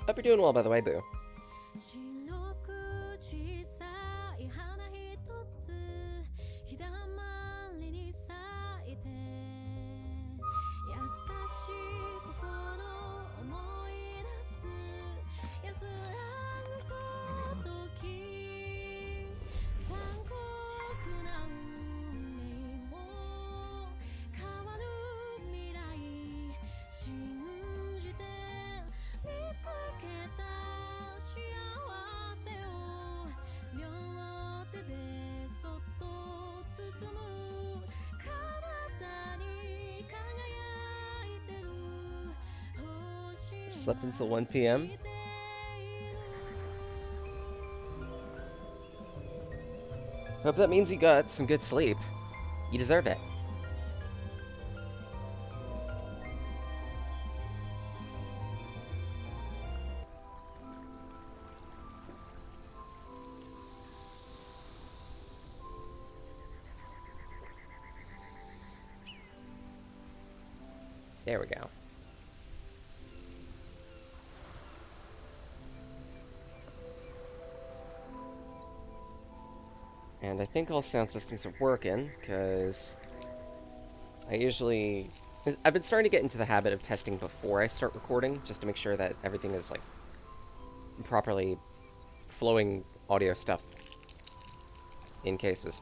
Hope you're doing well, by the way, Boo. Slept until 1 p.m. Hope that means you got some good sleep. You deserve it. There we go. And I think all sound systems are working, because I've been starting to get into the habit of testing before I start recording, just to make sure that everything is, like, properly flowing audio stuff in cases.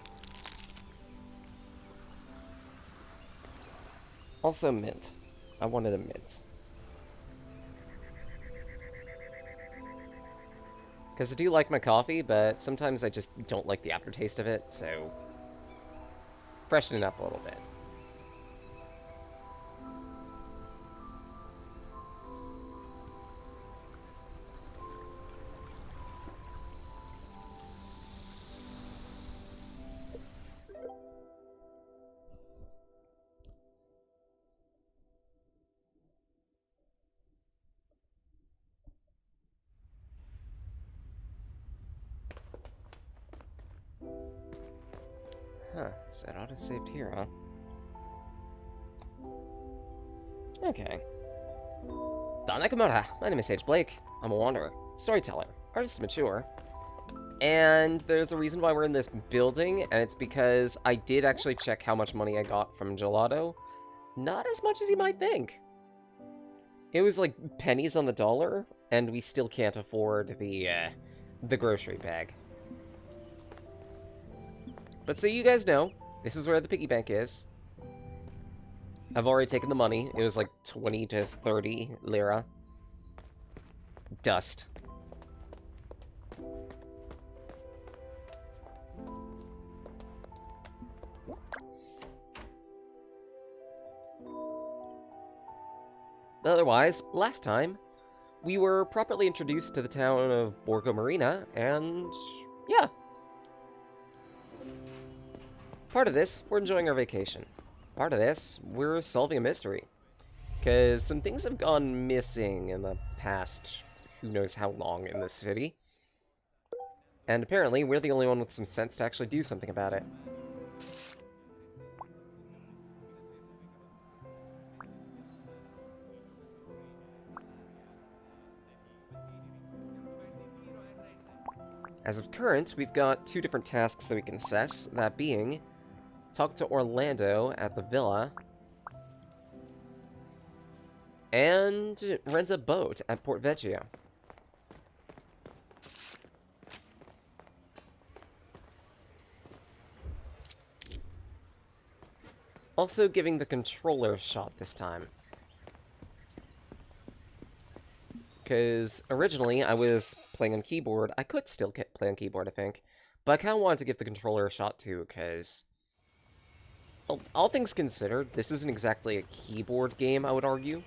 Also mint. I wanted a mint. Because I do like my coffee, but sometimes I just don't like the aftertaste of it, so freshen it up a little bit. Huh, so it auto-saved here, huh? Okay. Nakamura. My name is Sage Blake. I'm a wanderer, storyteller, artist mature. And there's a reason why we're in this building, and it's because I did actually check how much money I got from Gelato. Not as much as you might think. It was like pennies on the dollar, and we still can't afford the grocery bag. But so you guys know, this is where the piggy bank is. I've already taken the money. It was like 20 to 30 lira. Dust. Otherwise, last time, we were properly introduced to the town of Borgo Marina, and yeah. Part of this, we're enjoying our vacation. Part of this, we're solving a mystery. Because some things have gone missing in the past who knows how long in this city. And apparently, we're the only one with some sense to actually do something about it. As of current, we've got 2 different tasks that we can assess, that being, talk to Orlando at the villa, and rent a boat at Port Vecchio. Also giving the controller a shot this time. Because originally I was playing on keyboard. I could still play on keyboard, I think. But I kind of wanted to give the controller a shot too, because all things considered, this isn't exactly a keyboard game, I would argue.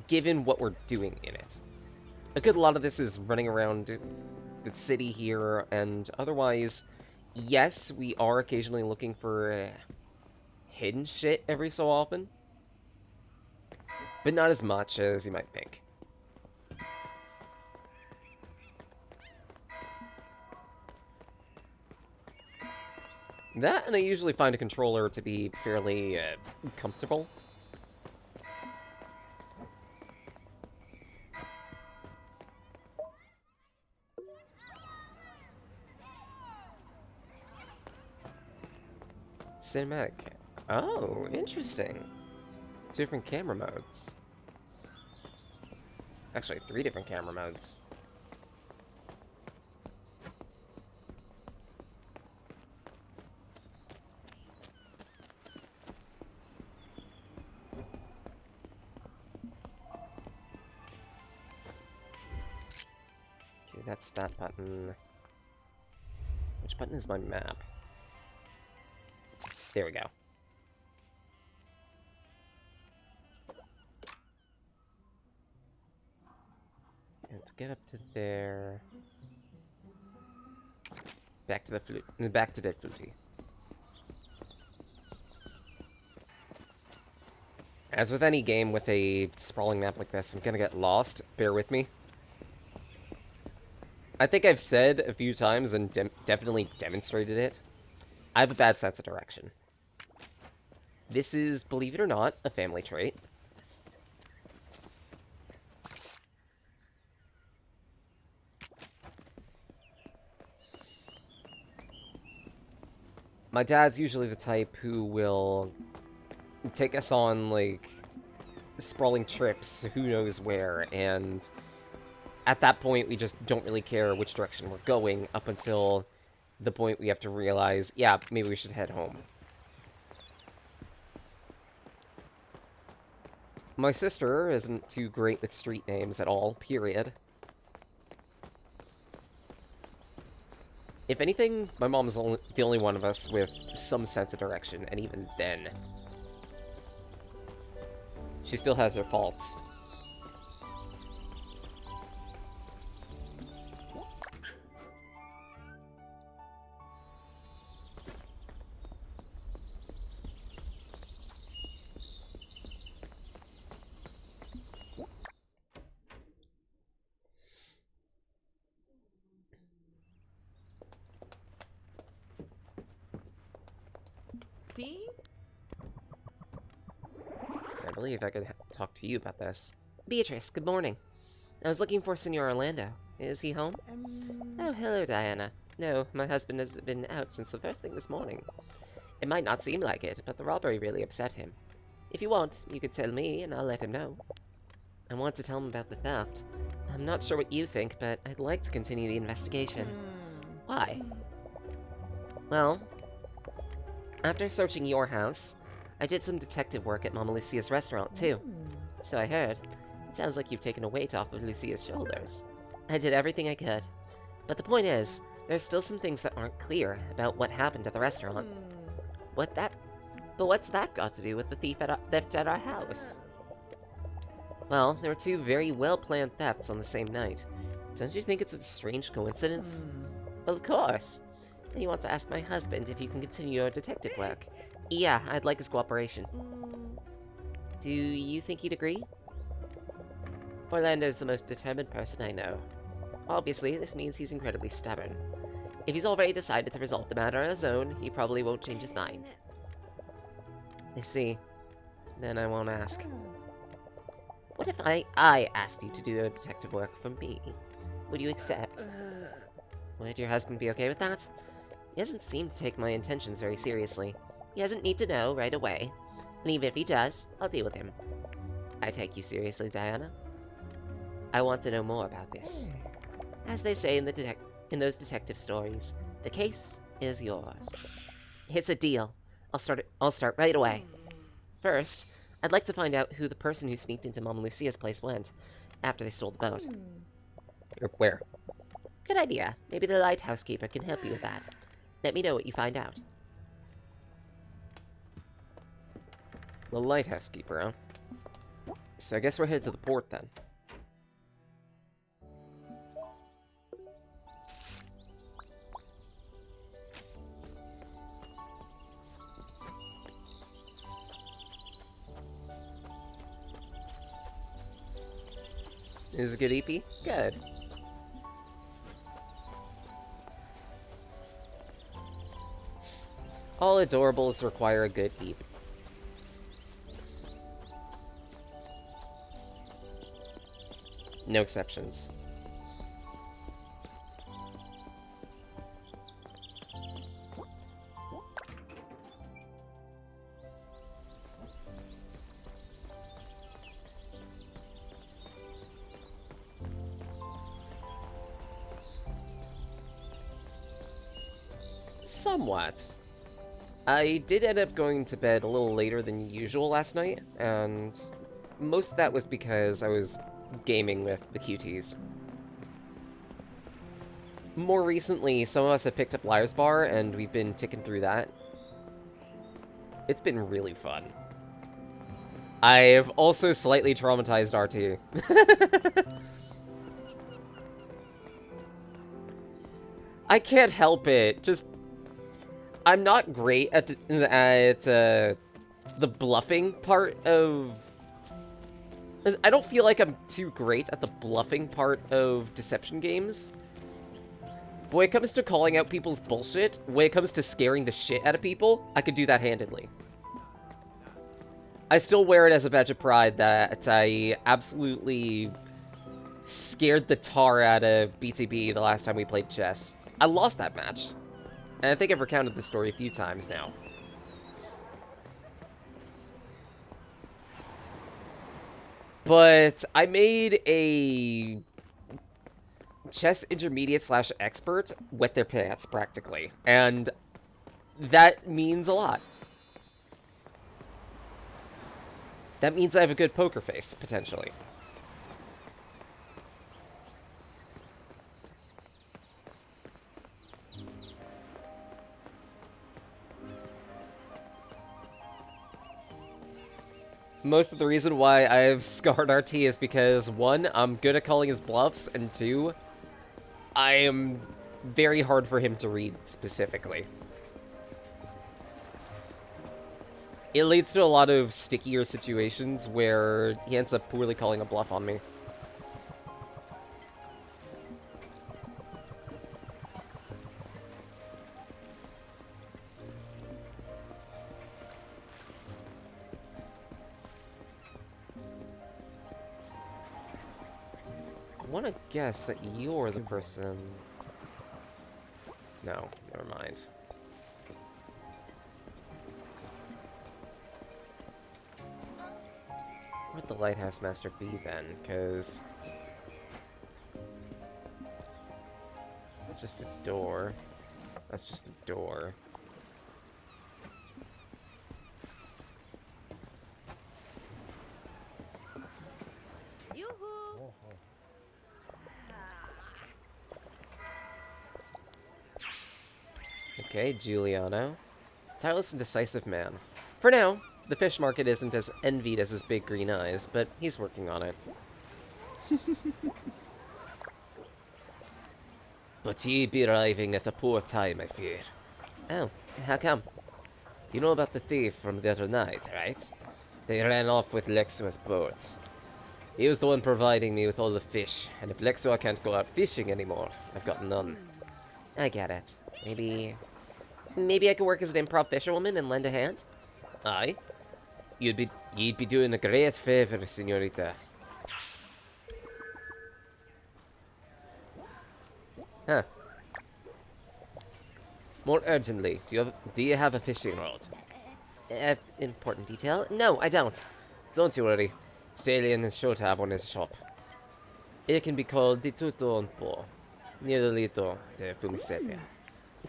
Given what we're doing in it. A good lot of this is running around the city here, and otherwise, yes, we are occasionally looking for hidden shit every so often. But not as much as you might think. That, and I usually find a controller to be fairly comfortable. Cinematic. Oh, interesting. 2 different camera modes. Actually, 3 different camera modes. Okay, that's that button. Which button is my map? There we go. And to get up to there... Back to the flute. Back to Dead Flutie. As with any game with a sprawling map like this, I'm gonna get lost. Bear with me. I think I've said a few times and definitely demonstrated it. I have a bad sense of direction. This is, believe it or not, a family trait. My dad's usually the type who will take us on, like, sprawling trips, who knows where, and at that point, we just don't really care which direction we're going up until the point we have to realize, yeah, maybe we should head home. My sister isn't too great with street names at all, period. If anything, my mom's the only one of us with some sense of direction, and even then, she still has her faults. I believe I could talk to you about this. Beatrice, good morning. I was looking for Senor Orlando. Is he home? Oh, hello, Diana. No, my husband has been out since the first thing this morning. It might not seem like it, but the robbery really upset him. If you want, you could tell me, and I'll let him know. I want to tell him about the theft. I'm not sure what you think, but I'd like to continue the investigation. Why? Well, after searching your house, I did some detective work at Mama Lucia's restaurant, too. So I heard. It sounds like you've taken a weight off of Lucia's shoulders. I did everything I could. But the point is, there's still some things that aren't clear about what happened at the restaurant. But what's that got to do with the theft at our house? Well, there were two very well-planned thefts on the same night. Don't you think it's a strange coincidence? Well, of course. And you want to ask my husband if you can continue your detective work. Yeah, I'd like his cooperation. Do you think he'd agree? Orlando's the most determined person I know. Obviously, this means he's incredibly stubborn. If he's already decided to resolve the matter on his own, he probably won't change his mind. I see. Then I won't ask. What if I asked you to do your detective work for me? Would you accept? Would your husband be okay with that? He doesn't seem to take my intentions very seriously. He doesn't need to know right away. And even if he does, I'll deal with him. I take you seriously, Diana. I want to know more about this. As they say in those detective stories, the case is yours. It's a deal. I'll start right away. First, I'd like to find out who the person who sneaked into Mama Lucia's place went after they stole the boat. Or where? Good idea. Maybe the lighthouse keeper can help you with that. Let me know what you find out. The lighthouse keeper, huh? So I guess we're headed to the port then. Is it good EP? Good. All adorables require a good EP. No exceptions. Somewhat. I did end up going to bed a little later than usual last night, and most of that was because I was gaming with the QTs. More recently, some of us have picked up Liar's Bar, and we've been ticking through that. It's been really fun. I've also slightly traumatized RT. I can't help it. Just, I'm not great at the bluffing part of... I don't feel like I'm too great at the bluffing part of deception games. But when it comes to calling out people's bullshit, when it comes to scaring the shit out of people, I could do that handedly. I still wear it as a badge of pride that I absolutely scared the tar out of BTB the last time we played chess. I lost that match. And I think I've recounted this story a few times now. But I made a chess intermediate slash expert wet their pants, practically. And that means a lot. That means I have a good poker face, potentially. Most of the reason why I've scarred RT is because, one, I'm good at calling his bluffs, and two, I am very hard for him to read, specifically. It leads to a lot of stickier situations where he ends up poorly calling a bluff on me. I want to guess that you're the person... No, never mind. Where'd the Lighthouse Master be then? Because... it's just a door. That's just a door. Okay, Giuliano. Tireless and decisive man. For now, the fish market isn't as envied as his big green eyes, but he's working on it. But ye be arriving at a poor time, I fear. Oh, how come? You know about the thief from the other night, right? They ran off with Lexua's boat. He was the one providing me with all the fish, and if Lexua can't go out fishing anymore, I've got none. I get it. Maybe I could work as an improv fisherwoman and lend a hand? Aye. You'd be doing a great favor, señorita. Huh. More urgently, do you have a fishing rod? Important detail? No, I don't. Don't you worry. Stallion is sure to have one in his shop. It can be called Di Tutto Un Po, near the Lito de Fumisete.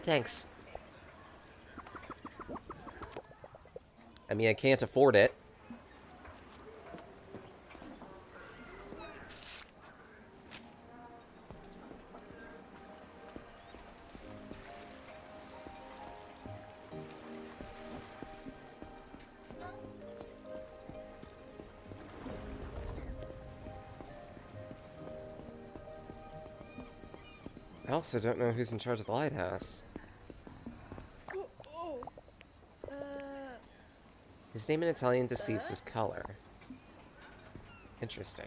Thanks. I mean, I can't afford it. I also don't know who's in charge of the lighthouse. His name in Italian deceives his color. Interesting.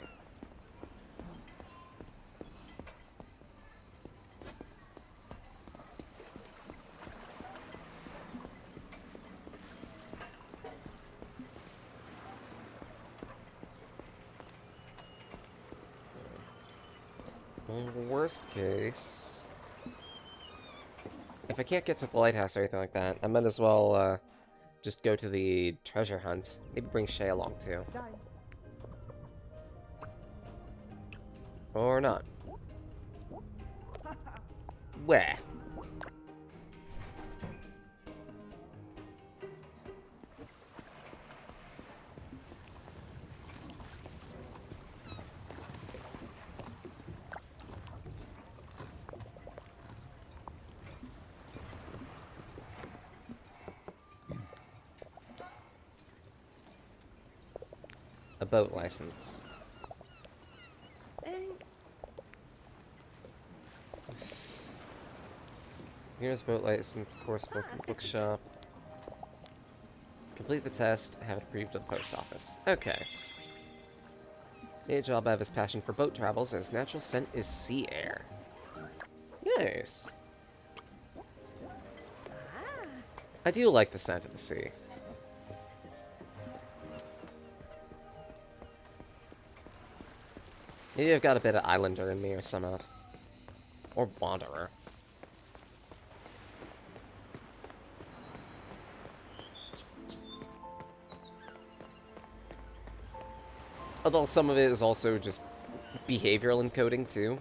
Well, worst case... if I can't get to the lighthouse or anything like that, I might as well, just go to the treasure hunt. Maybe bring Shay along, too. Or not. Where? A boat license. Here's boat license, course book, bookshop. Complete the test, have it approved at the post office. Okay. Made a job out of his passion for boat travels, and his natural scent is sea air. Nice. I do like the scent of the sea. Maybe I've got a bit of Islander in me or somewhat. Or Wanderer. Although some of it is also just behavioral encoding, too.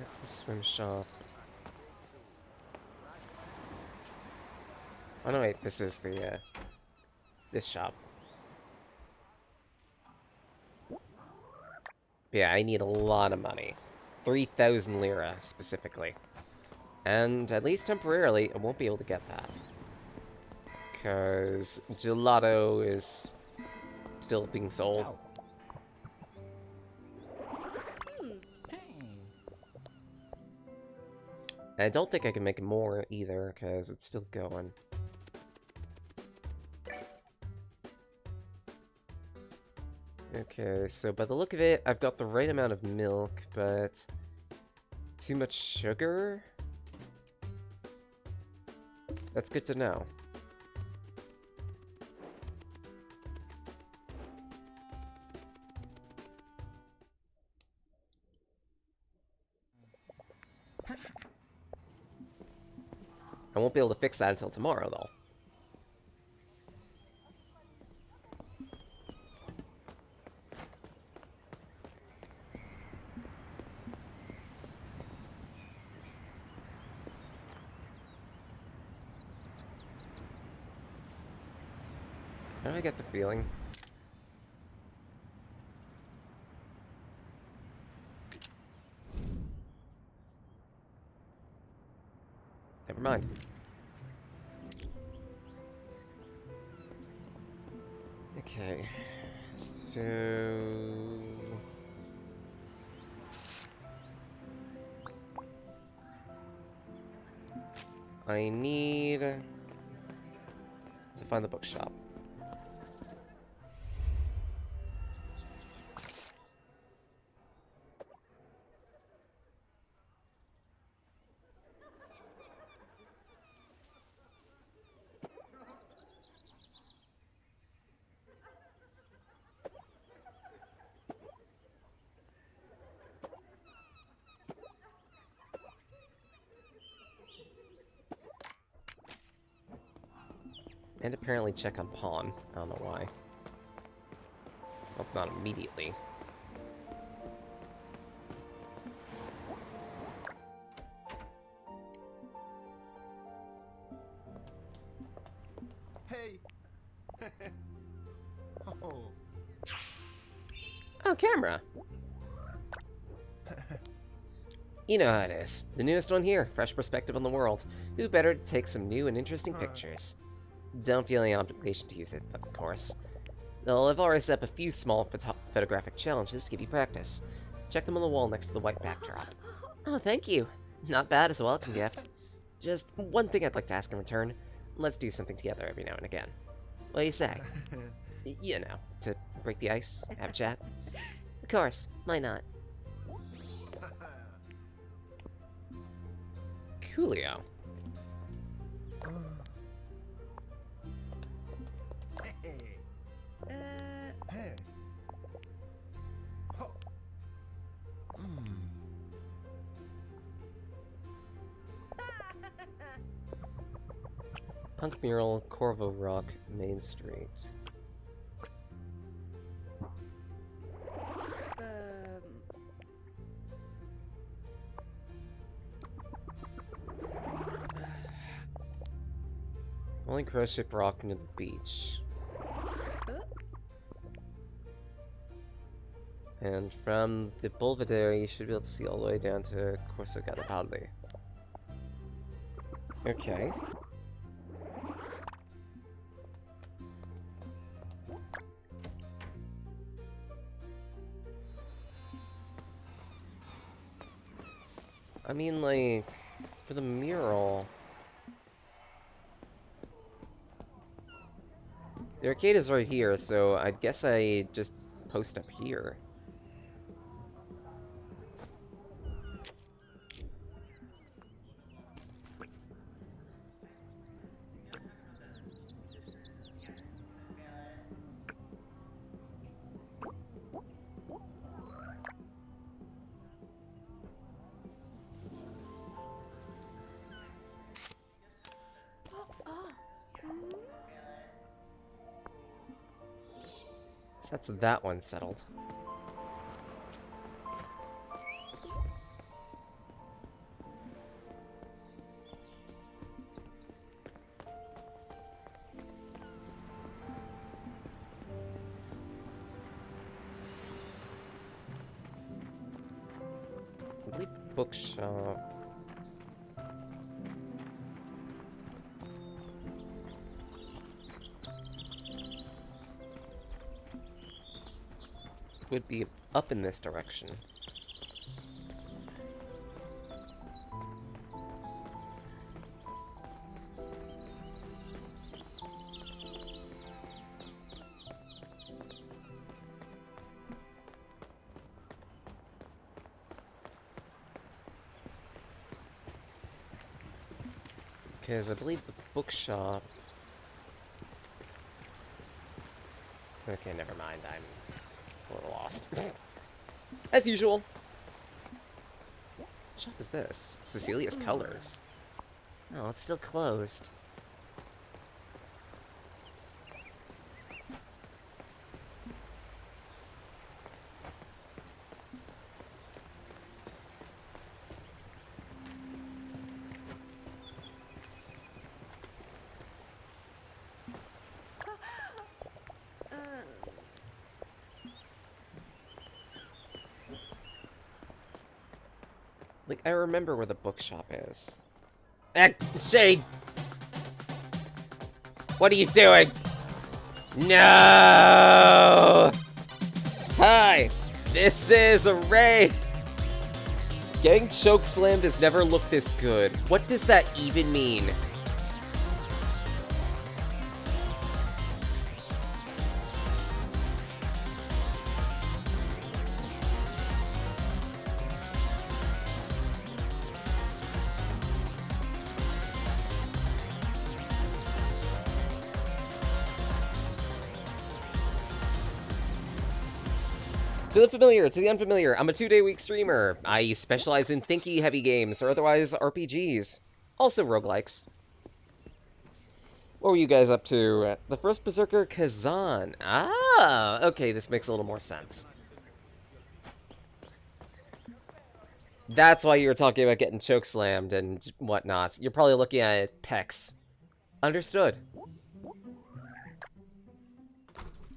That's the swim shop. Oh no, wait, this is the, this shop. But yeah, I need a lot of money. 3,000 lira, specifically. And, at least temporarily, I won't be able to get that. Because gelato is still being sold. And I don't think I can make more either, because it's still going. Okay, so by the look of it, I've got the right amount of milk, but too much sugar? That's good to know. I won't be able to fix that until tomorrow, though. How do I get the feeling? Never mind. Okay, so... I need to find the bookshop. And apparently check on pawn. I don't know why. Well, not immediately. Hey. Oh. Oh, camera! You know how it is. The newest one here, fresh perspective on the world. Who better to take some new and interesting pictures? Don't feel any obligation to use it, of course. Though I've already set up a few small photographic challenges to give you practice. Check them on the wall next to the white backdrop. Oh, thank you. Not bad as a welcome gift. Just one thing I'd like to ask in return. Let's do something together every now and again. What do you say? You know, to break the ice, have a chat. Of course, why not? Coolio. Hey. Hey. Ho. Punk mural, Corvo Rock, Main Street. Only cruise ship rock near the beach. And from the Belvedere, you should be able to see all the way down to Corso Garibaldi. Okay. I mean, like, for the mural... The arcade is right here, so I guess I just post up here. So that's that one settled. bookshop. Would be up in this direction. Because I believe the bookshop... Okay, never mind. I'm a little lost. As usual. What shop is this? Cecilia's Colors. Oh, it's still closed. Like, I remember where the bookshop is. Shade! What are you doing? No! Hi! This is a Ray! Getting chokeslammed has never looked this good. What does that even mean? To the familiar, to the unfamiliar, I'm a 2-day-week streamer. I specialize in thinky-heavy games, or otherwise RPGs. Also roguelikes. What were you guys up to? The first Berserker, Kazan. Ah, okay, this makes a little more sense. That's why you were talking about getting chokeslammed and whatnot. You're probably looking at pecs. Understood.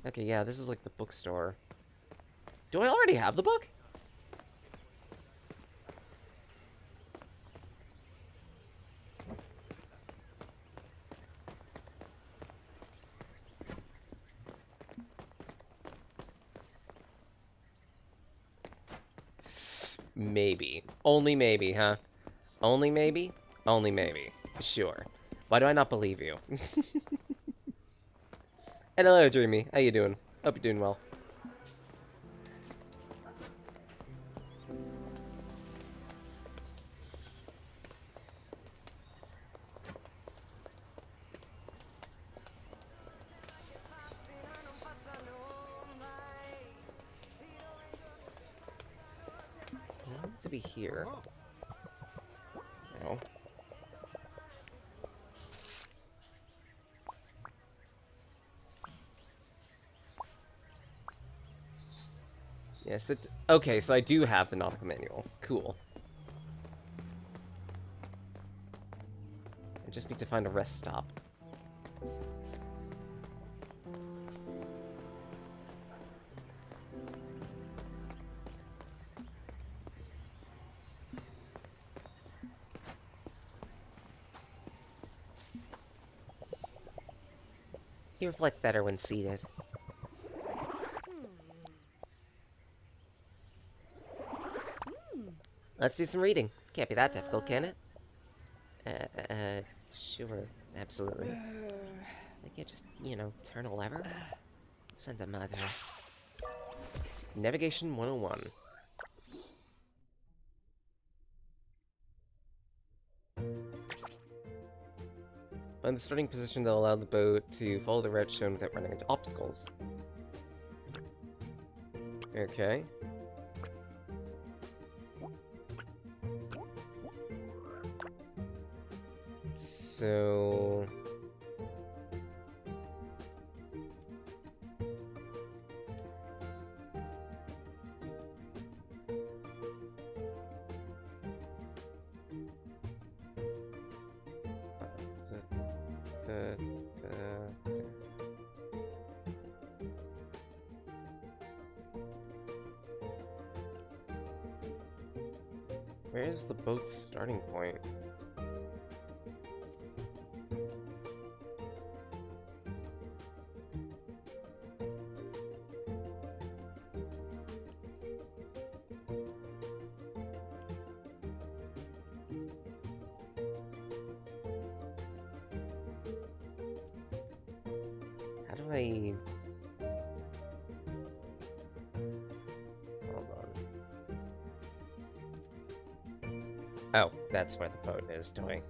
Okay, yeah, this is like the bookstore. Do I already have the book? Maybe. Only maybe, huh? Only maybe? Only maybe. Sure. Why do I not believe you? And hello, Dreamy. How you doing? Hope you're doing well. It needs to be here. No. Yes, it... Okay, so I do have the nautical manual. Cool. I just need to find a rest stop. You reflect better when seated. Let's do some reading. Can't be that difficult, can it? Sure, absolutely. I can't just, you know, turn a lever? Santa Madre. Navigation 101. Find the starting position that will allow the boat to follow the route shown without running into obstacles. Okay. So... Where is the boat's starting point? How do I... Hold on. Oh, that's where the boat is doing.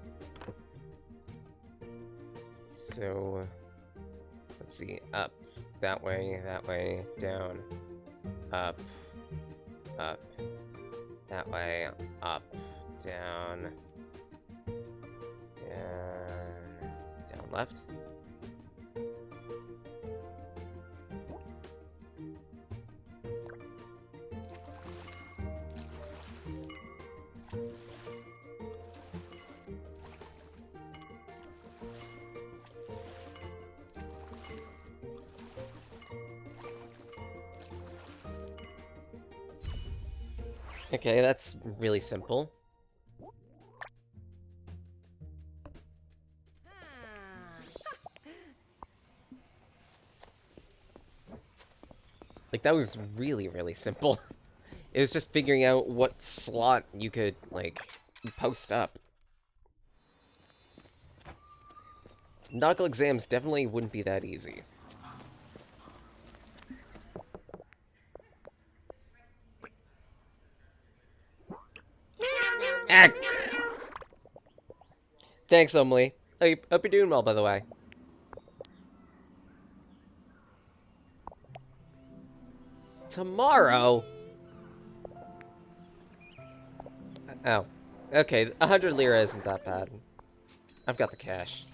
So, let's see. Up, that way, down, up, that way, up, down, left. Okay, that's really simple. Like, that was really, really simple. It was just figuring out what slot you could, like, post up. Nautical exams definitely wouldn't be that easy. Ah! Thanks, Emily. I hope you're doing well, by the way. Tomorrow? Oh. Okay, 100 lira isn't that bad. I've got the cash.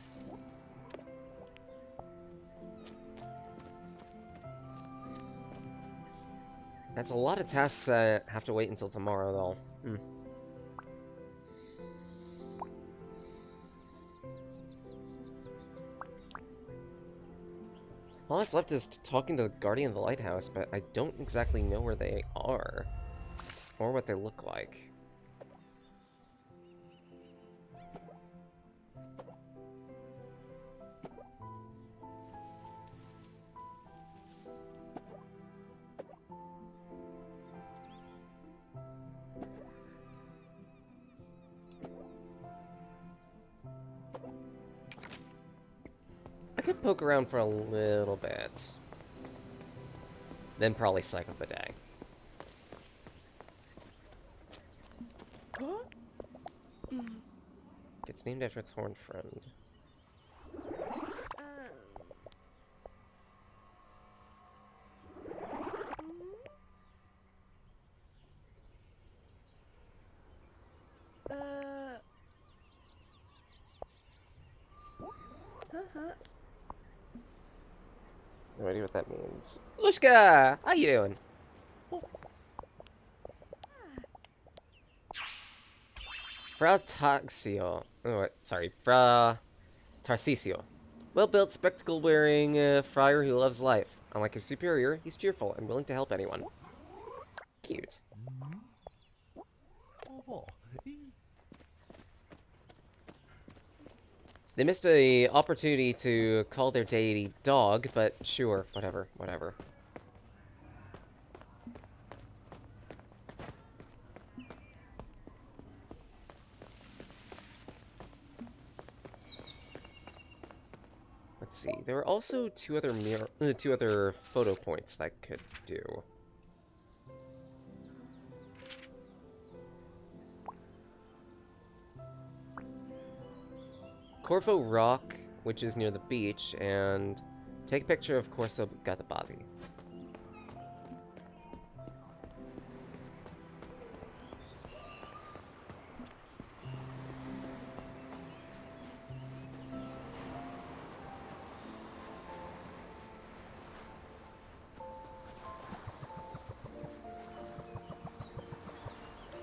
That's a lot of tasks that have to wait until tomorrow, though. All that's left is talking to the Guardian of the Lighthouse, but I don't exactly know where they are. Or what they look like. I could poke around for a little bit. Then probably cycle the day. It's named after its horned friend. No idea what that means. Lushka! How you doing? Fra Taxio. Oh, sorry. Fra Tarcisio. Well-built, spectacle-wearing friar who loves life. Unlike his superior, he's cheerful and willing to help anyone. Cute. They missed a opportunity to call their deity dog, but sure, whatever. Let's see. There are also two other photo points that could do. Corvo Rock, which is near the beach, and take a picture of Corso Gatabati.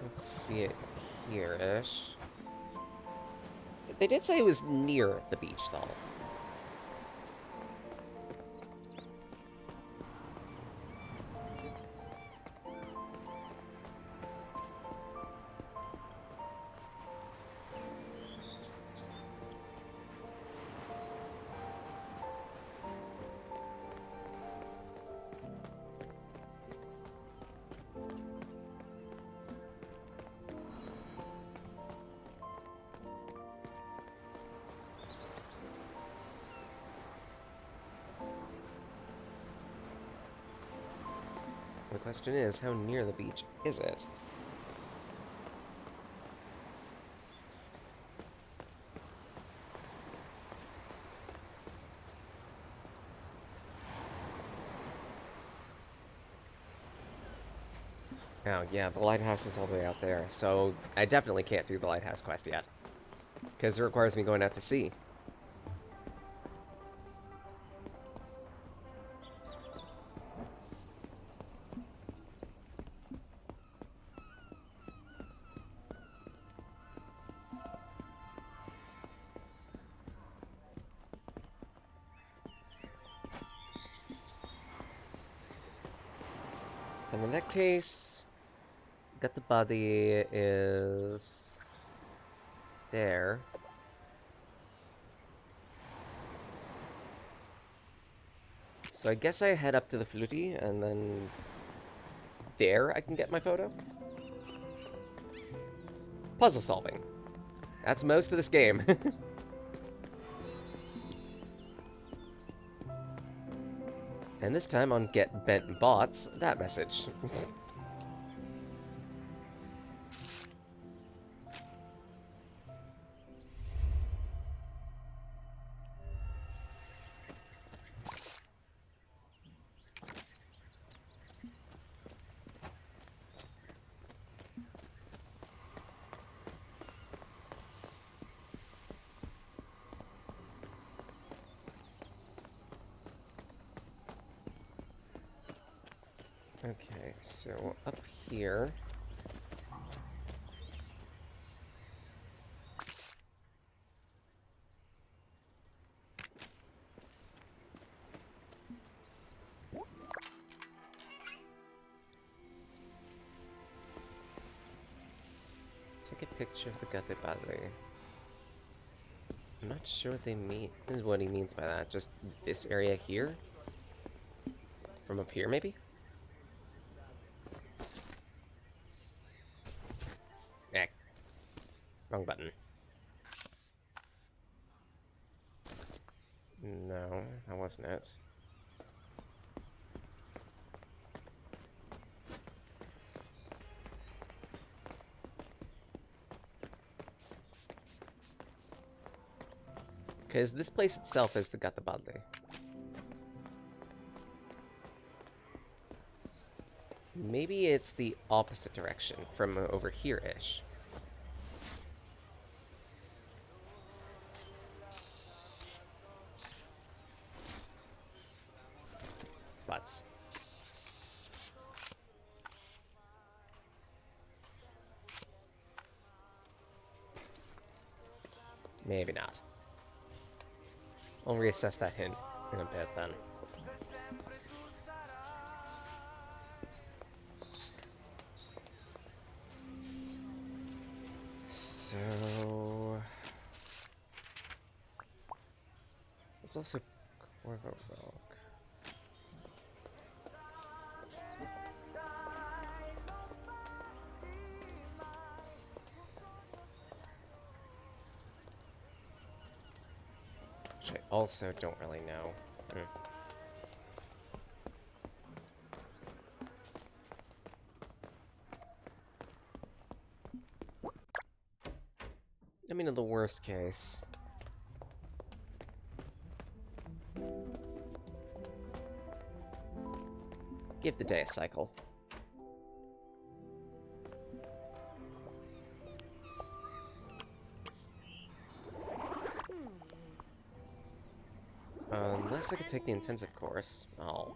Let's see it here-ish. They did say it was near the beach, though. The question is, how near the beach is it? Oh, yeah, the lighthouse is all the way out there, so I definitely can't do the lighthouse quest yet. Because it requires me going out to sea. And in that case, got the body is there. So I guess I head up to the fluty, and then there I can get my photo. Puzzle solving. That's most of this game. And this time on Get Bent Bots, that message. Okay, so up here. Take a picture of the gutted body. I'm not sure what they mean. This is what he means by that. Just this area here? From up here, maybe? Eh. Wrong button. No, that wasn't it. Because this place itself is the Gatabadli. Maybe it's the opposite direction, from over here-ish. Butts. Maybe not. I'll reassess that hint in a bit then. So... There's also Corvo Rock. Which I also don't really know. I mean, in the worst case... give the day a cycle. Unless I could take the intensive course. Oh.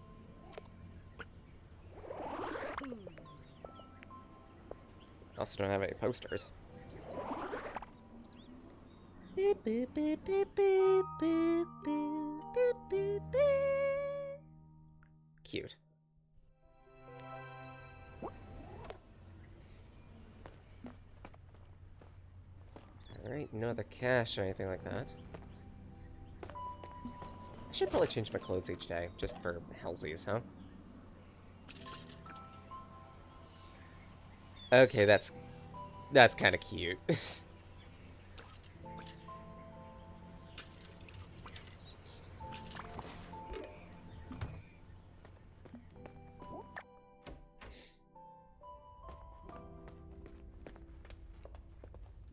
I also don't have any posters. Beep, beep, beep, beep, beep, beep, beep, beep, beep. Cute. Alright, no other cash or anything like that. I should probably change my clothes each day, just for hellsies, huh? Okay, that's kind of cute.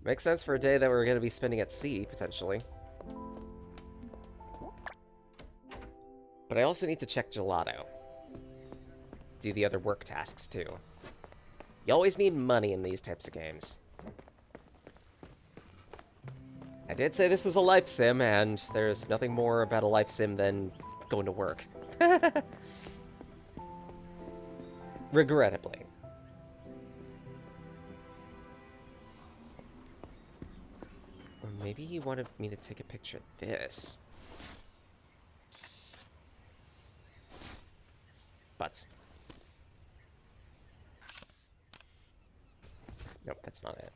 Makes sense for a day that we're going to be spending at sea, potentially. But I also need to check Gelato. Do the other work tasks, too. You always need money in these types of games. I did say this is a life sim, and there's nothing more about a life sim than going to work. Regrettably. Or maybe he wanted me to take a picture of this. Butts. Nope, that's not it.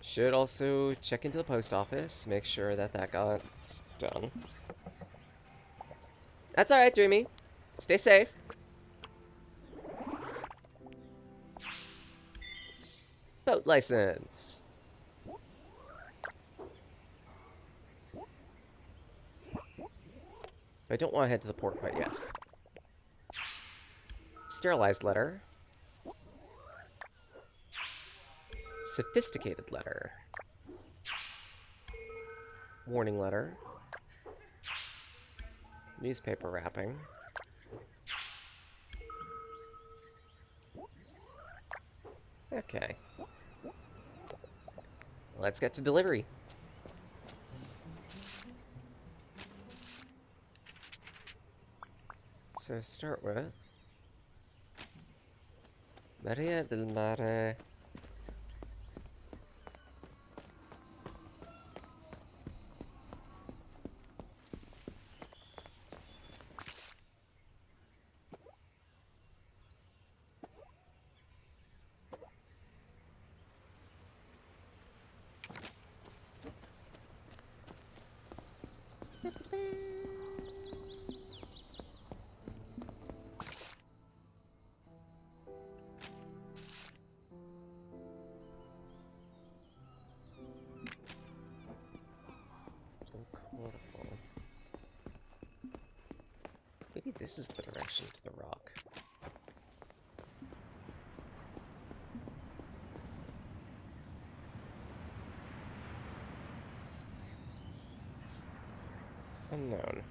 Should also check into the post office, make sure that that got done. That's alright, Dreamy. Stay safe. Boat license. I don't want to head to the port quite yet. Sterilized letter. Sophisticated letter. Warning letter. Newspaper wrapping. Okay. Let's get to delivery. So start with Maria del Mare. Maybe this is the direction to the rock. Unknown.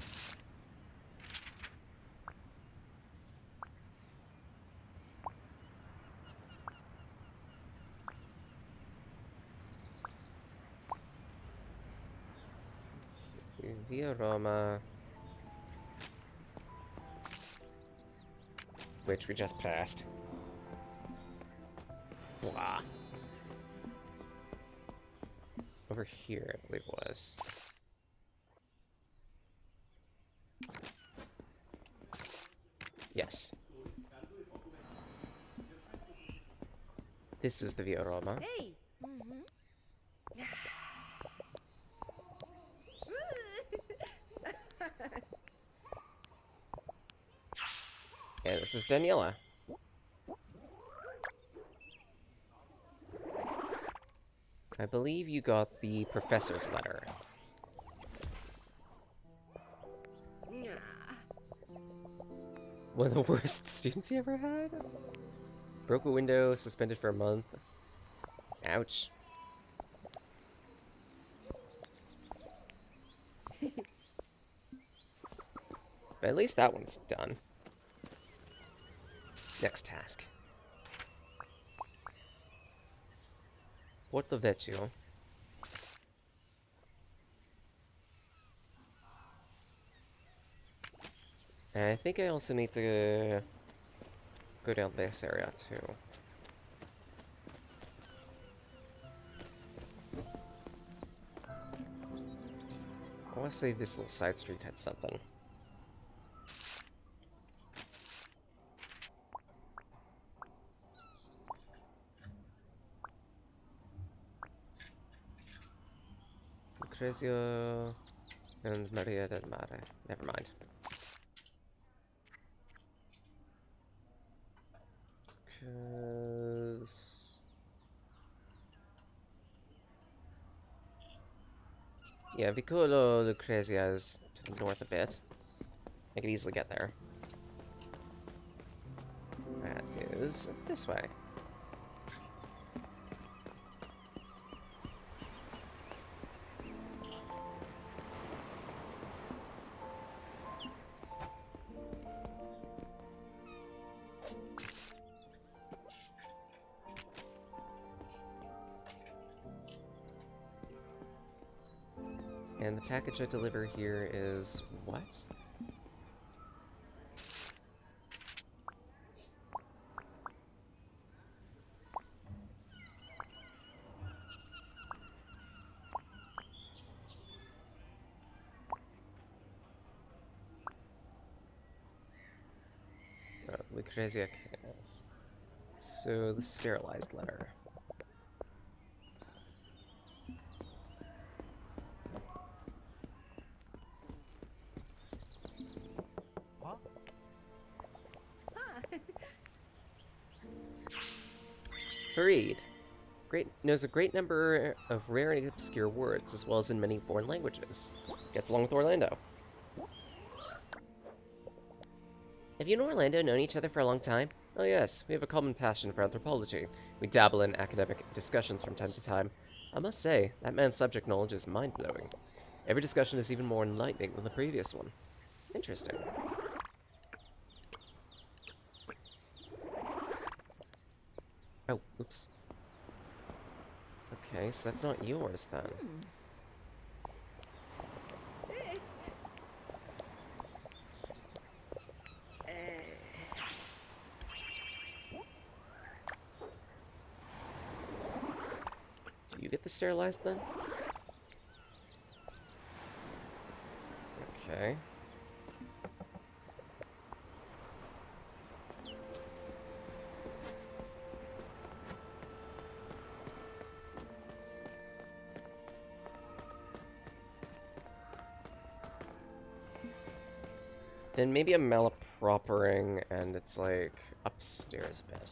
Let's see. Via Roma. Which we just passed. Blah. Over here, I believe it was. Yes. This is the Via Roma. Hey. And this is Daniela. I believe you got the professor's letter. One of the worst students you ever had? Broke a window, suspended for a month. Ouch. But at least that one's done. Next task. Porto Vecchio. And I think I also need to go down this area too. I want to say this little side street had something. Lucrezio and Maria del Mare. Never mind. Because... yeah, Vicolo Lucrezia is to the north a bit. I could easily get there. That is this way. And the package I deliver here is what? Lucrezia Canis. So the sterilized letter. What? Farid knows a great number of rare and obscure words, as well as in many foreign languages. Gets along with Orlando. Have you and Orlando known each other for a long time? Oh yes, we have a common passion for anthropology. We dabble in academic discussions from time to time. I must say, that man's subject knowledge is mind-blowing. Every discussion is even more enlightening than the previous one. Interesting. Oh, oops. Okay, so that's not yours then. Do you get the sterilized then? Okay. Then maybe I'm malapropering and it's like upstairs a bit.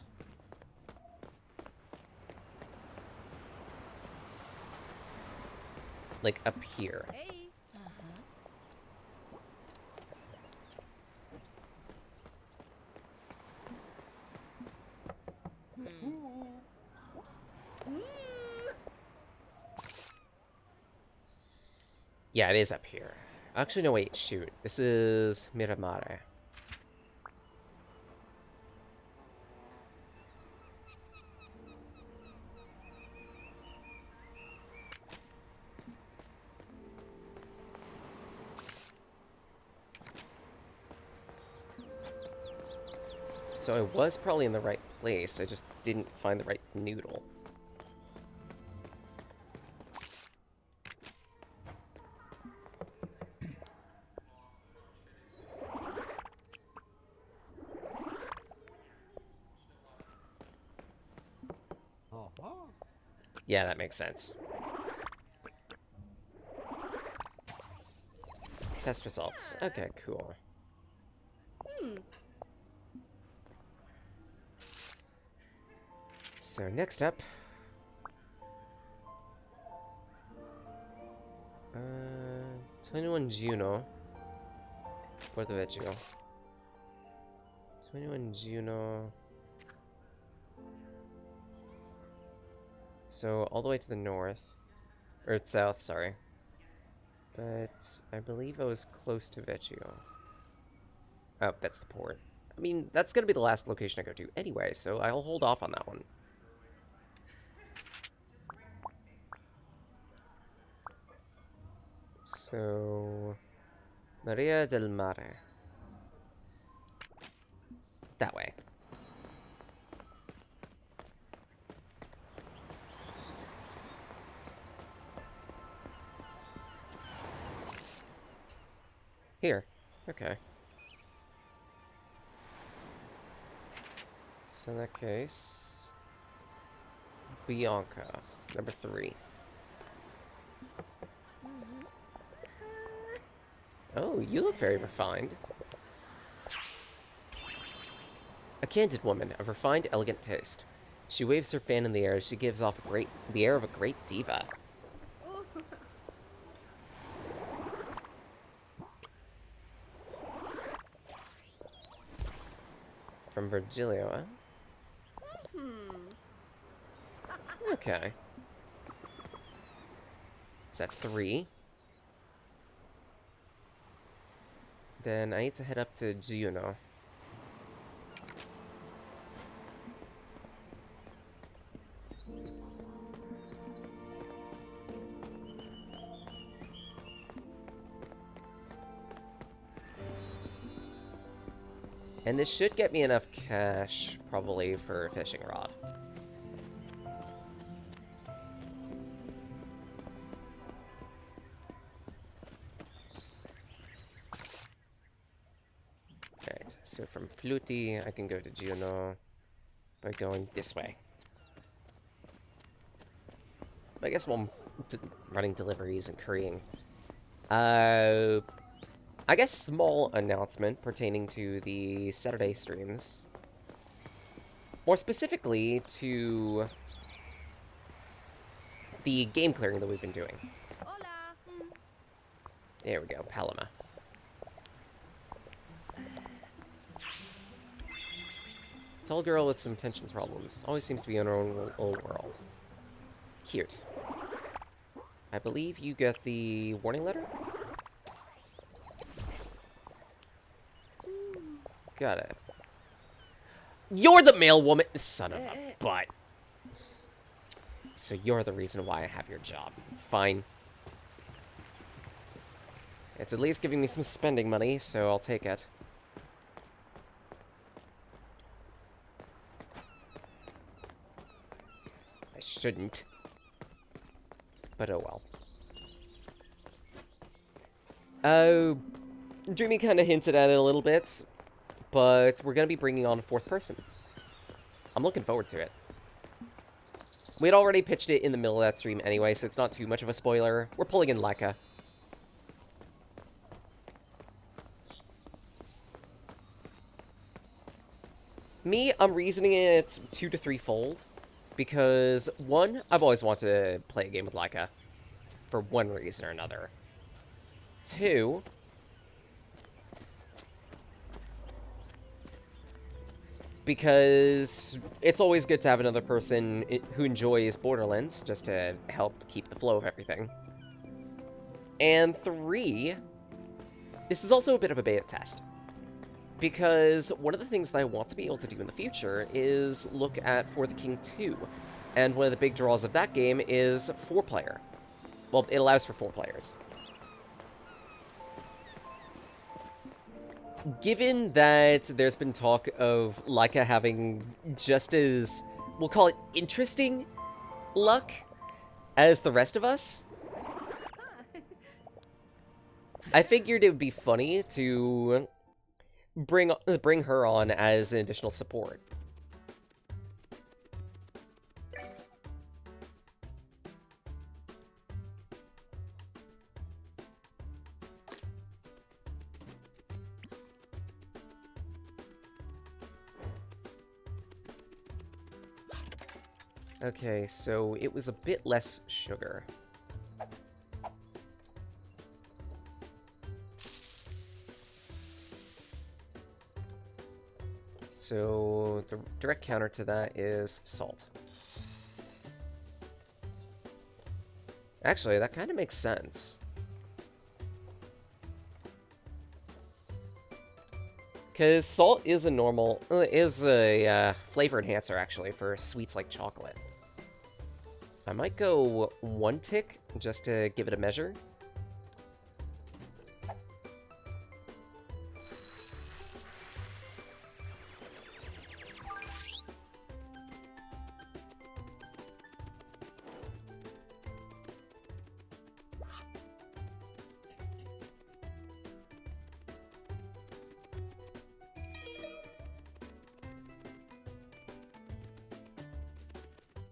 Like up here. Hey. Yeah, it is up here. Actually, no, wait, shoot. This is Miramare. So I was probably in the right place, I just didn't find the right noodle. Yeah, that makes sense. Test results. Okay, cool. So next up, 21 Juno, Puerto Vecchio. 21 Juno. So all the way to the north, or south, sorry. But I believe I was close to Vecchio. Oh, that's the port. I mean, that's gonna be the last location I go to anyway, so I'll hold off on that one. So, Maria del Mare. That way. Here. Okay. So in that case, Bianca, number 3. Oh, you look very refined. A candid woman of refined, elegant taste. She waves her fan in the air as she gives off the air of a great diva. from Virgilio, huh? Okay. So that's 3. Then I need to head up to Juno. And this should get me enough cash, probably, for a fishing rod. Alright, so from Fluty, I can go to Juno by going this way. I guess while I'm running deliveries and currying. I guess small announcement pertaining to the Saturday streams. More specifically to the game clearing that we've been doing. Hola. There we go, Paloma. Tall girl with some tension problems. Always seems to be in her own little world. Cute. I believe you get the warning letter? Got it. You're the male woman! Son of a butt. So you're the reason why I have your job. Fine. It's at least giving me some spending money, so I'll take it. I shouldn't. But oh well. Dreamy kind of hinted at it a little bit, but we're going to be bringing on a 4th person. I'm looking forward to it. We'd already pitched it in the middle of that stream anyway, so it's not too much of a spoiler. We're pulling in Leica. Me, I'm reasoning it 2 to 3-fold, because 1, I've always wanted to play a game with Leica, for one reason or another. 2, because it's always good to have another person who enjoys Borderlands, just to help keep the flow of everything. And 3, this is also a bit of a beta test. Because one of the things that I want to be able to do in the future is look at For the King 2. And one of the big draws of that game is 4-player. Well, it allows for 4 players. Given that there's been talk of Leica having just as, we'll call it interesting luck as the rest of us, I figured it would be funny to bring her on as an additional support. Okay, so it was a bit less sugar. So the direct counter to that is salt. Actually, that kind of makes sense. Because salt is a flavor enhancer, actually, for sweets like chocolate. I might go 1 tick, just to give it a measure.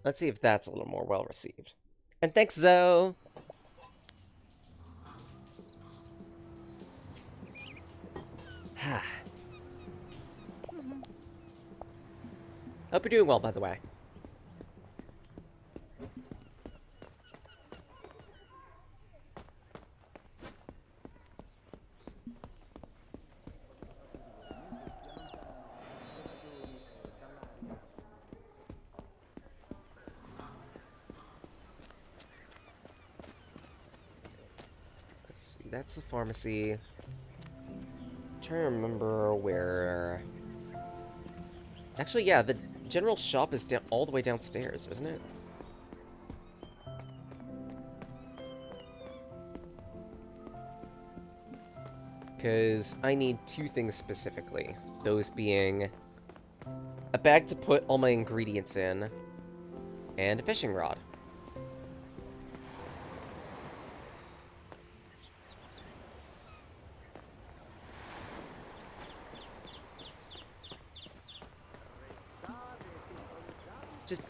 Let's see if that's a little more well-received. And thanks, Zoe! Hope you're doing well, by the way. That's the pharmacy. I'm trying to remember where... Actually, yeah, the general shop is down all the way downstairs, isn't it? Because I need two things specifically. Those being a bag to put all my ingredients in, and a fishing rod.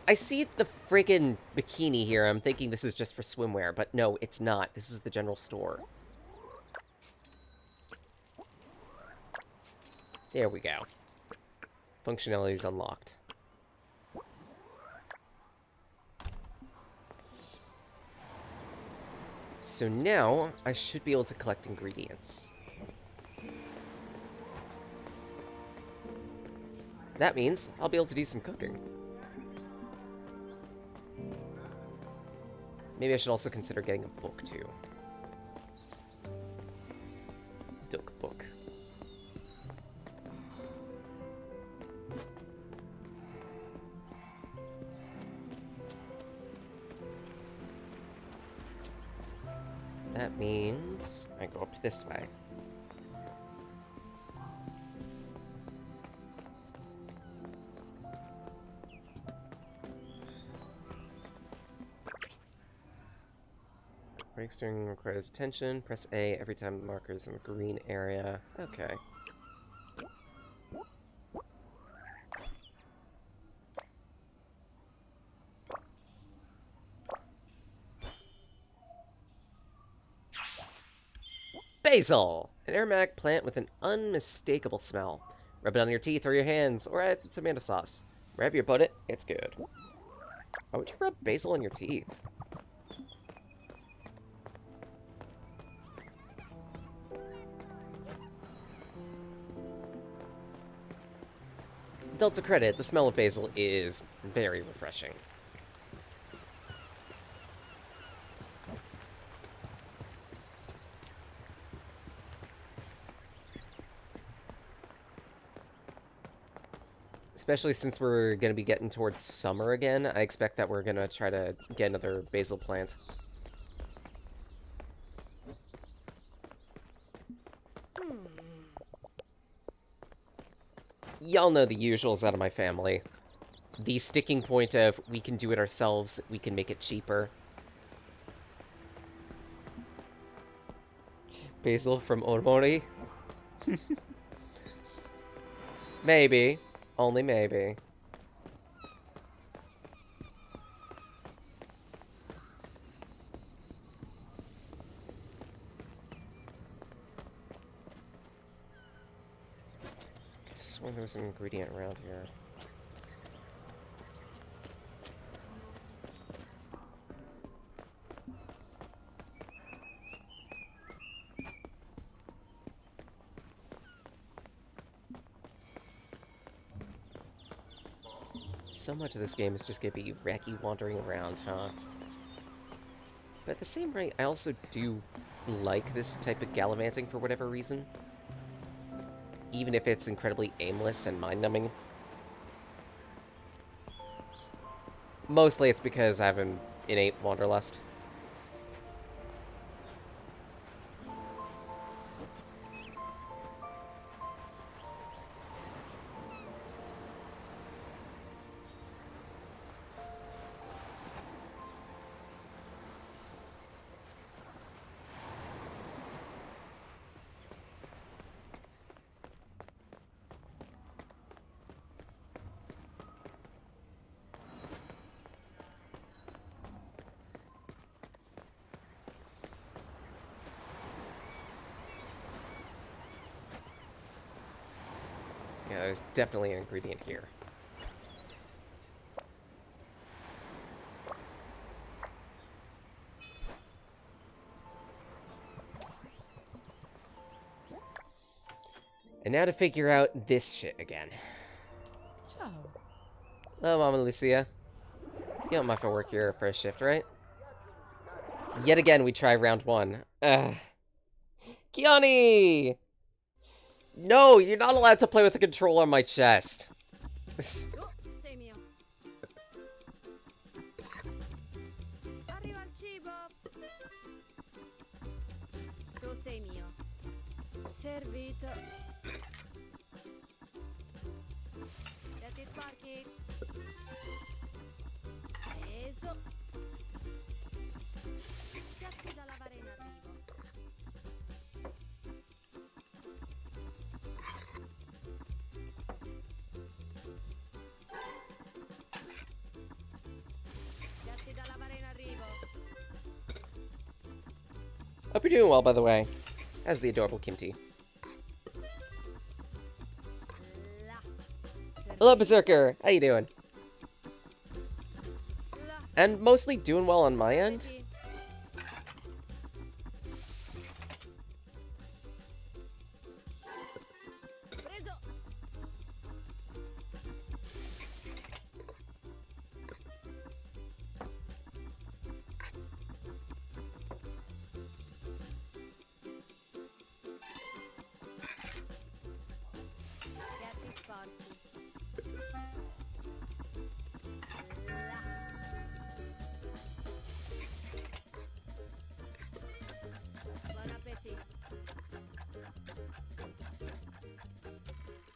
I see the friggin' bikini here. I'm thinking this is just for swimwear, but no, it's not. This is the general store. There we go. Functionality is unlocked. So now, I should be able to collect ingredients. That means I'll be able to do some cooking. Maybe I should also consider getting a book, too. Duck book. That means I go up this way. Break steering requires attention. Press A every time the marker is in the green area. Okay. Basil! An aromatic plant with an unmistakable smell. Rub it on your teeth or your hands, or add it to tomato sauce. Wherever you put it, it's good. Why would you rub basil on your teeth? Delta credit, the smell of basil is very refreshing. Especially since we're going to be getting towards summer again, I expect that we're going to try to get another basil plant. Y'all know the usuals out of my family. The sticking point of, we can do it ourselves, we can make it cheaper. Basil from Omori? Maybe. Only maybe. I swear there was an ingredient around here. So much of this game is just gonna be Reki wandering around, huh? But at the same rate, I also do like this type of gallivanting for whatever reason. Even if it's incredibly aimless and mind-numbing. Mostly it's because I have an innate wanderlust. Yeah, there's definitely an ingredient here. And now to figure out this shit again. Ciao. Hello, Mama Lucia. You don't mind if I work here for a shift, right? Yet again, we try round one. Ugh. Kiani! No, you're not allowed to play with the controller on my chest. Tu sei mio. Arriva il cibo. Tu sei mio. Servito. Piatti sporchi. Preso. Piatti da lavare in arrivo. Piatti da lavare in arrivo. Hope you're doing well, by the way. As the adorable Kimchi. Là. Hello, Berserker! How you doing? Là. And mostly doing well on my end. Serviti. Preso. Piatti sporchi. Là. Buon appetito.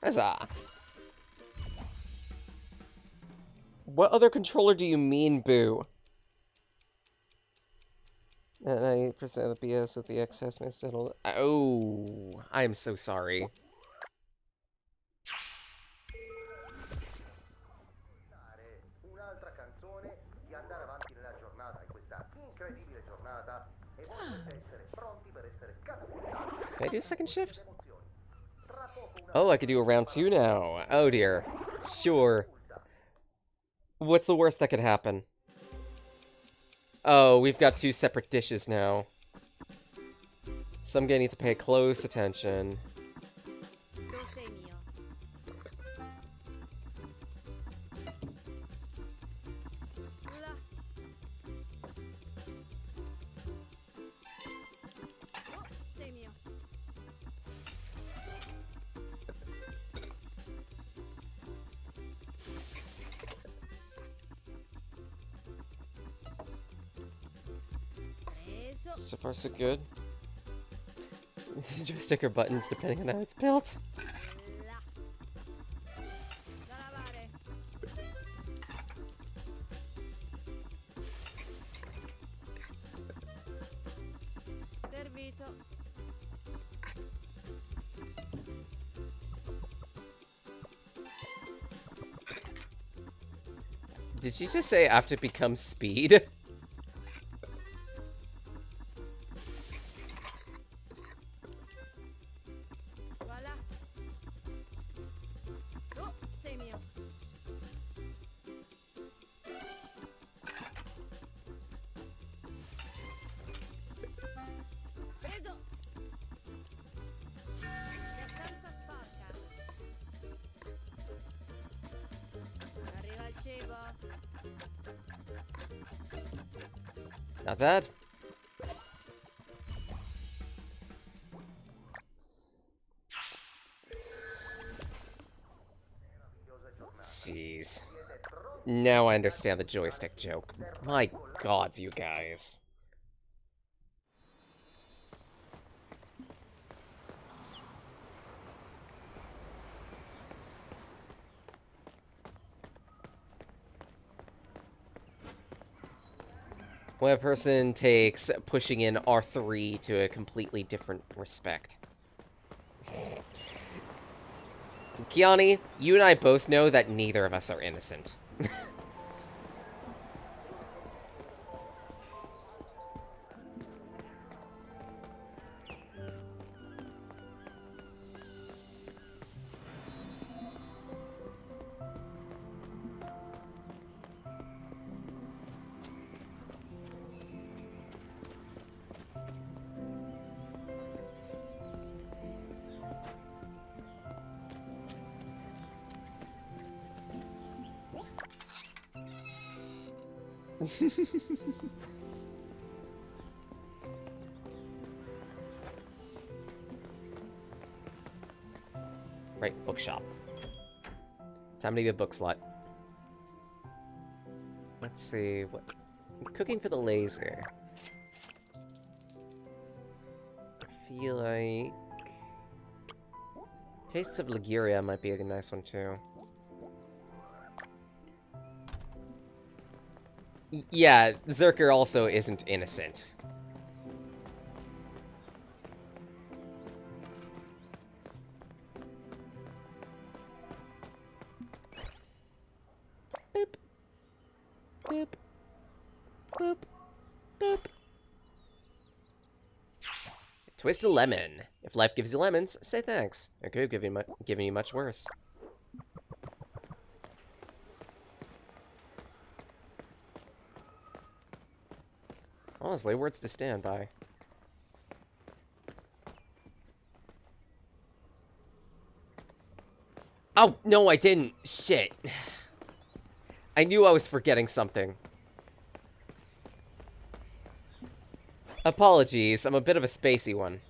Huzzah! What other controller do you mean, Boo? And 90% of the BS with the excess may settle. Oh, I am so sorry. Un'altra canzone di andare avanti nella giornata, in questa incredibile giornata, e potete essere pronti per essere catapultati. Can I do a second shift? Emozioni. Tra poco una Oh, I could do a round 2 now. Oh dear. Sure. What's the worst that could happen? Oh, we've got 2 separate dishes now. So I'm gonna need to pay close attention. Tu sei mio. Là. Tu sei mio. Preso. So far, so good. Joystick or buttons, depending on how it's built. Là. Da lavare. Servito. Did she just say after it becomes speed? Voilà. Tu sei mio. Preso. Piattanza sporca. Arriva il cibo. Not bad. Jeez. Now I understand the joystick joke. My gods, you guys. When a person takes pushing in R3 to a completely different respect. Kiani, you and I both know that neither of us are innocent. Right, bookshop. Time to be a book slut. Let's see, what... Cooking for the lazy. I feel like... Tastes of Liguria might be a nice one, too. Yeah, Zerker also isn't innocent. Boop. Boop. Boop. Boop. Twist a lemon. If life gives you lemons, say thanks. It could have given you much worse. Honestly, words to stand by. Oh, no, I didn't. Shit. I knew I was forgetting something. Apologies, I'm a bit of a spacey one.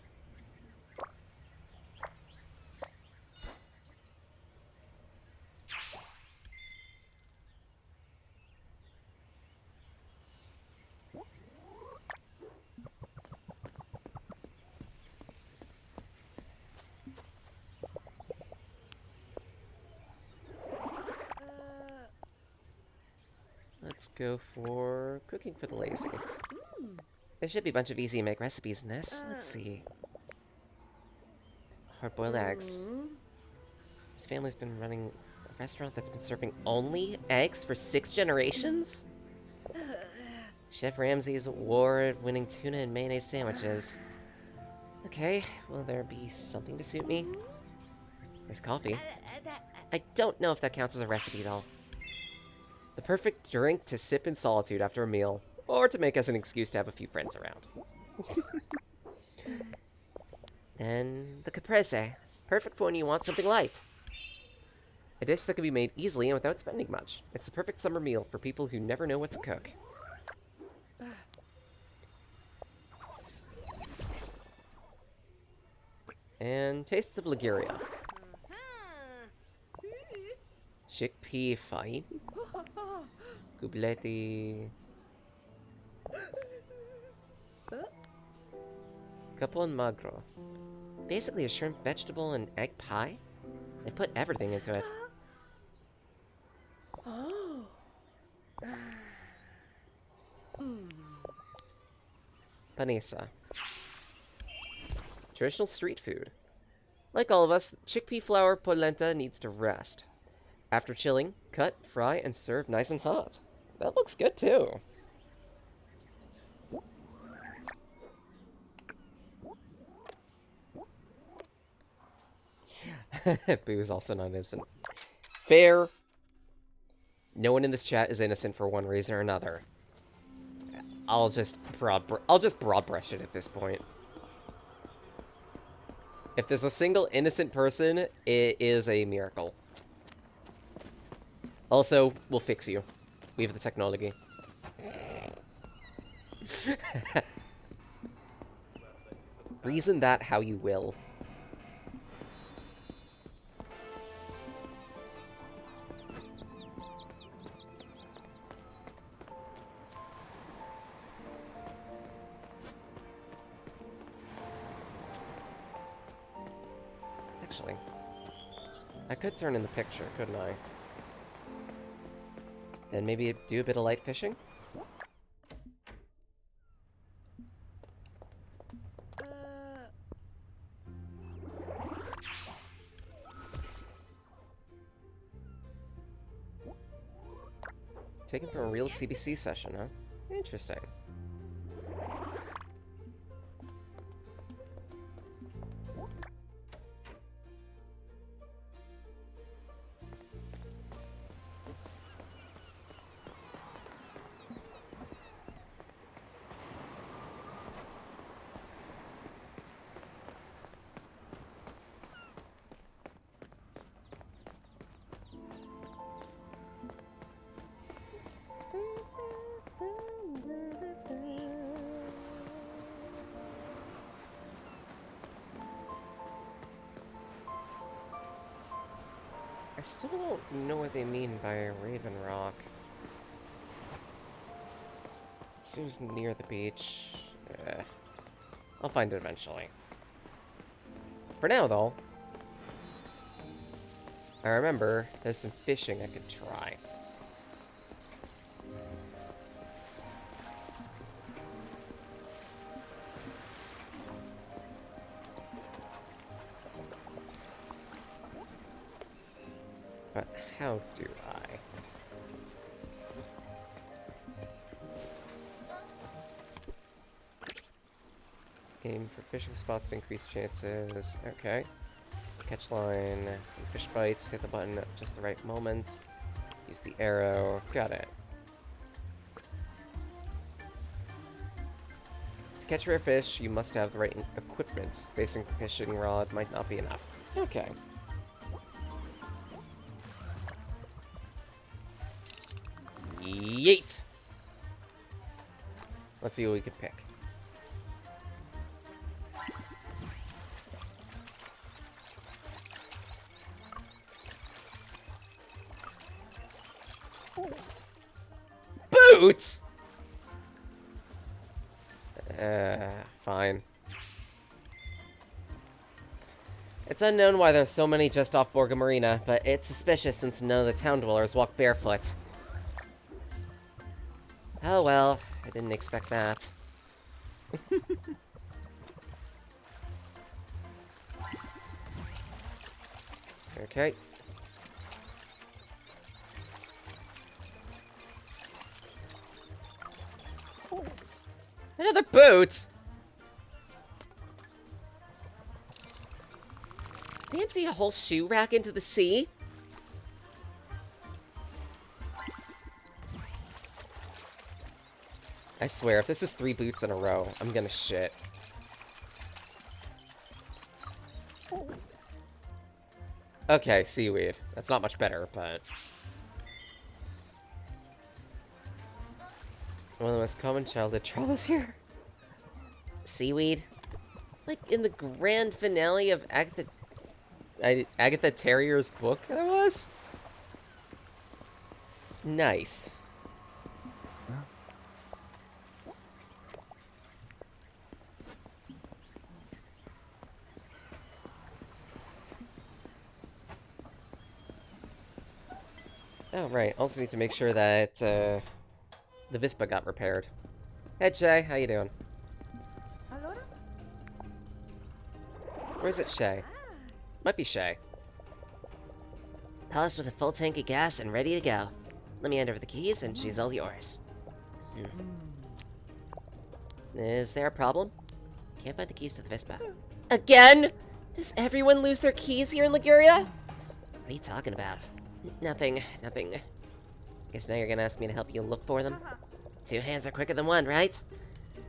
Let's go for cooking for the lazy. There should be a bunch of easy to make recipes in this. Let's see. Hard-boiled eggs. This family's been running a restaurant that's been serving only eggs for 6 generations? Chef Ramsay's award-winning tuna and mayonnaise sandwiches. Okay, will there be something to suit me? There's coffee. I don't know if that counts as a recipe, though. The perfect drink to sip in solitude after a meal, or to make as an excuse to have a few friends around. Then, the caprese. Perfect for when you want something light. A dish that can be made easily and without spending much. It's the perfect summer meal for people who never know what to cook. And tastes of Liguria. Chickpea fine. Gubletti. Capon magro. Basically a shrimp, vegetable, and egg pie. They put everything into it. Panisa. Traditional street food. Like all of us, chickpea flour polenta needs to rest. After chilling, cut, fry, and serve nice and hot. That looks good too. Boo's also not innocent. Fair. No one in this chat is innocent for one reason or another. I'll just broad brush it at this point. If there's a single innocent person, it is a miracle. Also, we'll fix you. We have the technology. Reason that how you will. Actually, I could turn in the picture, couldn't I? Then maybe do a bit of light fishing? Taken from a real CBC session, huh? Interesting. I still don't know what they mean by Raven Rock. Seems near the beach. I'll find it eventually. For now, though, I remember there's some fishing I could try. But how do I? Aim for fishing spots to increase chances. Okay. Catch line, fish bites, hit the button at just the right moment. Use the arrow. Got it. To catch rare fish, you must have the right equipment. Basing fishing rod might not be enough. Okay. Yeet! Let's see what we can pick. Boots! Fine. It's unknown why there's so many just off Borga Marina, but it's suspicious since none of the town dwellers walk barefoot. Oh well, I didn't expect that. Okay. Another boot! They empty a whole shoe rack into the sea? I swear, if this is 3 boots in a row, I'm gonna shit. Okay, seaweed. That's not much better, but... One of the most common childhood traumas here. Seaweed? Like in the grand finale of Agatha Terrier's book, there was? Nice. Oh, right. Also need to make sure that, the Vispa got repaired. Hey, Shay. How you doing? Allora? Or is it Shay? Might be Shay. Polished with a full tank of gas and ready to go. Let me hand over the keys and she's all yours. Is there a problem? Can't find the keys to the Vespa. Again? Does everyone lose their keys here in Liguria? What are you talking about? Nothing. Guess now you're gonna ask me to help you look for them? 2 hands are quicker than 1, right?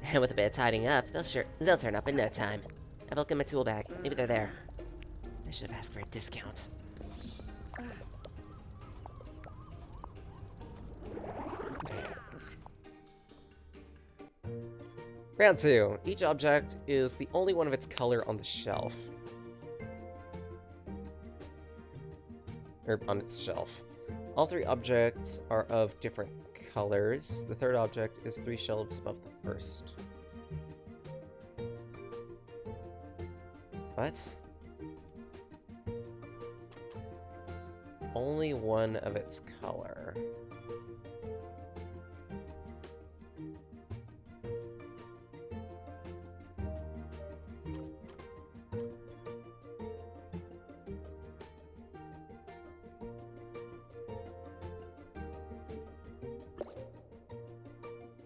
And with a bit of tidying up, they'll turn up in no time. Have a look in my tool bag. Maybe they're there. I should have asked for a discount. Round 2. Each object is the only one of its color on the shelf. Or on its shelf. All 3 objects are of different colors. The 3rd object is 3 shelves above the 1st. What? Only one of its color.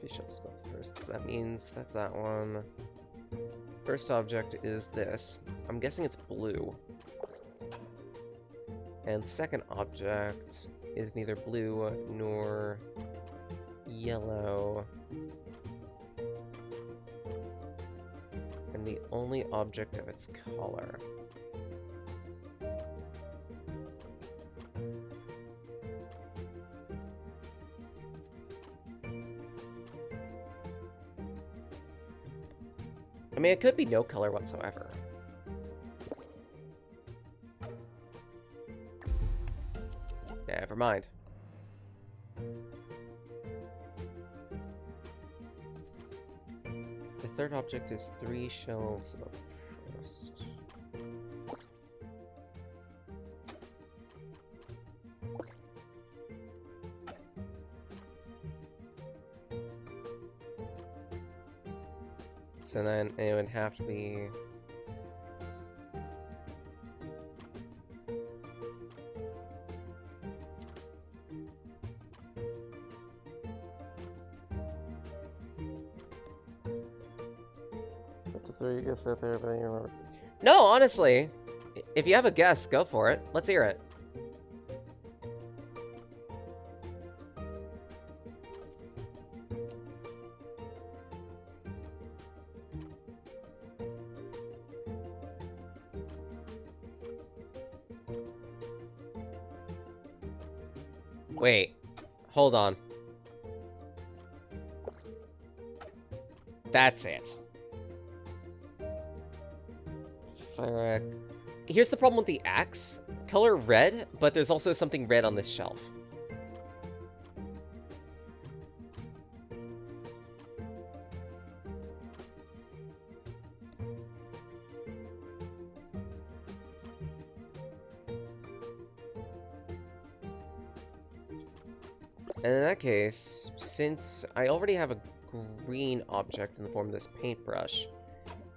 Shelves above the 1st, so that means that's that one. First object is this. I'm guessing it's blue. And the second object is neither blue nor yellow. And the only object of its color. I mean, it could be no color whatsoever. never mind. The third object is 3 shelves of first. So then it would have to be... Up to 3, you guess out there, but you remember. No, honestly, if you have a guess, go for it. Let's hear it. Wait, hold on. That's it. Here's the problem with the axe. Color red, but there's also something red on this shelf. And in that case, since I already have a green object in the form of this paintbrush,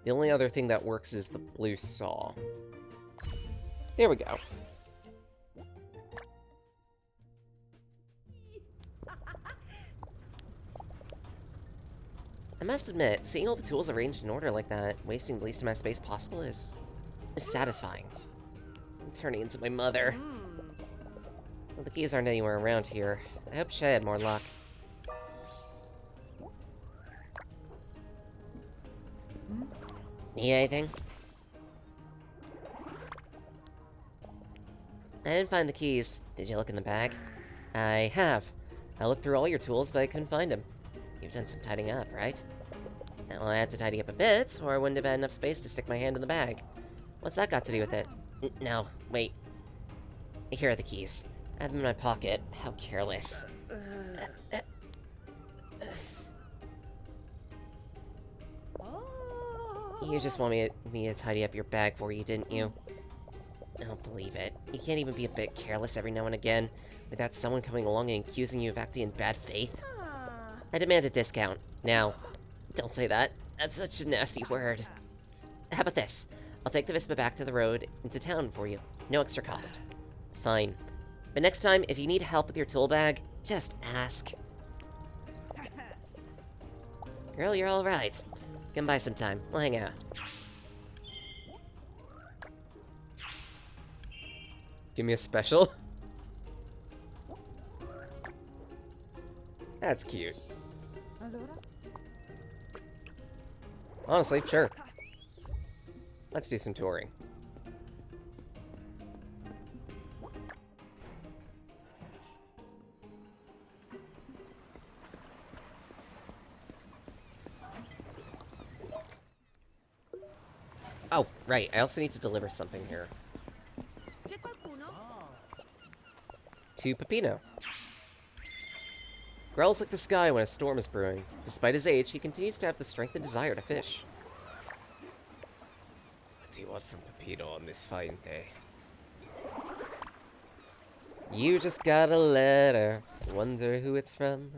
the only other thing that works is the blue saw. There we go. I must admit, seeing all the tools arranged in order like that, wasting the least amount of space possible is satisfying. I'm turning into my mother. Well, the keys aren't anywhere around here. I hope Shay had more luck. Need anything? I didn't find the keys. Did you look in the bag? I have. I looked through all your tools, but I couldn't find them. You've done some tidying up, right? Well, I had to tidy up a bit, or I wouldn't have had enough space to stick my hand in the bag. What's that got to do with it? No, wait. Here are the keys. I have them in my pocket. How careless. You just want me to tidy up your bag for you, didn't you? I don't believe it. You can't even be a bit careless every now and again without someone coming along and accusing you of acting in bad faith. I demand a discount. Now, don't say that. That's such a nasty word. How about this? I'll take the Vespa back to the road into town for you. No extra cost. Fine. But next time, if you need help with your tool bag, just ask. Girl, you're all right. Come by sometime. We'll hang out. Give me a special. That's cute. Honestly, sure. Let's do some touring. Oh, right. I also need to deliver something here. To Peppino. Growls like the sky when a storm is brewing. Despite his age, he continues to have the strength and desire to fish. What do you want from Peppino on this fine day? You just got a letter. Wonder who it's from.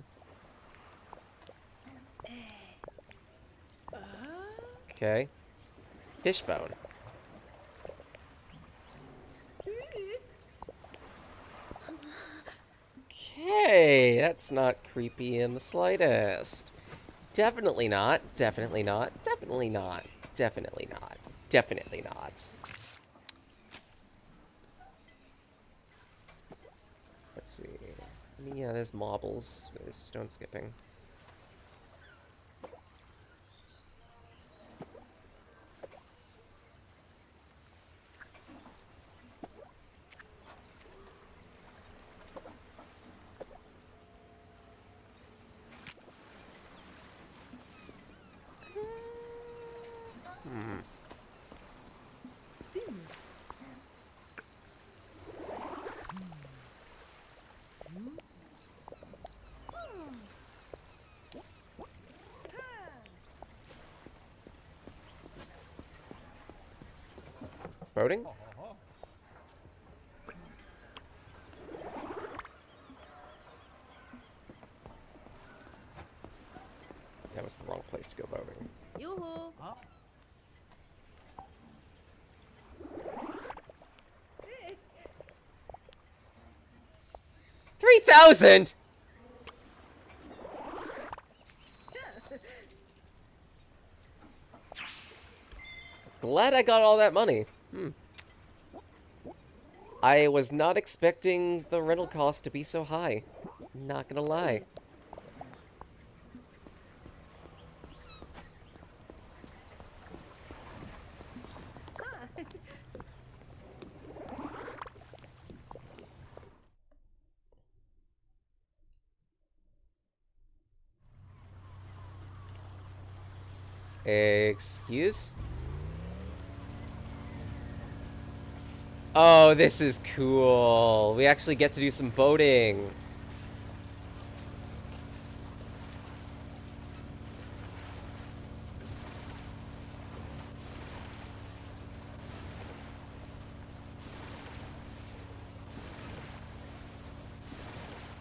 Okay. Fishbone. Okay, that's not creepy in the slightest. Definitely not. Definitely not. Definitely not. Definitely not. Definitely not. Let's see. Yeah, there's marbles. There's stone skipping. boating? That was the wrong place to go boating. Yoo-hoo! 3,000! Glad I got all that money. I was not expecting the rental cost to be so high. Not gonna lie. Excuse? Oh, this is cool. We actually get to do some boating.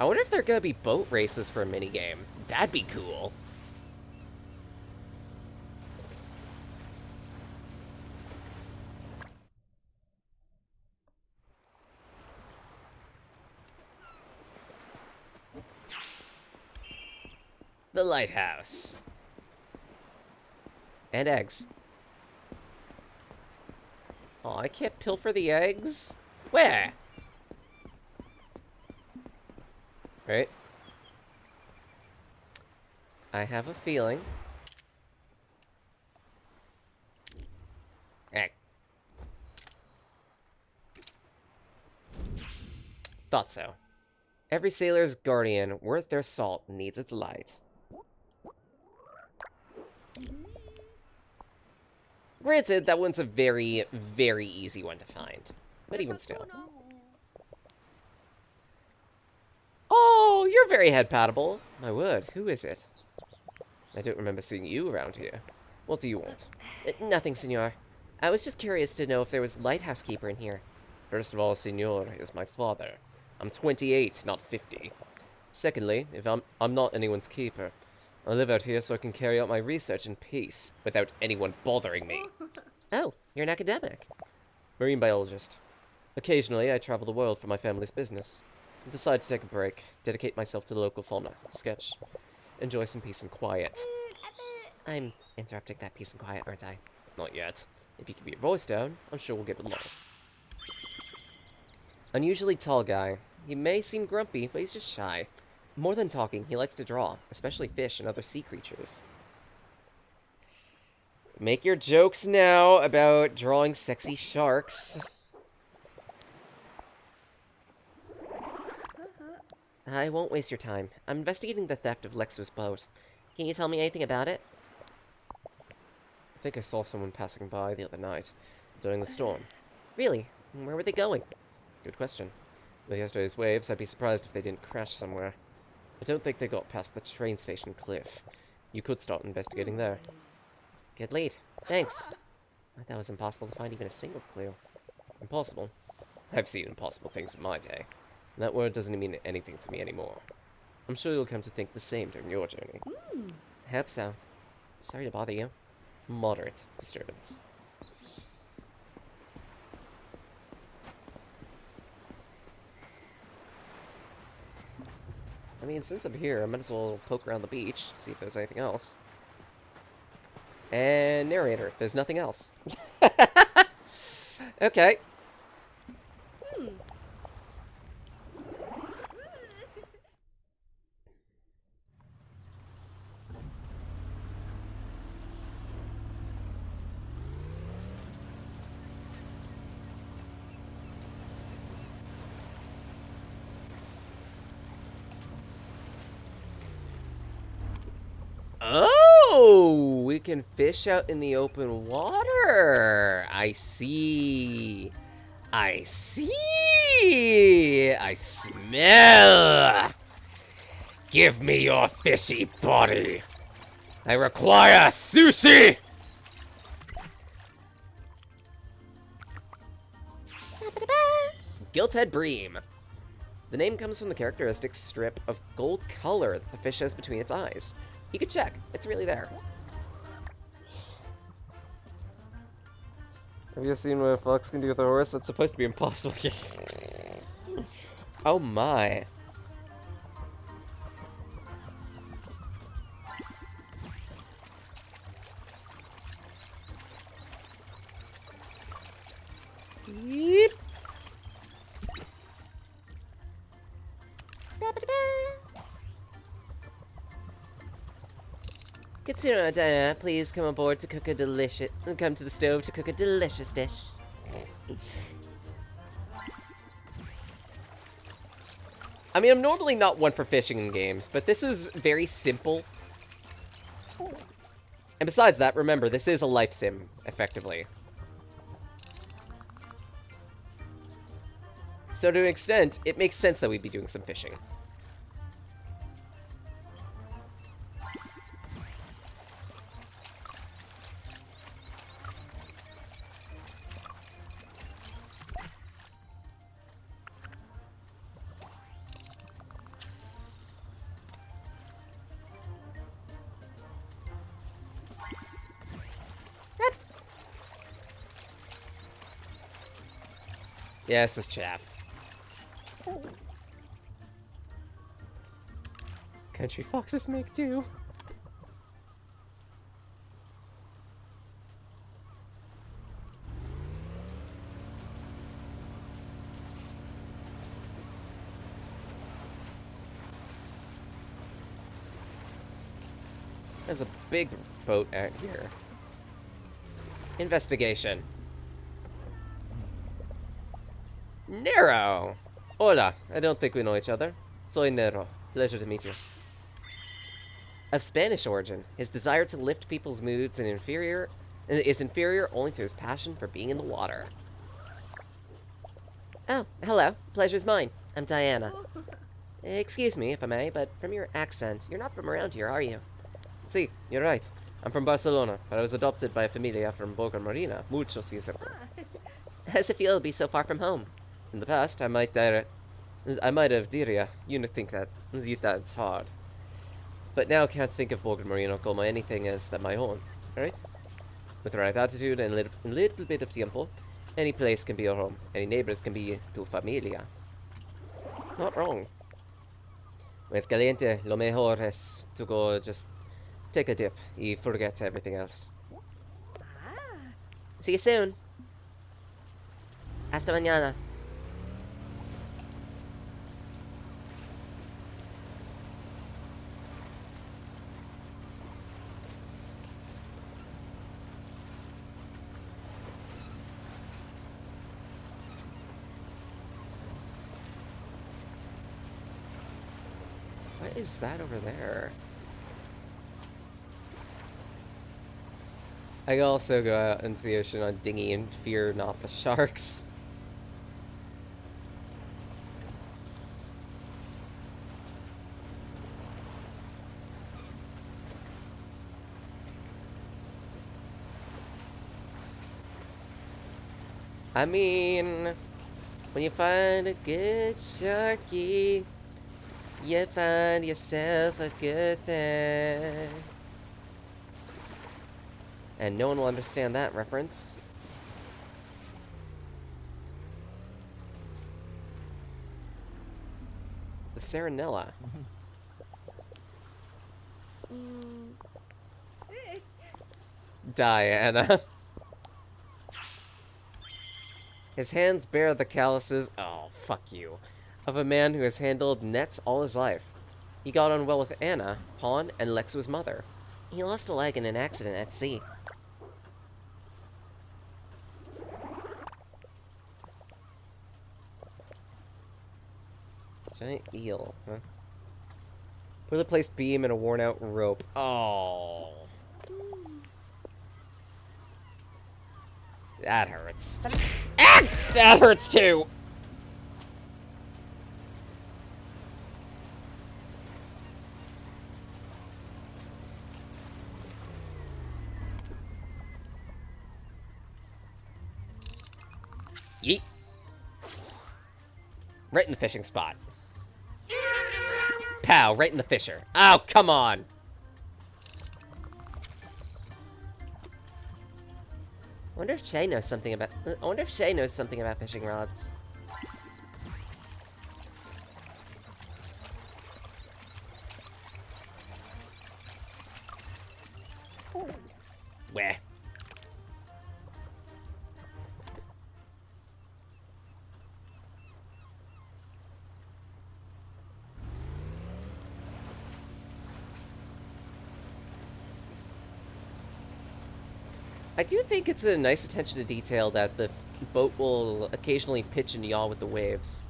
I wonder if there are gonna be boat races for a minigame. That'd be cool. The lighthouse. And eggs. Oh, I can't pilfer the eggs? Where? Right? I have a feeling. Egg. Thought so. Every sailor's guardian worth their salt needs its light. Granted, that one's a very, very easy one to find. But even still. Oh, you're very head-patable. My word, who is it? I don't remember seeing you around here. What do you want? Nothing, senor. I was just curious to know if there was lighthouse keeper in here. First of all, senor is my father. I'm 28, not 50. Secondly, if I'm not anyone's keeper. I live out here so I can carry out my research in peace, without anyone bothering me. Oh, you're an academic. Marine biologist. Occasionally, I travel the world for my family's business. I decide to take a break, dedicate myself to the local fauna, sketch, enjoy some peace and quiet. I'm interrupting that peace and quiet, aren't I? Not yet. If you keep your voice down, I'm sure we'll get along. Unusually tall guy. He may seem grumpy, but he's just shy. More than talking, he likes to draw, especially fish and other sea creatures. Make your jokes now about drawing sexy sharks. I won't waste your time. I'm investigating the theft of Lex's boat. Can you tell me anything about it? I think I saw someone passing by the other night, during the storm. Really? Where were they going? Good question. With yesterday's waves, I'd be surprised if they didn't crash somewhere. I don't think they got past the train station cliff. You could start investigating there. Good lead. Thanks. I thought it was impossible to find even a single clue. Impossible? I've seen impossible things in my day. And that word doesn't mean anything to me anymore. I'm sure you'll come to think the same during your journey. I hope so. Sorry to bother you. Moderate disturbance. I mean, since I'm here, I might as well poke around the beach, see if there's anything else. And narrator, there's nothing else. Okay. Oh, we can fish out in the open water. I see. I see. I smell. Give me your fishy body. I require sushi. Gilthead bream. The name comes from the characteristic strip of gold color that the fish has between its eyes. You can check. It's really there. Have you seen what a fox can do with a horse? That's supposed to be impossible. Oh my. Yeep. Katsura Diana, please come aboard to cook a delicious. Come to the stove to cook a delicious dish. I mean, I'm normally not one for fishing in games, but this is very simple. And besides that, remember, this is a life sim, effectively. So to an extent, it makes sense that we'd be doing some fishing. Yeah, this is chaff. Country foxes make do. There's a big boat out here. Investigation. Nero! Hola, I don't think we know each other. Soy Nero. Pleasure to meet you. Of Spanish origin, his desire to lift people's moods is inferior only to his passion for being in the water. Oh, hello. Pleasure's mine. I'm Diana. Excuse me, if I may, but from your accent, you're not from around here, are you? See, you're right. I'm from Barcelona, but I was adopted by a familia from Boca Marina, muchos años ago. How's it feel to be so far from home? In the past, I might have diria. You think that it's hard. But now I can't think of Boca Marina como anything else than my own, alright? With the right attitude and a little bit of tiempo, any place can be your home. Any neighbors can be tu familia. Not wrong. When it's caliente, lo mejor es to go just take a dip y forget everything else. See you soon. Hasta mañana. What is that over there? I can also go out into the ocean on dinghy and fear not the sharks. I mean, when you find a good sharky, you find yourself a good thing. And no one will understand that reference. The Serenella. Diana. His hands bear the calluses, oh, fuck you, of a man who has handled nets all his life. He got on well with Anna, Pawn, and Lexua's mother. He lost a leg in an accident at sea. Giant eel, huh? Put a placed beam and a worn-out rope. Oh. That hurts. Ah! That hurts too! Yeet. Right in the fishing spot. Pow, right in the fisher. Oh, come on. I wonder if Shay knows something about fishing rods. Weh. I do think it's a nice attention to detail that the boat will occasionally pitch and yaw with the waves.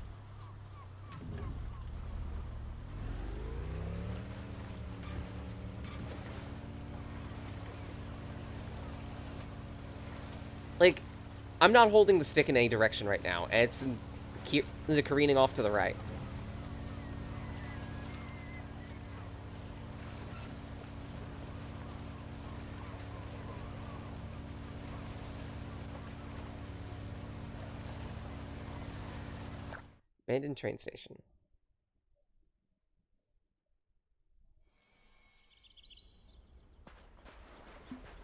Like, I'm not holding the stick in any direction right now, and it's careening off to the right. Abandoned train station.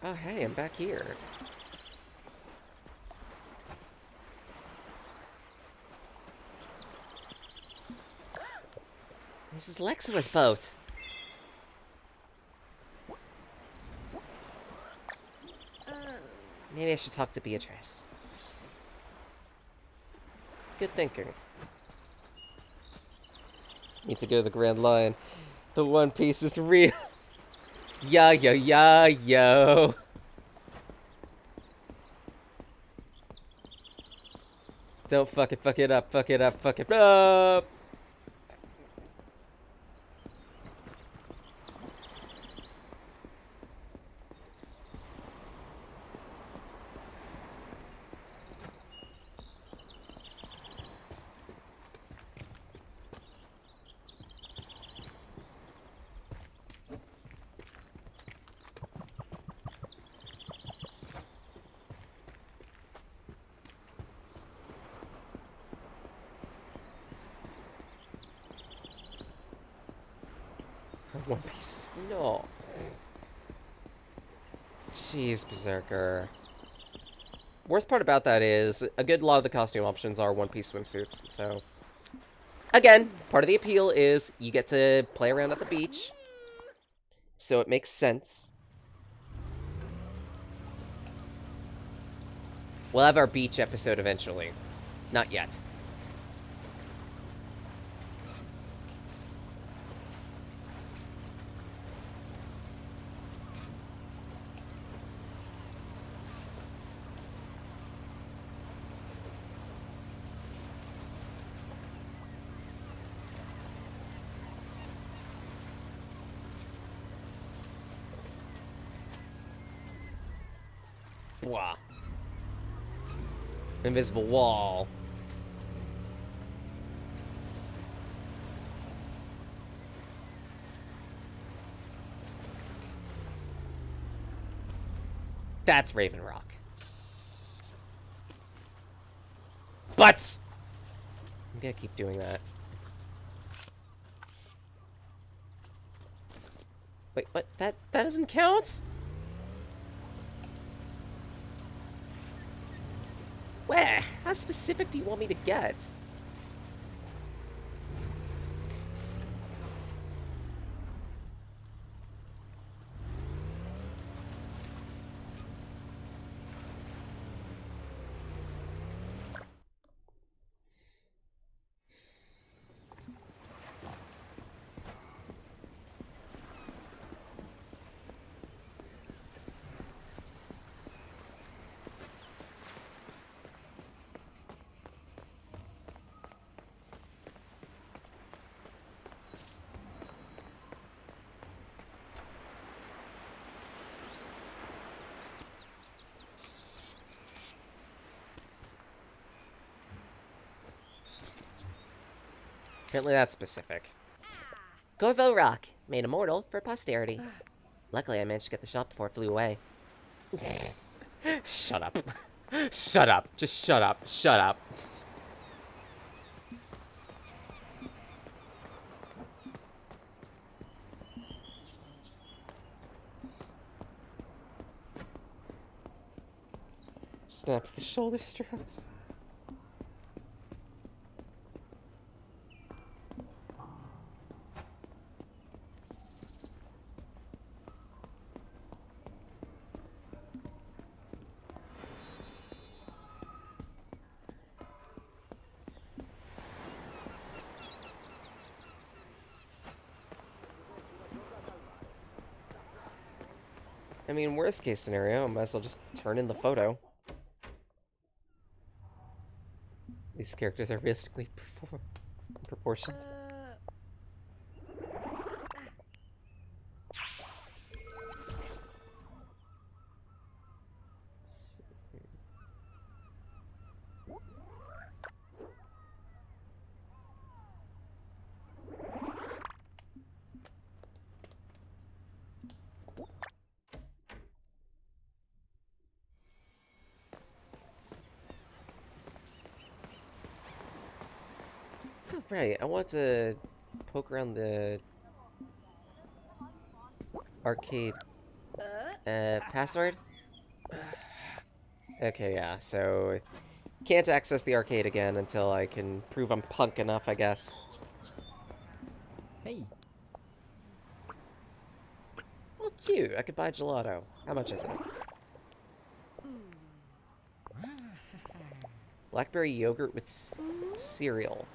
Oh, hey, I'm back here. This is Lexua's boat. Maybe I should talk to Beatrice. Good thinking. Need to go to the Grand Line. The One Piece is real. Yo, yo, yo, yo. Don't fuck it up, fuck it up, fuck it up. One Piece. No. Jeez, Berserker. Worst part about that is, a good lot of the costume options are One Piece swimsuits, so... Again, part of the appeal is you get to play around at the beach, so it makes sense. We'll have our beach episode eventually. Not yet. Blah. Invisible wall. That's Raven Rock. Butts! I'm gonna keep doing that. Wait, what? That doesn't count? Where? How specific do you want me to get? Apparently that's specific. Gorvo Rock, made immortal for posterity. Luckily, I managed to get the shot before it flew away. Shut up. Shut up. Just shut up. Shut up. Snaps the shoulder straps. I mean, worst case scenario, I might as well just turn in the photo. These characters are realistically proportioned. Right, I want to poke around the arcade. Password? Okay, yeah, so can't access the arcade again until I can prove I'm punk enough, I guess. Hey. Oh, cute. I could buy gelato. How much is it? Blackberry yogurt with cereal.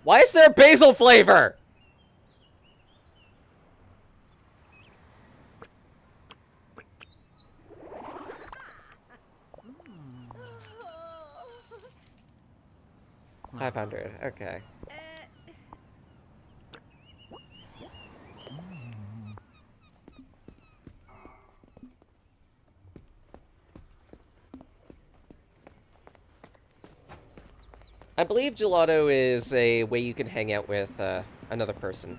Why is there basil flavor? $500. Okay. I believe gelato is a way you can hang out with another person.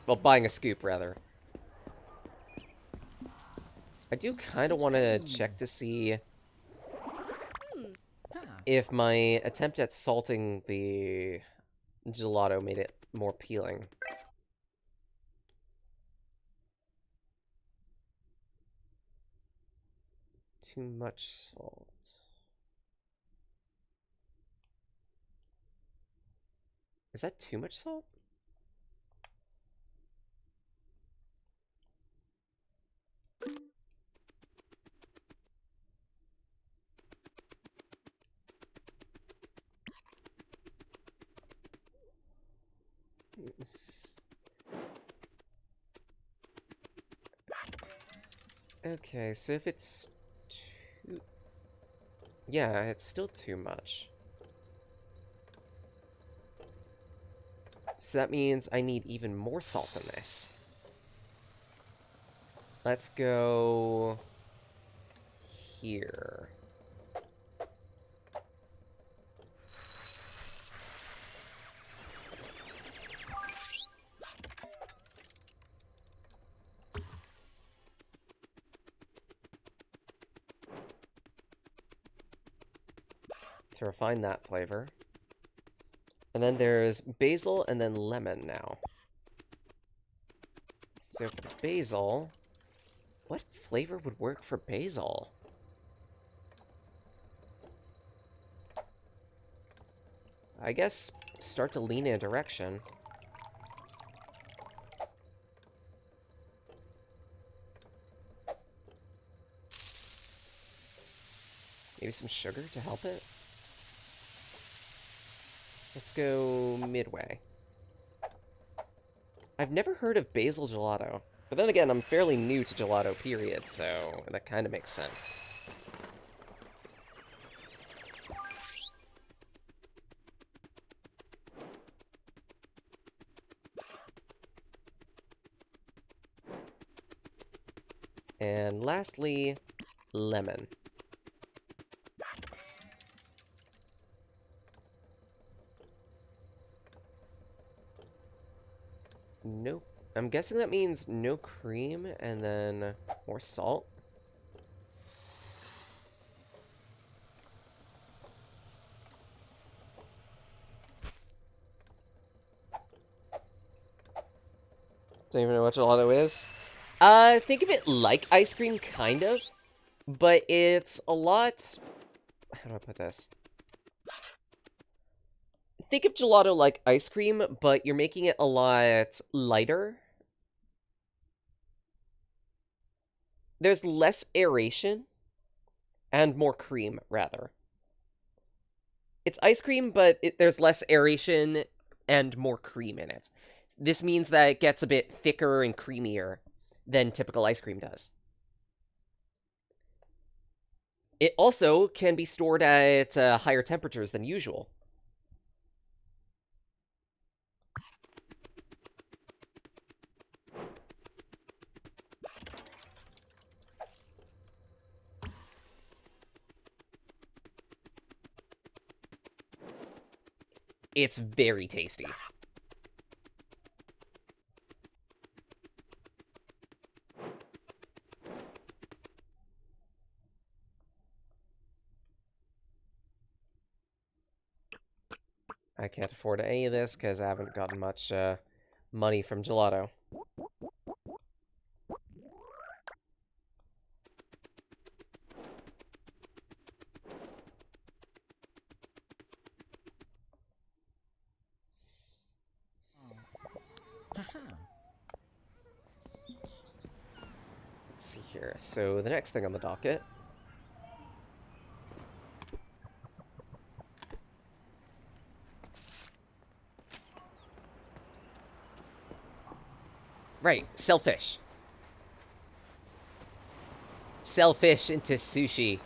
Well, buying a scoop, rather. I do kind of want to check to see if my attempt at salting the gelato made it more appealing. Too much salt. Is that too much salt? Okay, so if it's too... Yeah, it's still too much. So that means I need even more salt than this. Let's go here. To refine that flavor. And then there's basil and then lemon now. So for basil, what flavor would work for basil? I guess start to lean in a direction. Maybe some sugar to help it? Let's go midway. I've never heard of basil gelato. But then again, I'm fairly new to gelato, period, so that kind of makes sense. And lastly, lemon. Nope. I'm guessing that means no cream and then more salt. Don't even know what gelato is. Think of it like ice cream, kind of. But it's a lot... How do I put this? Think of gelato like ice cream, but you're making it a lot lighter. There's less aeration and more cream, rather. It's ice cream, but there's less aeration and more cream in it. This means that it gets a bit thicker and creamier than typical ice cream does. It also can be stored at higher temperatures than usual. It's very tasty. I can't afford any of this because I haven't gotten much money from gelato. Let's see here. So the next thing on the docket. Right, sell fish. Sell fish into sushi.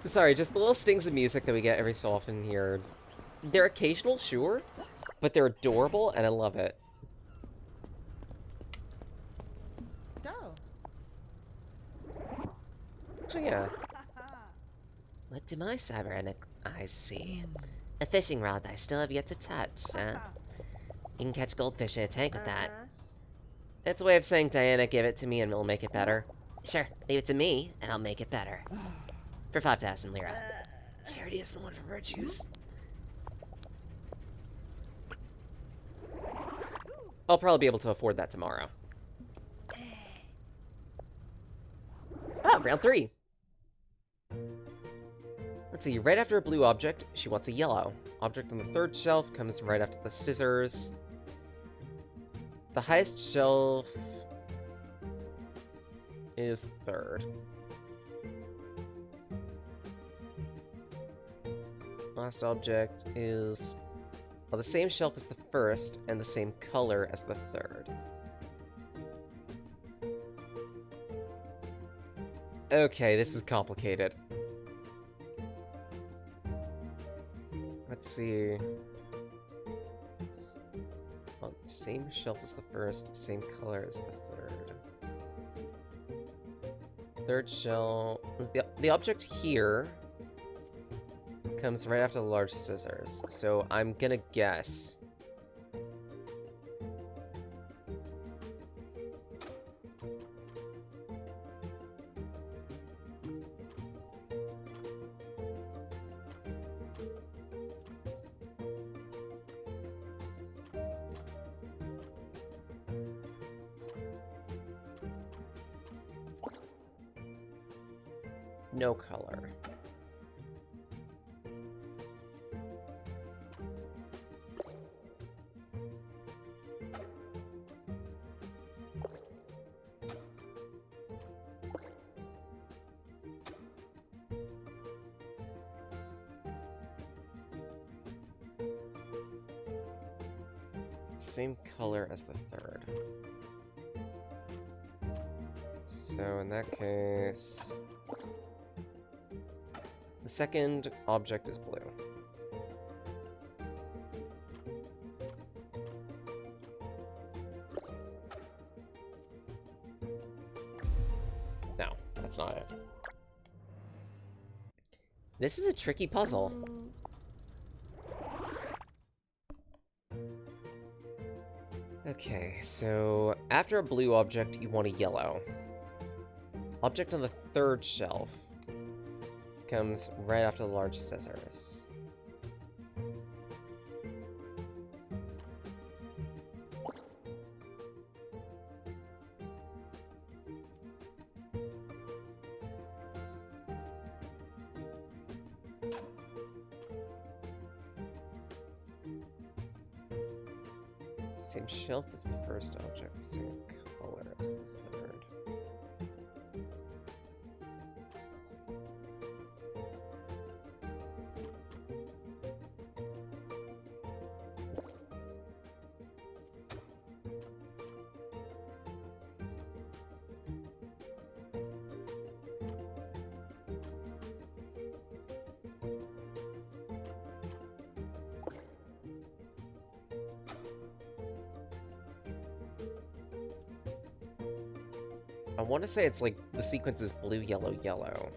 Sorry, just the little stings of music that we get every so often here. They're occasional, sure, but they're adorable, and I love it. Go. Actually, yeah. What do my cybernetic eyes see? A fishing rod that I still have yet to touch, huh? You can catch goldfish in a tank with that. It's a way of saying, Diana, give it to me and it'll make it better. Sure, leave it to me, and I'll make it better. For 5,000 lira. Charity isn't one for virtues. I'll probably be able to afford that tomorrow. Ah, round 3. Let's see, right after a blue object, she wants a yellow. Object on the third shelf comes right after the scissors. The highest shelf is third. Last object is on the same shelf as the first and the same color as the third. Okay, this is complicated. Let's see. On the same shelf as the first, same color as the third. Third shelf. The object here comes right after the large scissors, so I'm gonna guess. No color. Same color as the third. So in that case... second object is blue. No, that's not it. This is a tricky puzzle. Okay, so after a blue object, you want a yellow. Object on the third shelf comes right after the large scissors. Same shelf as the first object, same color as the third. I want to say it's like the sequence is blue, yellow, yellow.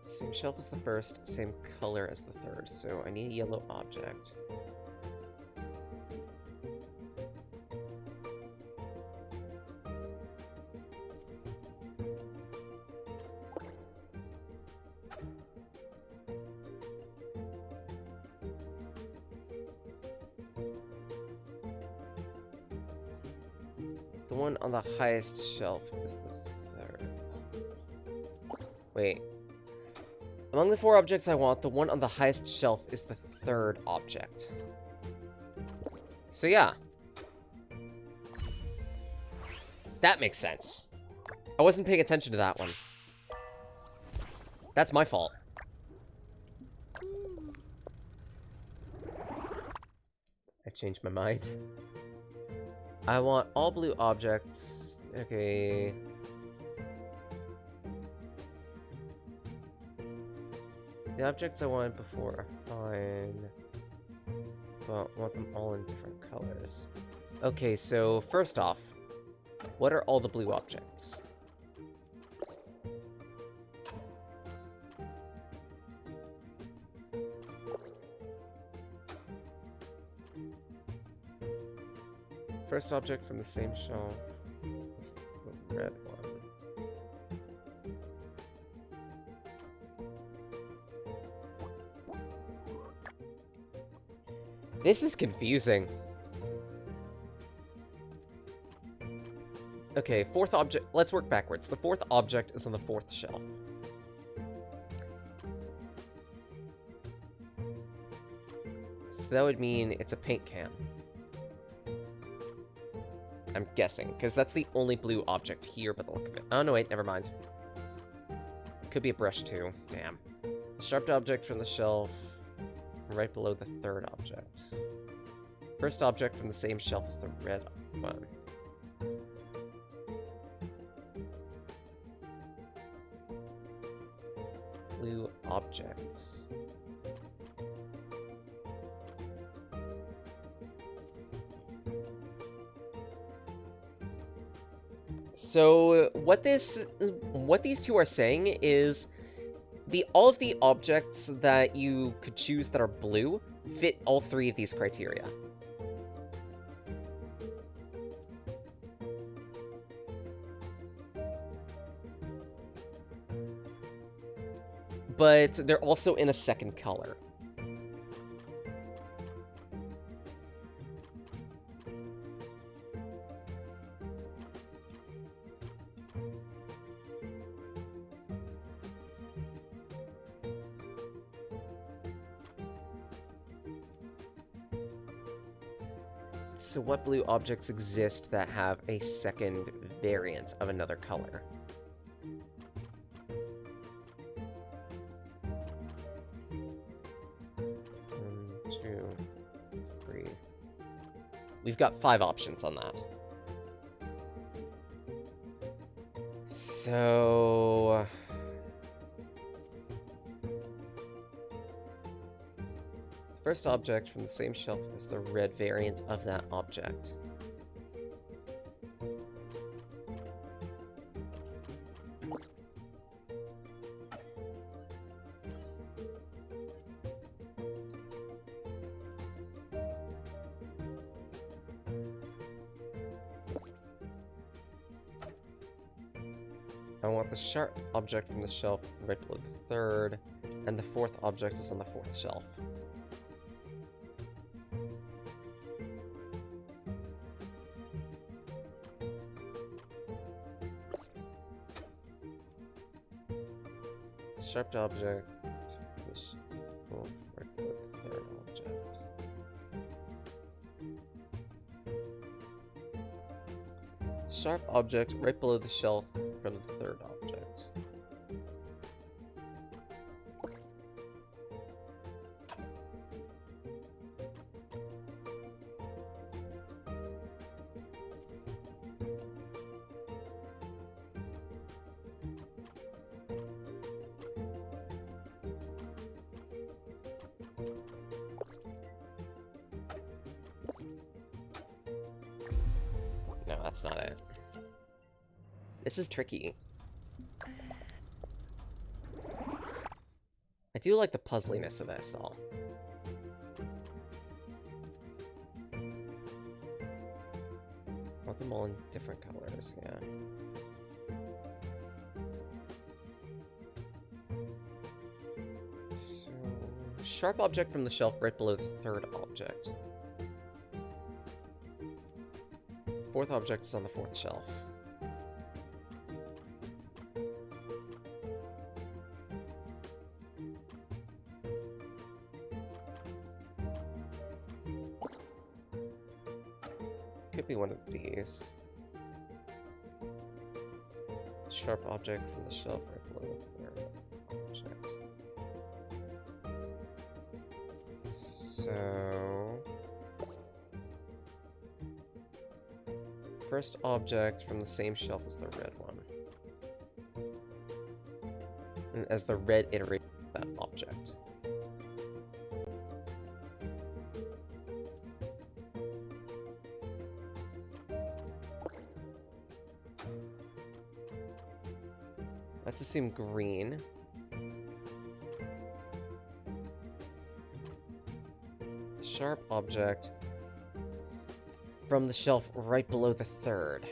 Same shelf as the first, same color as the third, so I need a yellow object. The one on the highest shelf is the third. Wait. Among the 4 objects I want, the one on the highest shelf is the third object. So yeah. That makes sense. I wasn't paying attention to that one. That's my fault. I changed my mind. I want all blue objects. Okay. The objects I wanted before are fine, but I want them all in different colors. Okay, so first off, what are all the blue objects? First object from the same shelf is the red one. This is confusing. Okay, fourth object. Let's work backwards. The fourth object is on the fourth shelf. So that would mean it's a paint can. I'm guessing, because that's the only blue object here by the look of it. Oh, no, wait, never mind. Could be a brush, too. Damn. The sharp object from the shelf, right below the third object. First object from the same shelf as the red one. Blue objects. So what these two are saying is all of the objects that you could choose that are blue fit all 3 of these criteria. But they're also in a second color. So what blue objects exist that have a second variant of another color? One, two, three. We've got 5 options on that. So... the first object from the same shelf is the red variant of that object. I want the sharp object from the shelf right below the 3rd, and the 4th object is on the 4th shelf. Sharp object from the shelf right below the 3rd object. Sharp object right below the shelf from the 3rd object. No, that's not it. This is tricky. I do like the puzzliness of this, though. I want them all in different colors, yeah. So, sharp object from the shelf right below the 3rd object. 4th object is on the 4th shelf. Could be one of these. Sharp object from the shelf right below the 3rd object. So... first object from the same shelf as the red one. And as the red iteration of that object. Let's assume green. Sharp object from the shelf right below the 3rd.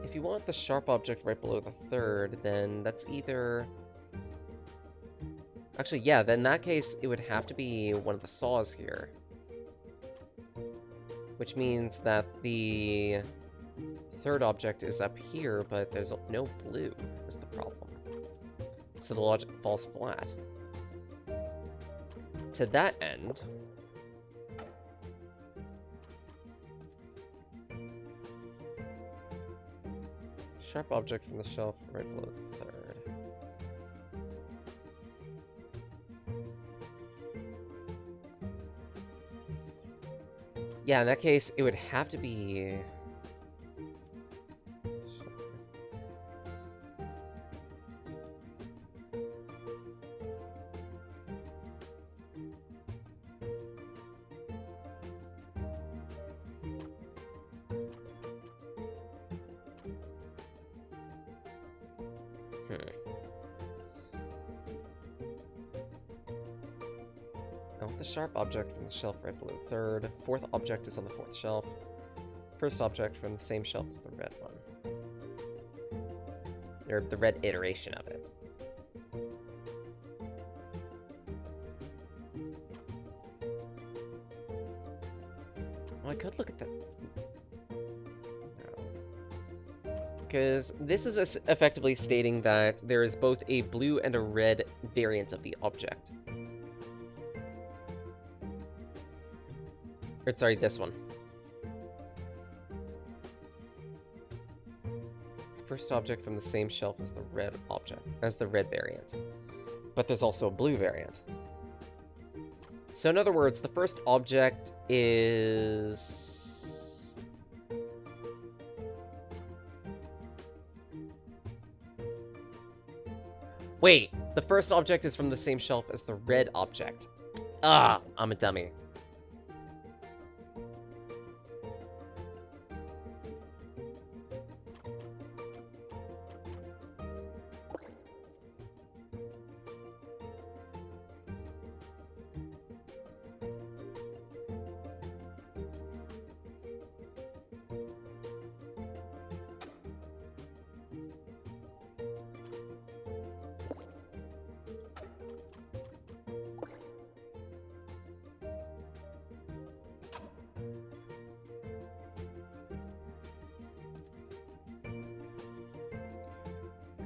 If you want the sharp object right below the 3rd, then that's either... actually, yeah, then in that case, it would have to be one of the saws here. Which means that the 3rd object is up here, but there's no blue, is the problem. So the logic falls flat. To that end... sharp object from the shelf right below the 3rd. Yeah, in that case, it would have to be... the sharp object from the shelf right below the third. Fourth object is on the fourth shelf. First object from the same shelf as the red one. Or the red iteration of it. Oh, I could look at that. Because this is effectively stating that there is both a blue and a red variant of the object. Or, sorry, this one. First object from the same shelf as the red object, as the red variant. But there's also a blue variant. So in other words, the first object is... Wait, the first object is from the same shelf as the red object. Ah, I'm a dummy.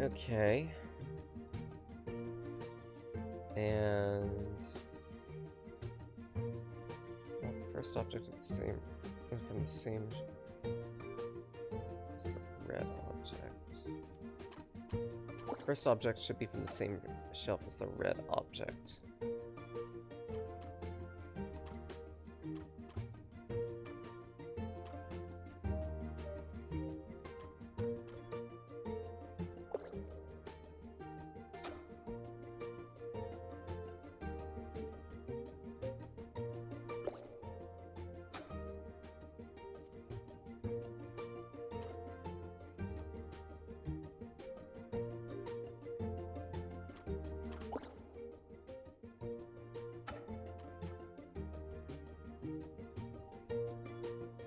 Okay. And well, the first object is from the same as the red object. First object should be from the same shelf as the red object.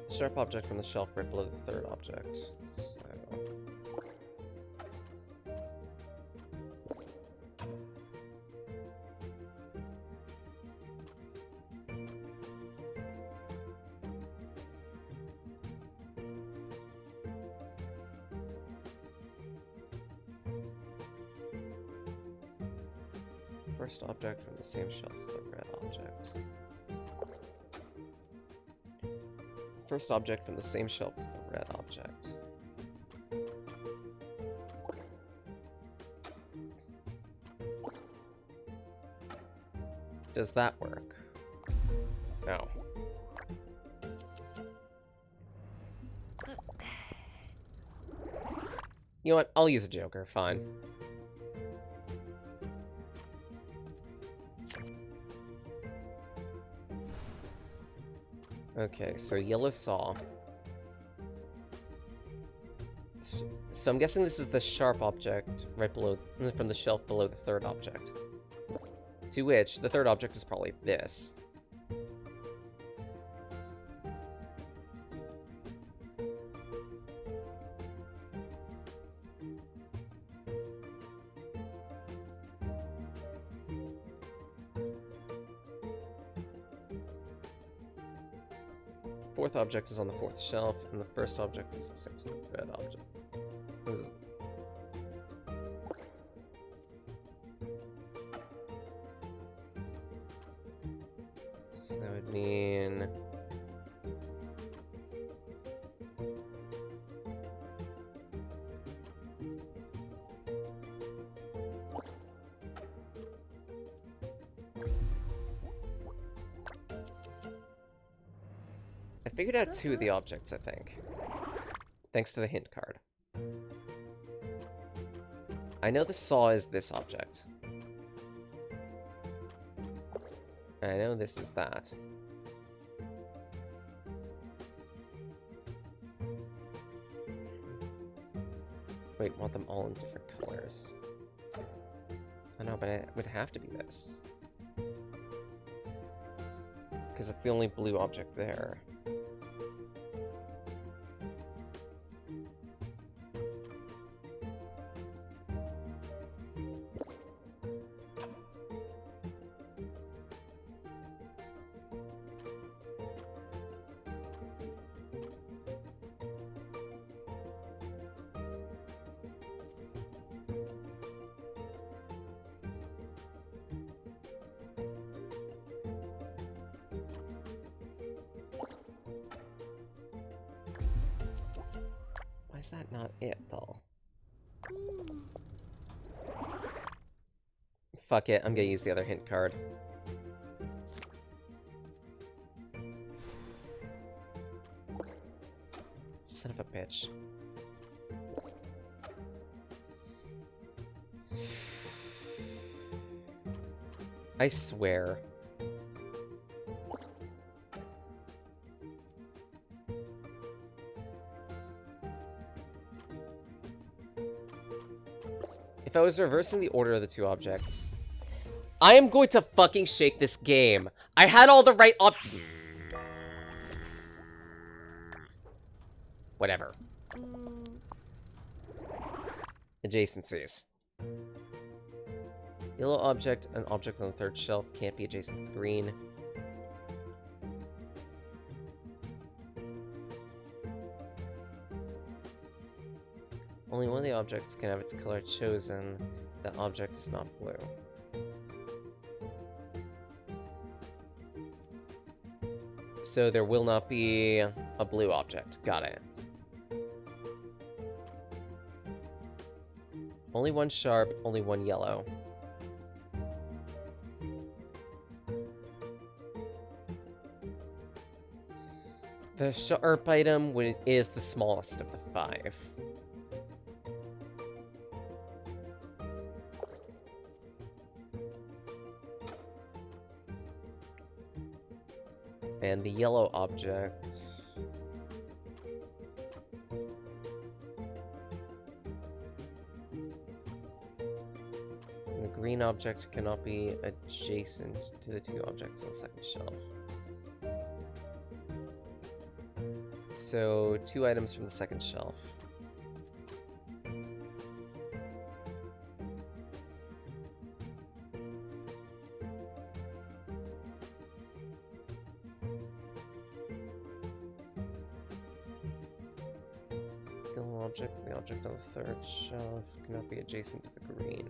Sharp object from the shelf right below the third object. So... First object from the same shelf as the red object. First object from the same shelf as the red object. Does that work? No. You know what? I'll use a Joker, fine. Okay, so yellow saw. So I'm guessing this is the sharp object right below, from the shelf below the third object. To which, the third object is probably this. Fourth object is on the fourth shelf, and the first object is the same as the red object. So that would mean... I figured out two of the objects, I think. Thanks to the hint card. I know the saw is this object. I know this is that. Wait, want them all in different colors. I know, but it would have to be this. Because it's the only blue object there. Why is that not it, though? Fuck it, I'm gonna use the other hint card. Son of a bitch. I swear. If I was reversing the order of the two objects, I am going to fucking shake this game. I had all the right whatever. Adjacencies. Yellow object, an object on the third shelf, can't be adjacent to the green. Only one of the objects can have its color chosen. That object is not blue. So there will not be a blue object. Got it. Only one sharp, only one yellow. The sharp item is the smallest of the 5. And the yellow object... The green object cannot be adjacent to the two objects on the second shelf. So, 2 items from the second shelf. The object on the third shelf cannot be adjacent to the green.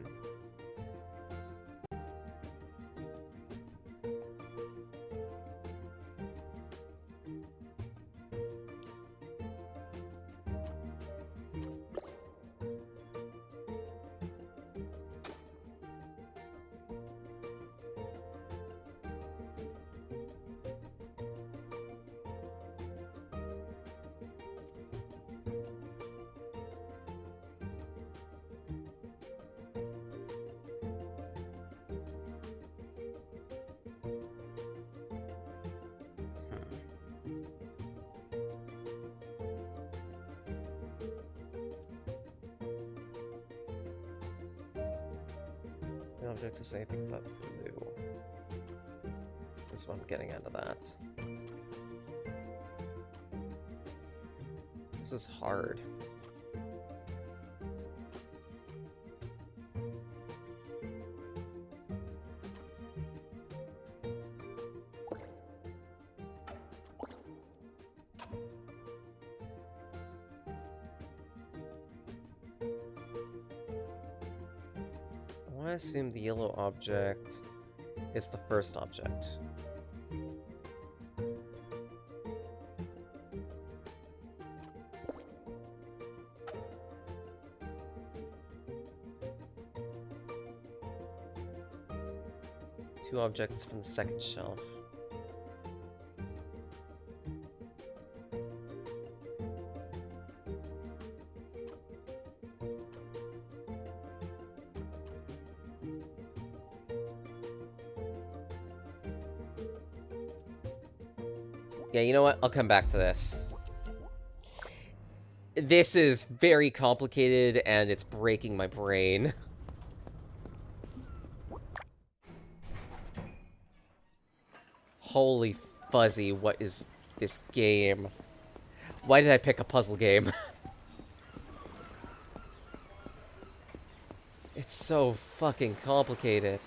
The object is anything but blue. Is what I'm getting out of that. This is hard. I assume the yellow object is the first object. Two objects from the second shelf. Yeah, you know what? I'll come back to this. This is very complicated, and it's breaking my brain. Holy fuzzy. What is this game? Why did I pick a puzzle game? It's so fucking complicated.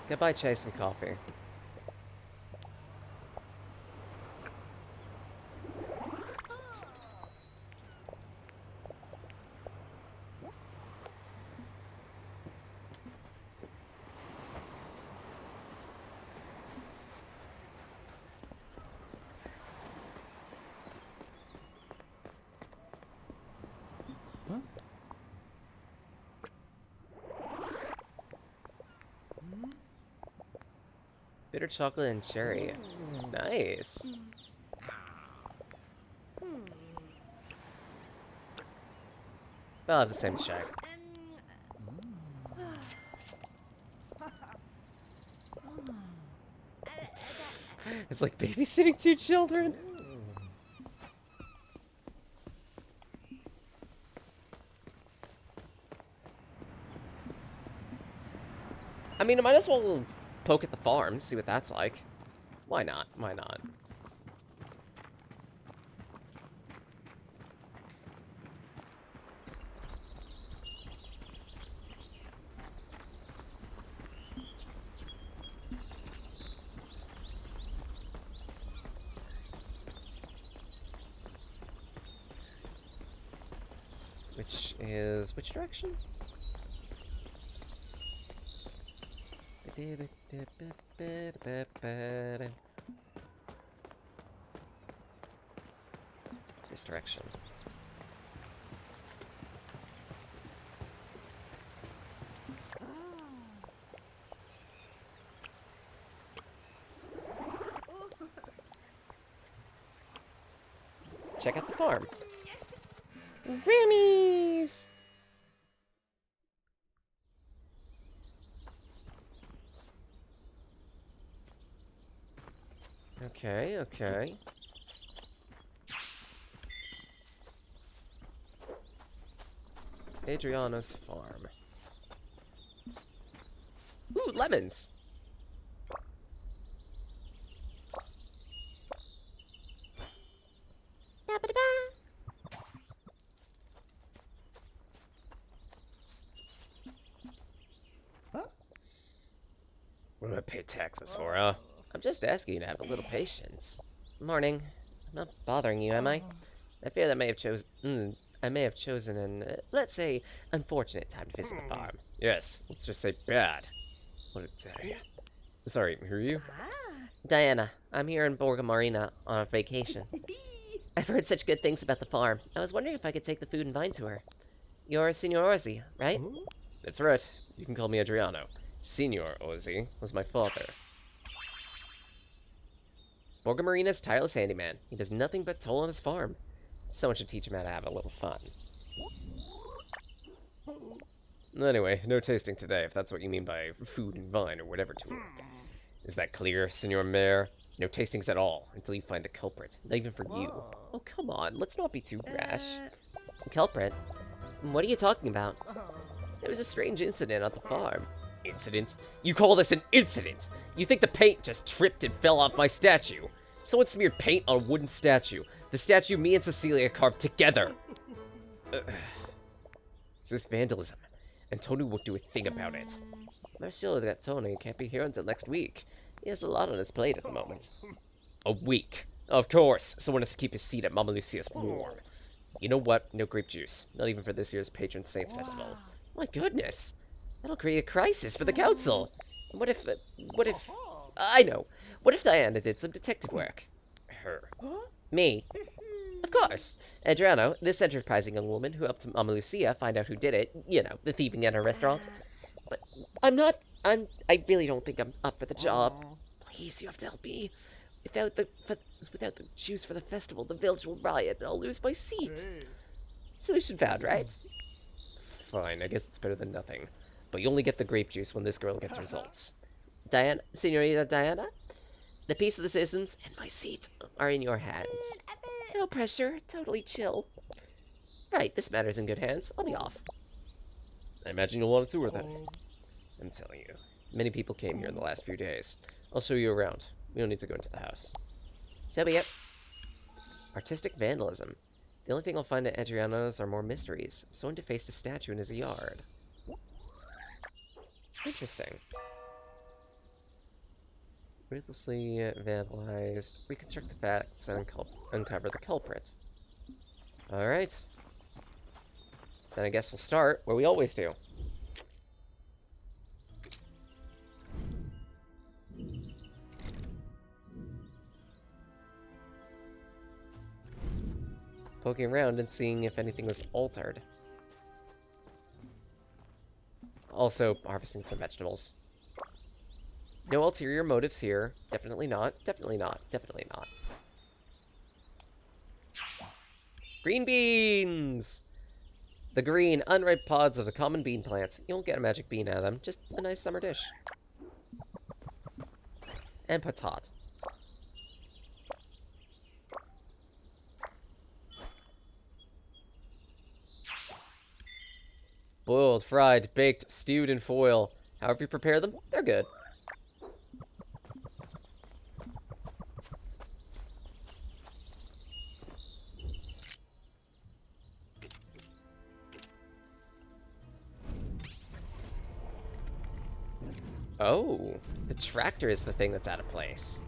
Goodbye, Chase, and coffee. Huh? Bitter chocolate and cherry. Nice. They'll have the same shape. It's like babysitting two children. I mean, I might as well poke at the farm, see what that's like. Why not? Why not? Which direction? This direction. Check out the farm. Rammies! Okay, okay. Adriano's farm. Ooh, lemons! What do I pay taxes for, huh? I'm just asking you to have a little patience. Morning. I'm not bothering you, am I? I fear that I may have chosen an, let's say, unfortunate time to visit the farm. Yes, let's just say bad. What a day. Sorry, who are you? Diana, I'm here in Borga Marina on a vacation. I've heard such good things about the farm. I was wondering if I could take the food and vine to her. You're Signor Orsi, right? That's right. You can call me Adriano. Signor Ozzy was my father. Borga Marina's tireless handyman. He does nothing but toll on his farm. Someone should teach him how to have a little fun. Anyway, no tasting today, if that's what you mean by food and vine or whatever to it. Is that clear, Senor Mayor? No tastings at all, until you find the culprit. Not even for you. Oh, come on, let's not be too rash. Culprit? What are you talking about? There was a strange incident at the farm. Incident? You call this an incident? You think the paint just tripped and fell off my statue? Someone smeared paint on a wooden statue. The statue me and Cecilia carved together. Is this vandalism? And Tony won't do a thing about it. Marcelo Gattoni can't be here until next week. He has a lot on his plate at the moment. A week? Of course. Someone has to keep his seat at Mama Lucia's warm. You know what? No grape juice. Not even for this year's Patron Saints Festival. My goodness. That'll create a crisis for the council. And what if, I know. What if Diana did some detective work? Her. Me? Of course. Adriano, this enterprising young woman who helped Mama Lucia find out who did it, you know, the thieving at her restaurant. But I really don't think I'm up for the job. Please, you have to help me. Without the juice for the festival, the village will riot and I'll lose my seat. Solution found, right? Fine, I guess it's better than nothing. But you only get the grape juice when this girl gets results. Diana, Senorita Diana, the peace of the citizens and my seat are in your hands. No pressure, totally chill. Right, this matter's in good hands. I'll be off. I imagine you'll want to tour then. I'm telling you, many people came here in the last few days. I'll show you around. We don't need to go into the house. So be it. Artistic vandalism. The only thing I'll find at Adriano's are more mysteries. Someone defaced a statue in his yard. Interesting. Ruthlessly vandalized. Reconstruct the facts and uncover the culprit. Alright. Then I guess we'll start where we always do. Poking around and seeing if anything was altered. Also, harvesting some vegetables. No ulterior motives here. Definitely not. Definitely not. Definitely not. Green beans! The green, unripe pods of a common bean plant. You won't get a magic bean out of them. Just a nice summer dish. And patat. Boiled, fried, baked, stewed, and foil. However you prepare them, they're good. Oh, the tractor is the thing that's out of place.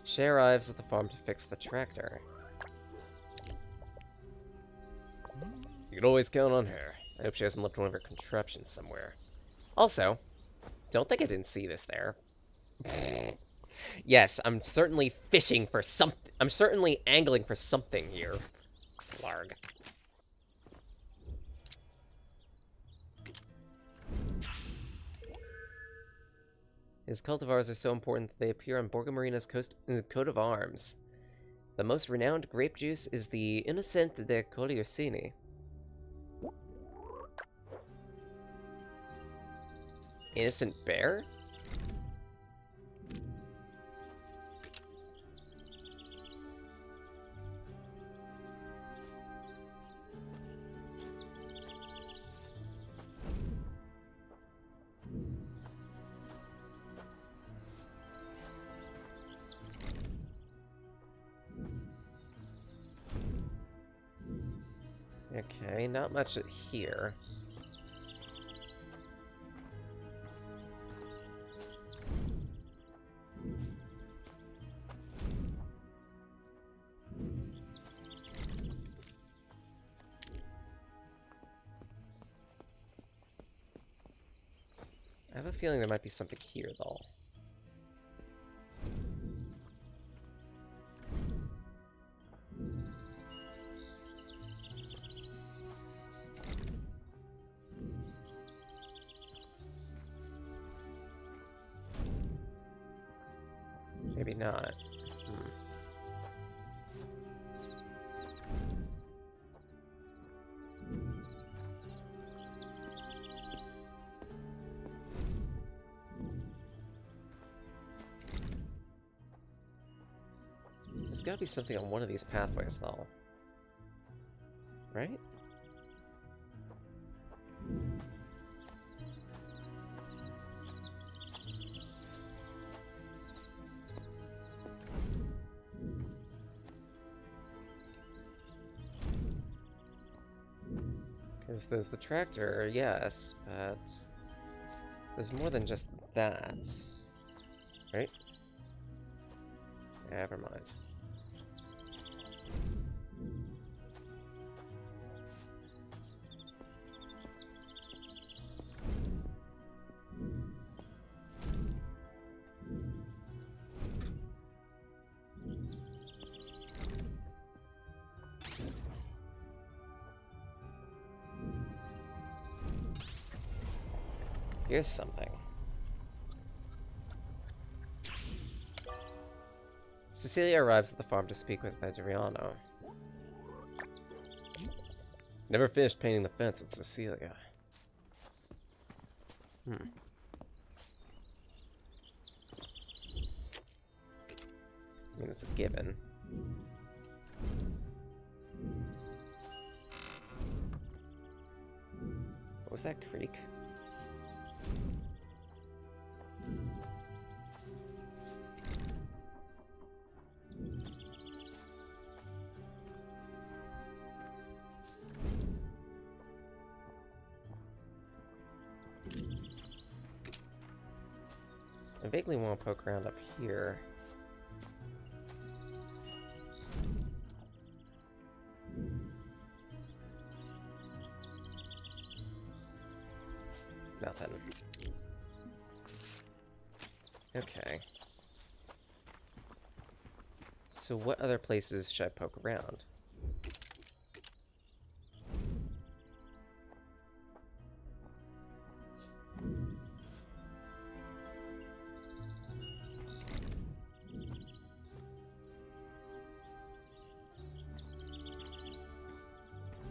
Shay arrives at the farm to fix the tractor. You can always count on her. I hope she hasn't left one of her contraptions somewhere. Also, don't think I didn't see this there. Yes, I'm certainly fishing for something. I'm certainly angling for something here. Larg. His cultivars are so important that they appear on Borgo Marina's coat of arms. The most renowned grape juice is the Innocente de Cogliosini. Innocent bear? Okay, not much here. I have a feeling there might be something here, though. Maybe not. There's gotta be something on one of these pathways, though. Right? Because there's the tractor, yes, but there's more than just that. Right? Never mind. Here's something. Cecilia arrives at the farm to speak with Adriano. Never finished painting the fence with Cecilia. I mean, it's a given. What was that creak? I vaguely want to poke around up here. Nothing. Okay. So what other places should I poke around?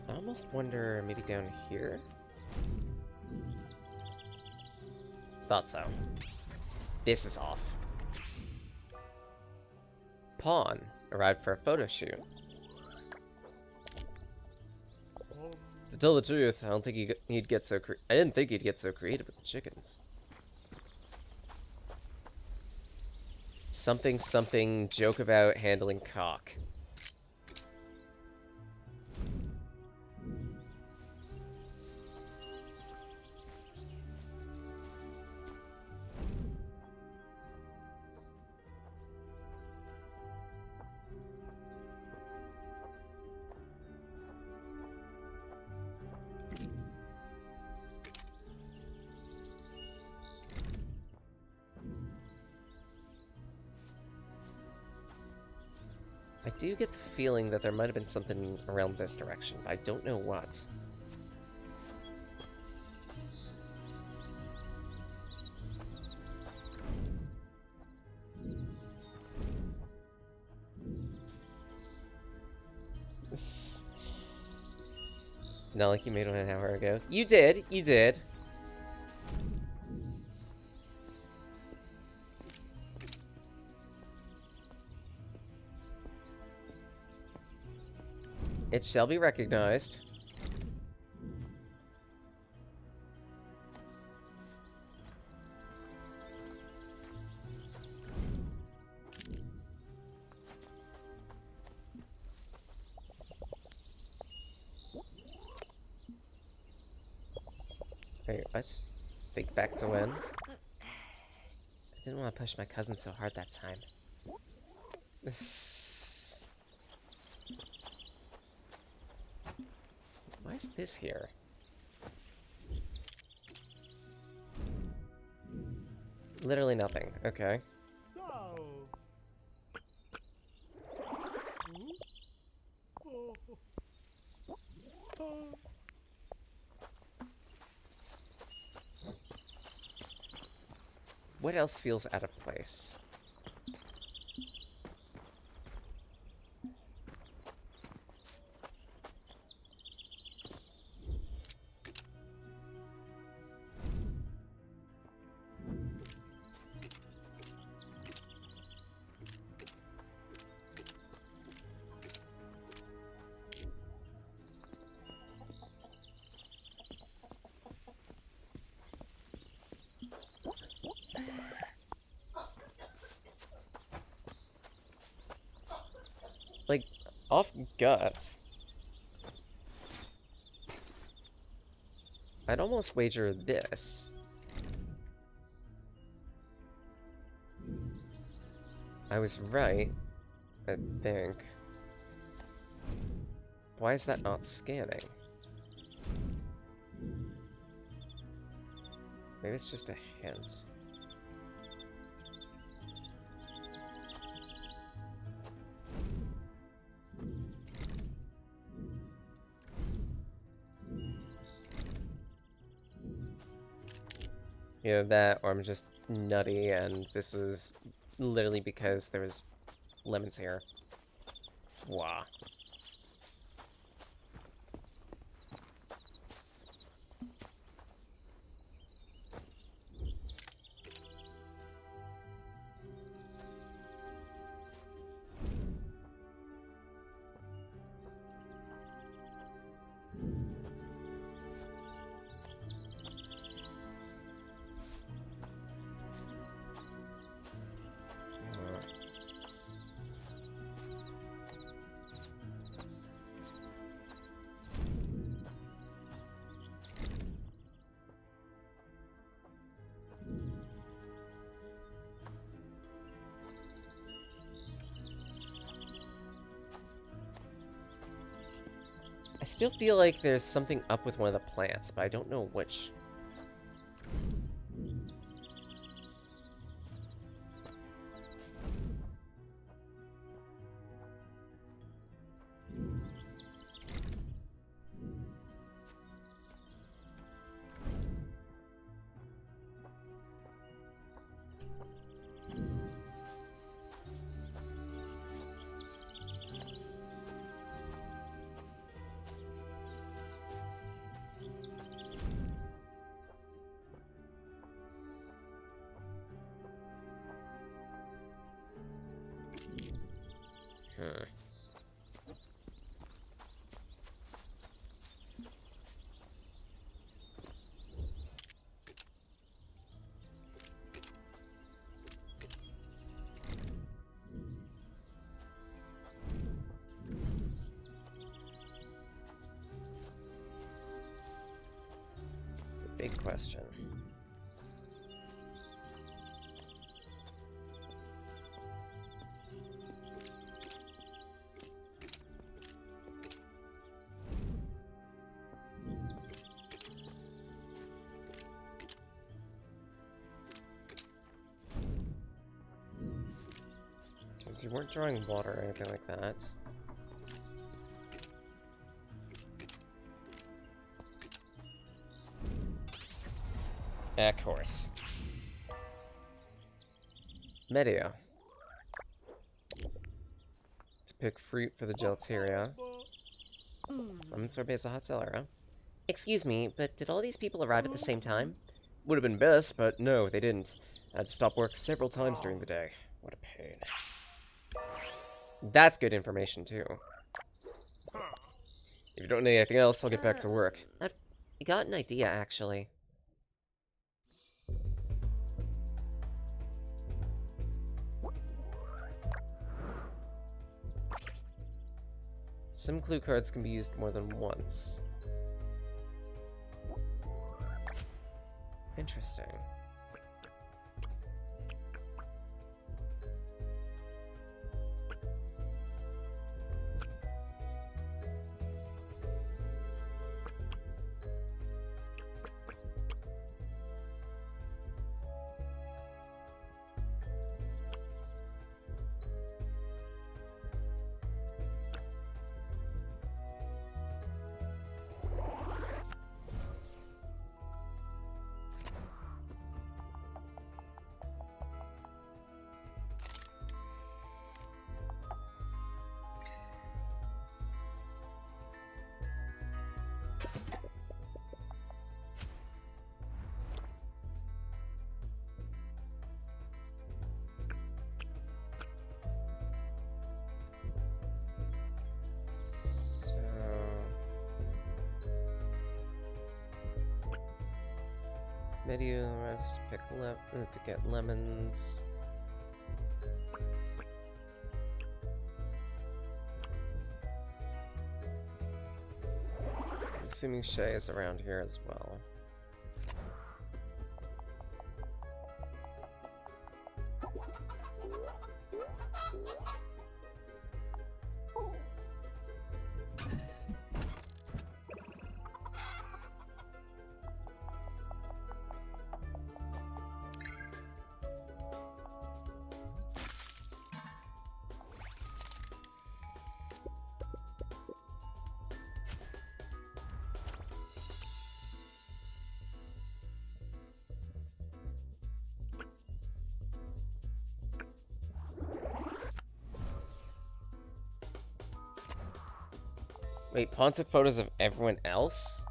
I almost wonder maybe down here? Thought so. This is off. Pawn arrived for a photo shoot. To tell the truth, I don't think he'd get so I didn't think he'd get so creative with the chickens. Something joke about handling cock. I do get the feeling that there might have been something around this direction, but I don't know what. Not like you made one an hour ago. You did, you did. It shall be recognized. Wait, what? Think back to when? I didn't want to push my cousin so hard that time. Why is this here? Literally nothing. Okay. What else feels out of place? Like, off gut. I'd almost wager this. I was right, I think. Why is that not scanning? Maybe it's just a hint. Either that, or I'm just nutty, and this was literally because there was lemons here. Wow. I still feel like there's something up with one of the plants, but I don't know which. Hmm. The big question. Because you weren't drawing water or anything like that. Of course. Medio. To pick fruit for the gelateria. Lemon sorbet is a hot seller, huh? Excuse me, but did all these people arrive at the same time? Would have been best, but no, they didn't. I had to stop work several times during the day. What a pain. That's good information, too. If you don't need anything else, I'll get back to work. I've got an idea, actually. Some clue cards can be used more than once. Interesting. Medio arrives to pick to get lemons. I'm assuming Shay is around here as well. Wait, Pawn took photos of everyone else?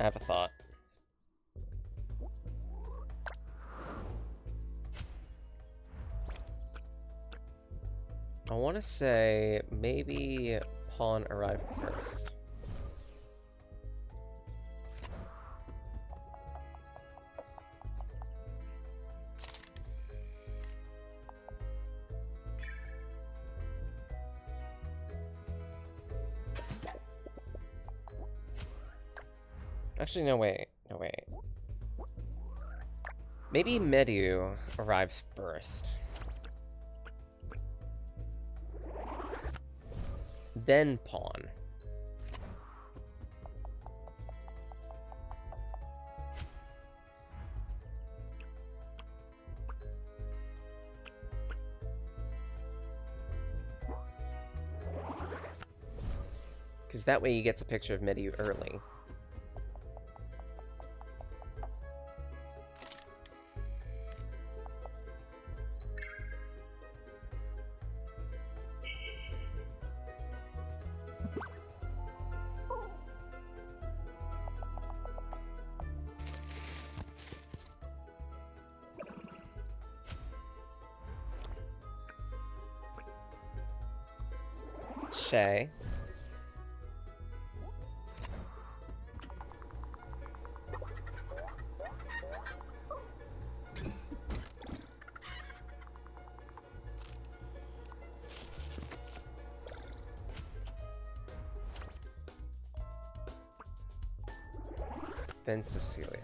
I have a thought. I want to say maybe Pawn arrived first. Actually, no, wait. No, wait. Maybe Medu arrives first. Then Pawn. Because that way he gets a picture of Medu early. Shay. Then Cecilia.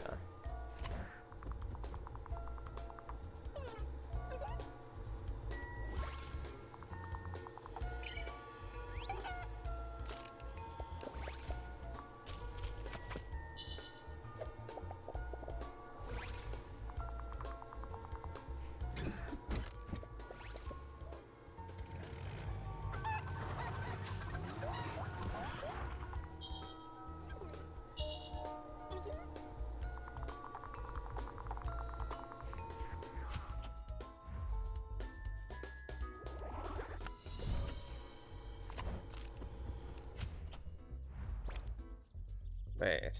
Wait.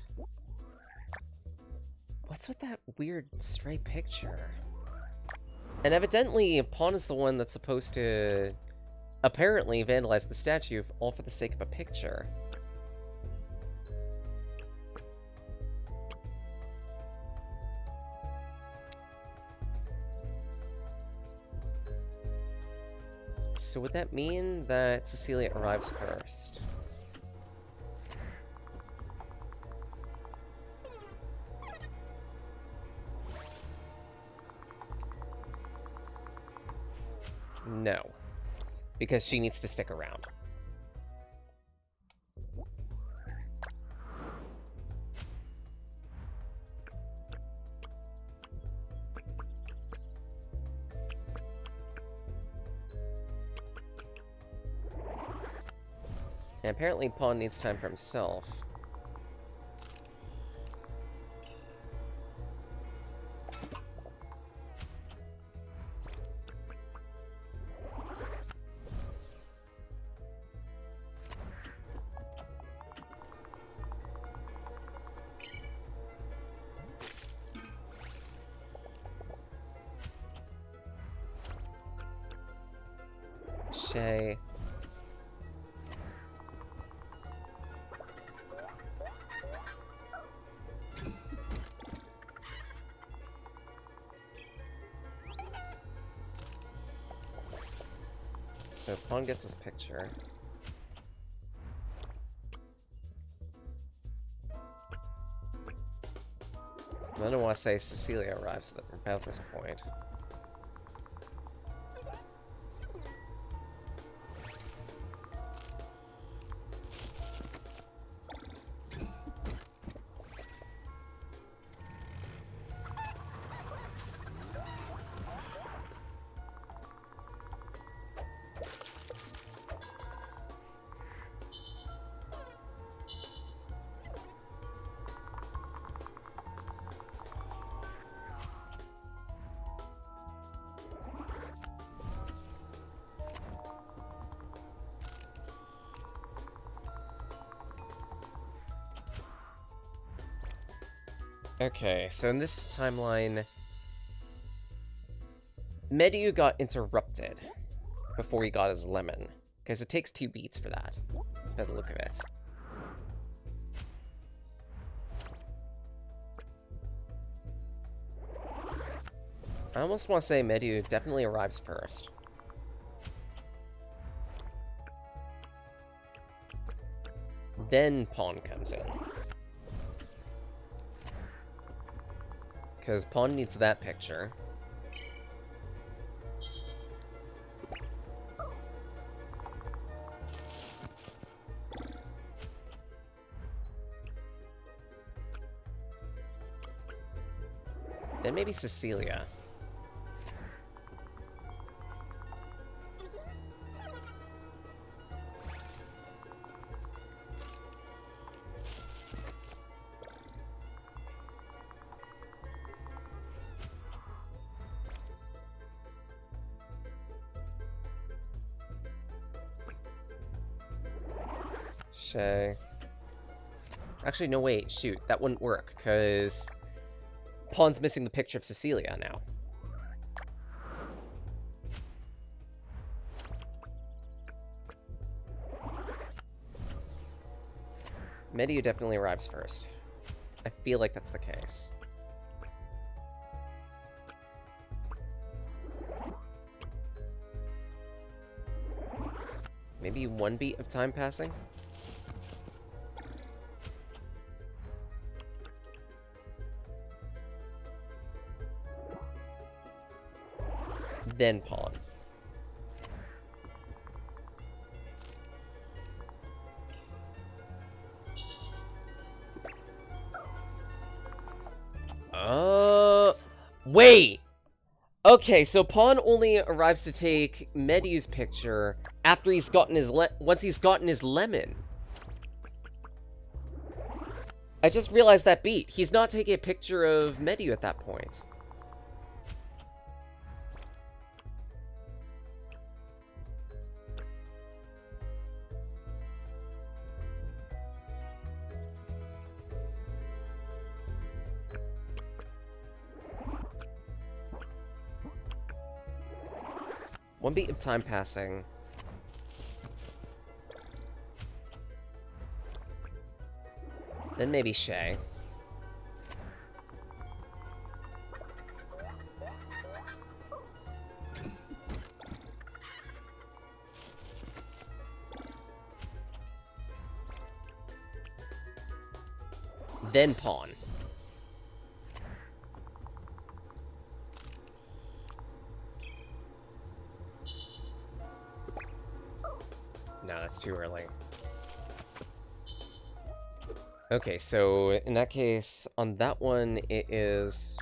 What's with that weird stray picture? And evidently, Pawn is the one that's supposed to apparently vandalize the statue all for the sake of a picture. So would that mean that Cecilia arrives first? No, because she needs to stick around. And apparently Pawn needs time for himself. Shay. So Pawn gets his picture. Then I want to say Cecilia arrives at about this point. Okay, so in this timeline, Mediu got interrupted before he got his lemon, because it takes 2 beats for that, by the look of it. I almost want to say Mediu definitely arrives first. Then Pawn comes in. Because Pawn needs that picture. Then maybe Cecilia. Shay. Actually, no, wait, shoot, that wouldn't work, because Pawn's missing the picture of Cecilia now. Mediu definitely arrives first. I feel like that's the case. Maybe 1 beat of time passing? Then Pawn. Wait! Okay, so Pawn only arrives to take Mediu's picture after he's gotten his once he's gotten his lemon. I just realized that beat. He's not taking a picture of Mediu at that point. One beat of time passing. Then maybe Shay. Then Pawn. No, that's too early. Okay, so in that case, on that one, it is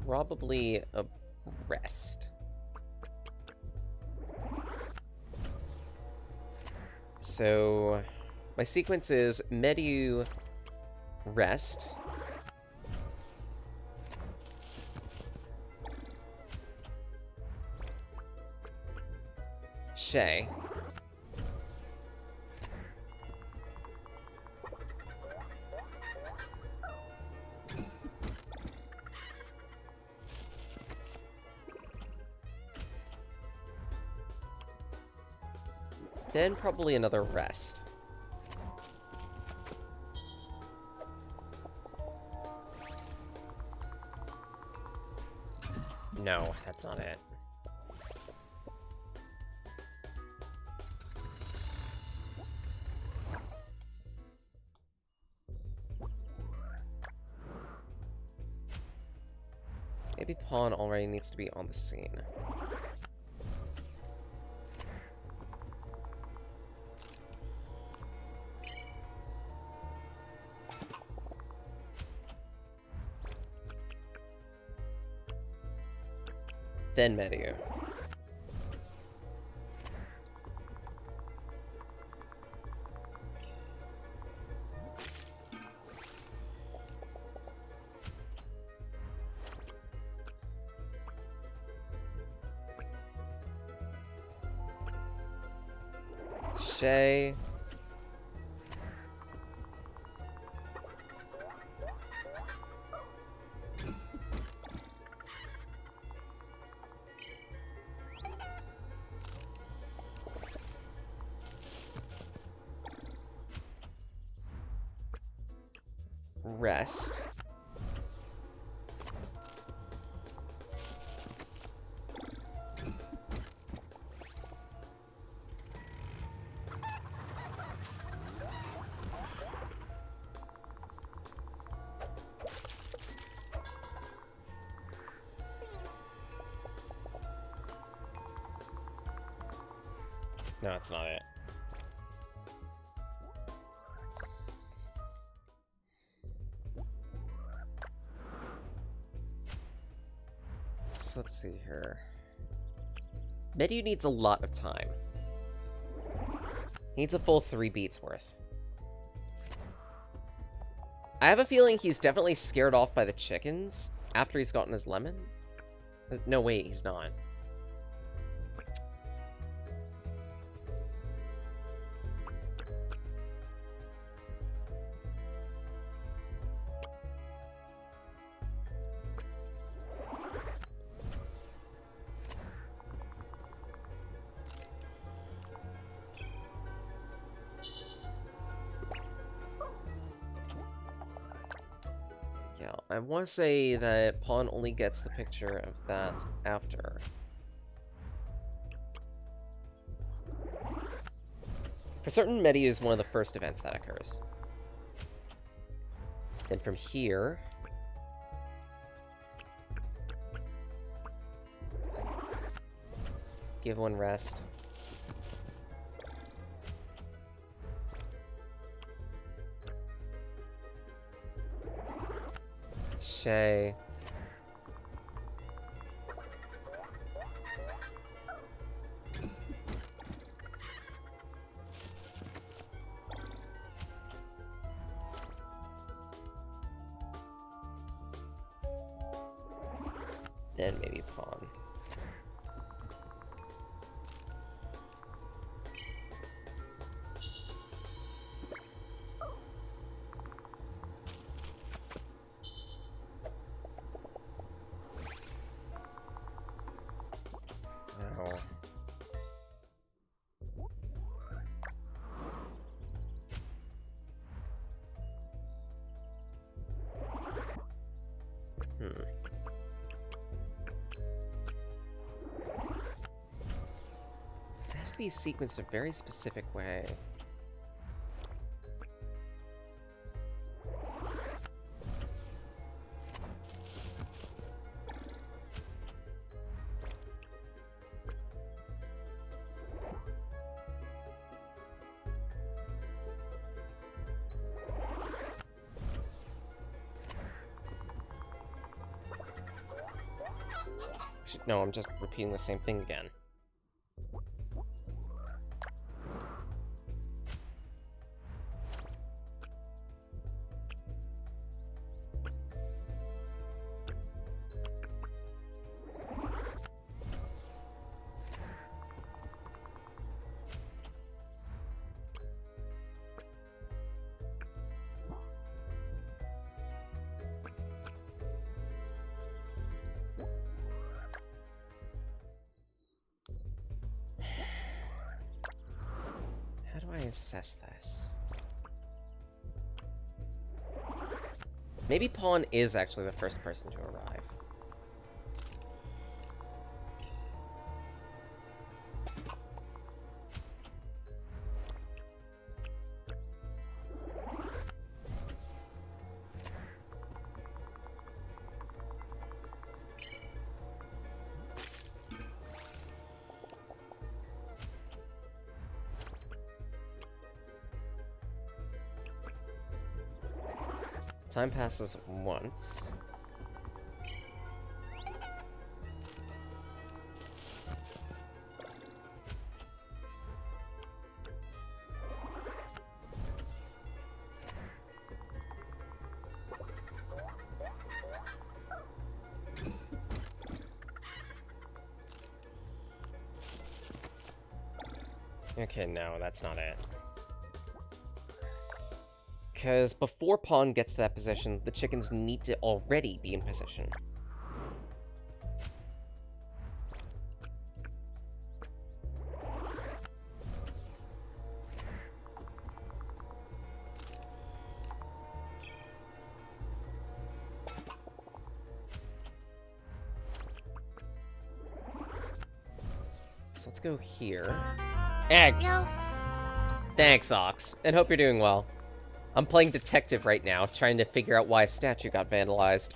probably a rest. So my sequence is Mediu, rest. Shay. Then probably another rest. No, that's not it. Maybe Pawn already needs to be on the scene. Then Medu. Shay. Rest. No, that's not it. So let's see here. Medu needs a lot of time. He needs a full 3 beats worth. I have a feeling he's definitely scared off by the chickens after he's gotten his lemon. No, wait, he's not. Yeah, I want to say that Pawn only gets the picture of that after. For certain, Medi is one of the first events that occurs. Then from here... give one rest. Shay. Then maybe Pawn. It has to be sequenced a very specific way. No, I'm just repeating the same thing again. How do I assess this? Maybe Pawn is actually the first person to arrive. Time passes once. Okay, no, that's not it. Because before pawn gets to that position, the chickens need to already be in position. So let's go here. Egg! Thanks, Ox, and hope you're doing well. I'm playing detective right now, trying to figure out why a statue got vandalized.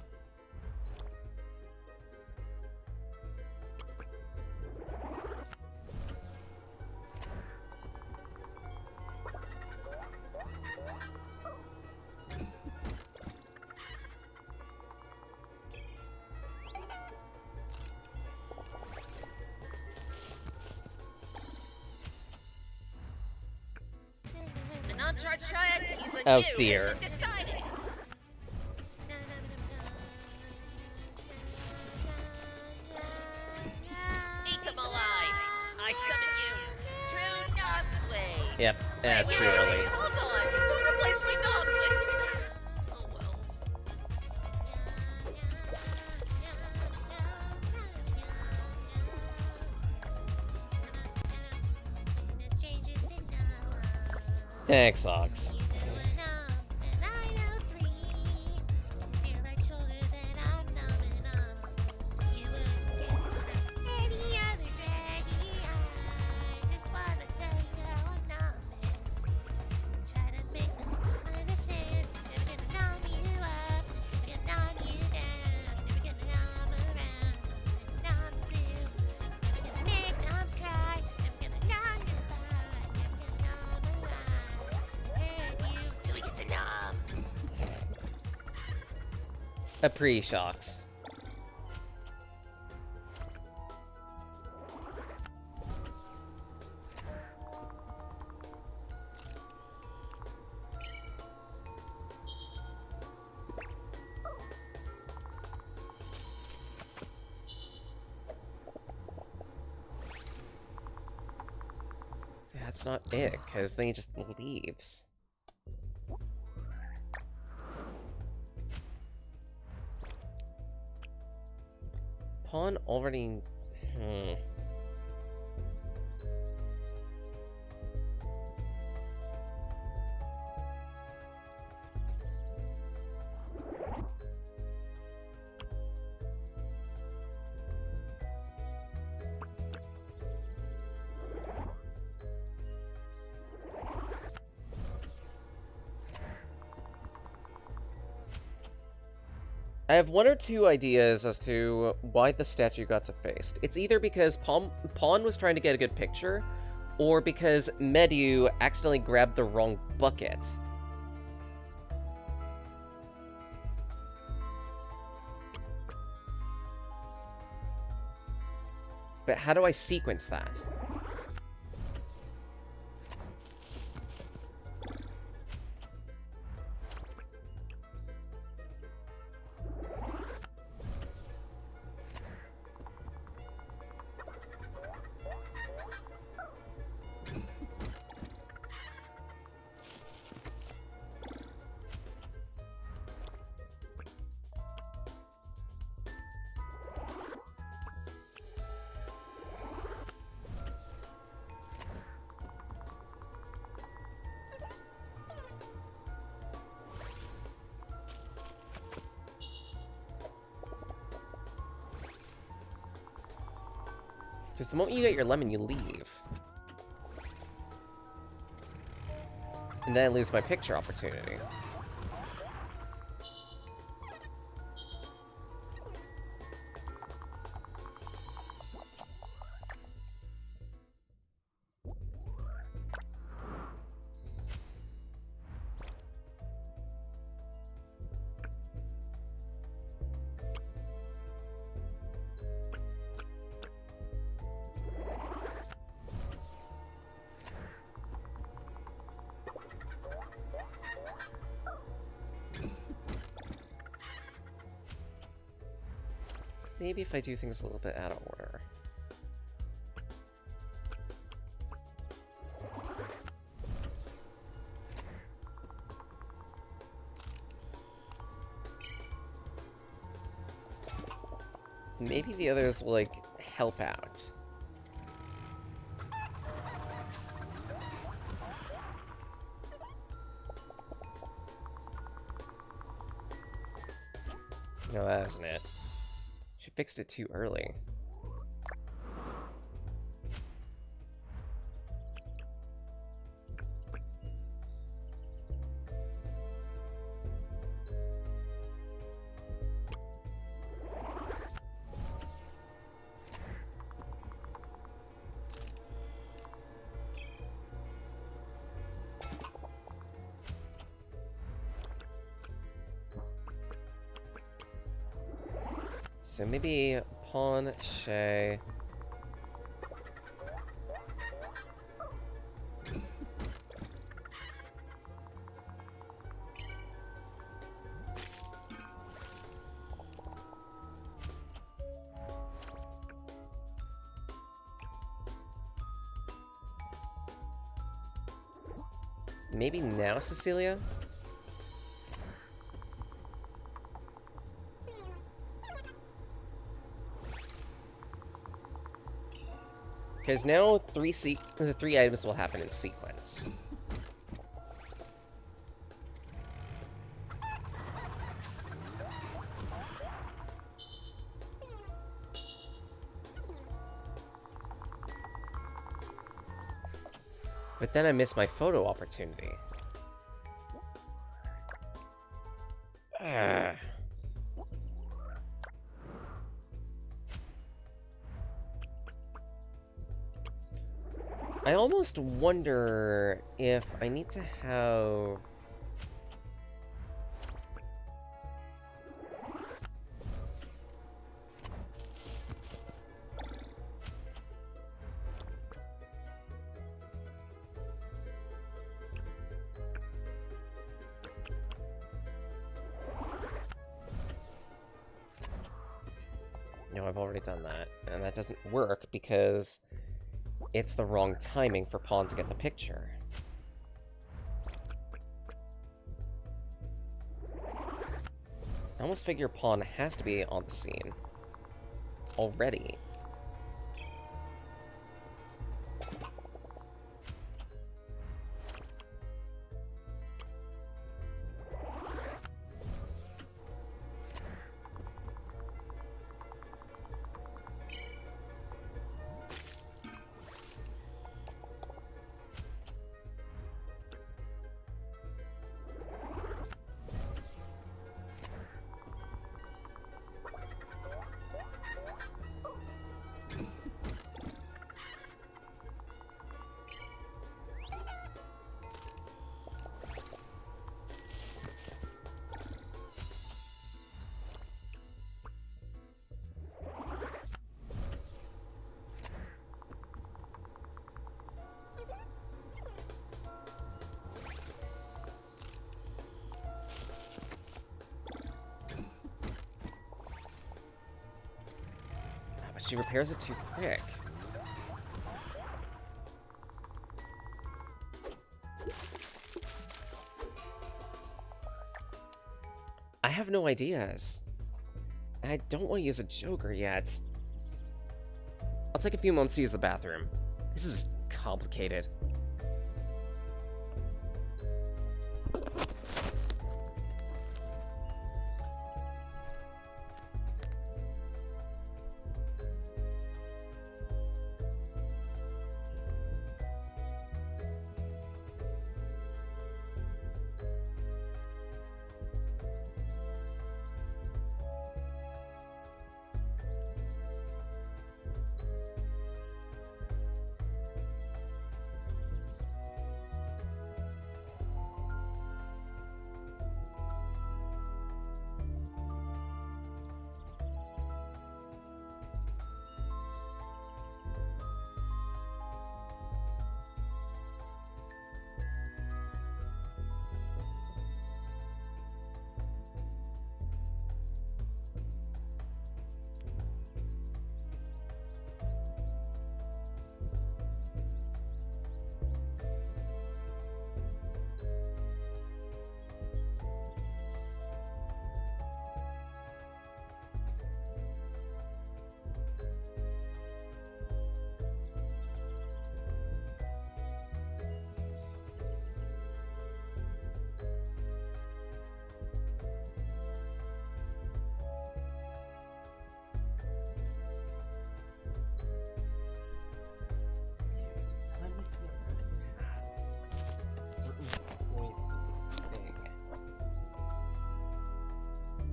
The non-charged triad to use a Oh, new dear. has been decided. Eat them alive. I summon you. True Knotsway. Yep, that's Wait, too wait, early. wait, hold on. Who replaced my Knotsway? Oh well. Thanks, Ox. Appreciate. That's not it, because then he just leaves. Pawn already... I have one or two ideas as to why the statue got defaced. It's either because Pawn was trying to get a good picture, or because Medu accidentally grabbed the wrong bucket. But how do I sequence that? Because the moment you get your lemon, you leave. And then I lose my picture opportunity. maybe if I do things a little bit out of order. Maybe the others will, like, help out. No, that isn't it. She fixed it too early. So maybe pawn, Shay. Maybe now, Cecilia? Because now the three items will happen in sequence. But then I miss my photo opportunity. Ah. I almost wonder if I need to have... No, I've already done that, and that doesn't work because it's the wrong timing for pawn to get the picture. I almost figure pawn has to be on the scene already. But she repairs it too quick. I have no ideas. And I don't want to use a Joker yet. I'll take a few moments to use the bathroom. This is complicated.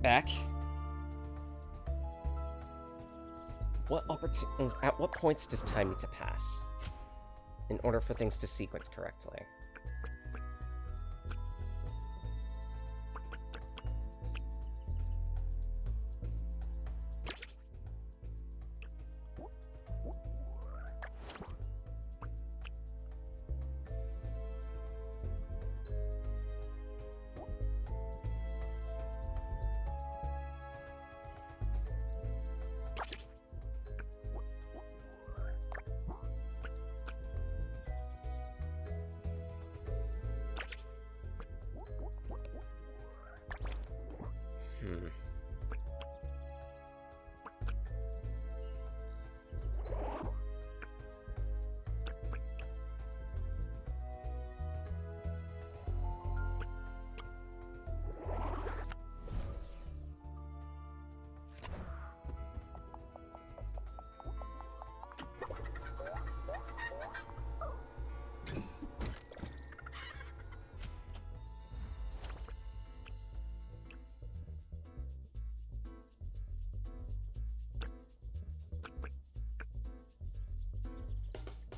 back. At what points does time need to pass in order for things to sequence correctly?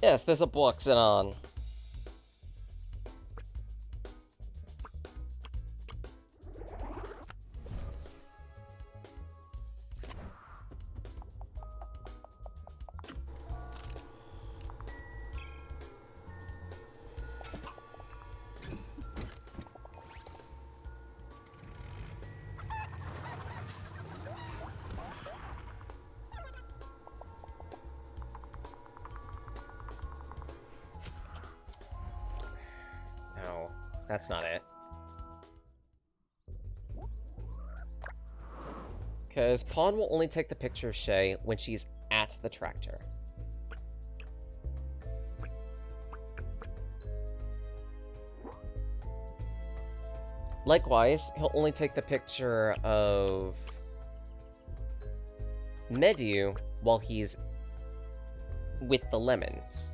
Yes, there's a box and on. No, that's not it. Because Pawn will only take the picture of Shay when she's at the tractor. Likewise, he'll only take the picture of Medu while he's with the lemons.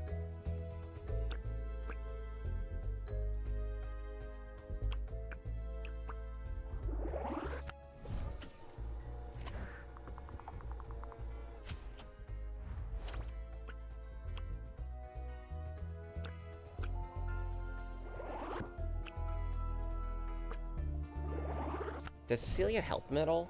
Does Cecilia help him at all?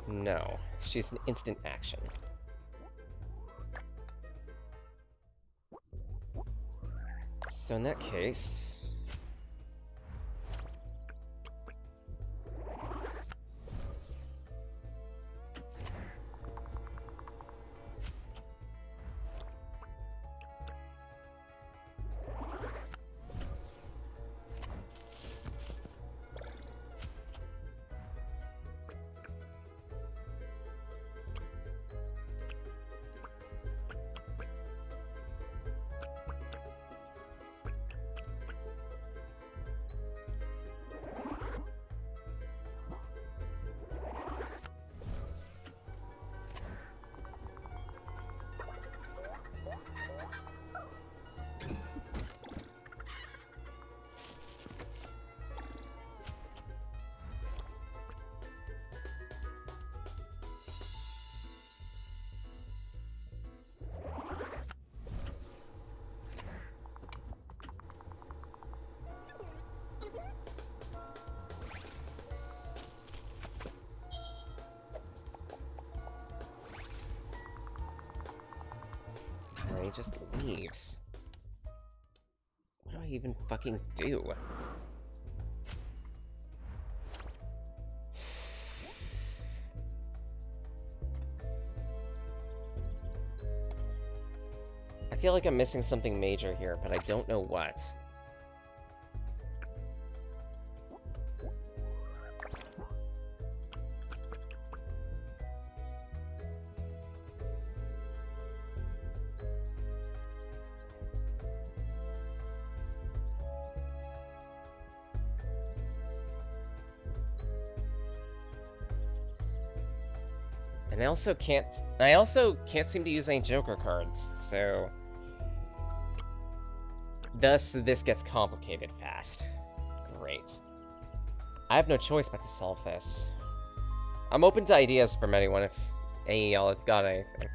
No, she's an instant action. So in that case... He just leaves. What do I even fucking do? I feel like I'm missing something major here, but I don't know what. And I also can't seem to use any Joker cards, so thus this gets complicated fast. Great. I have no choice but to solve this. I'm open to ideas from anyone if any of y'all have got anything.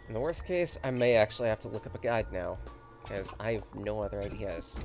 In the worst case, I may actually have to look up a guide now, because I have no other ideas.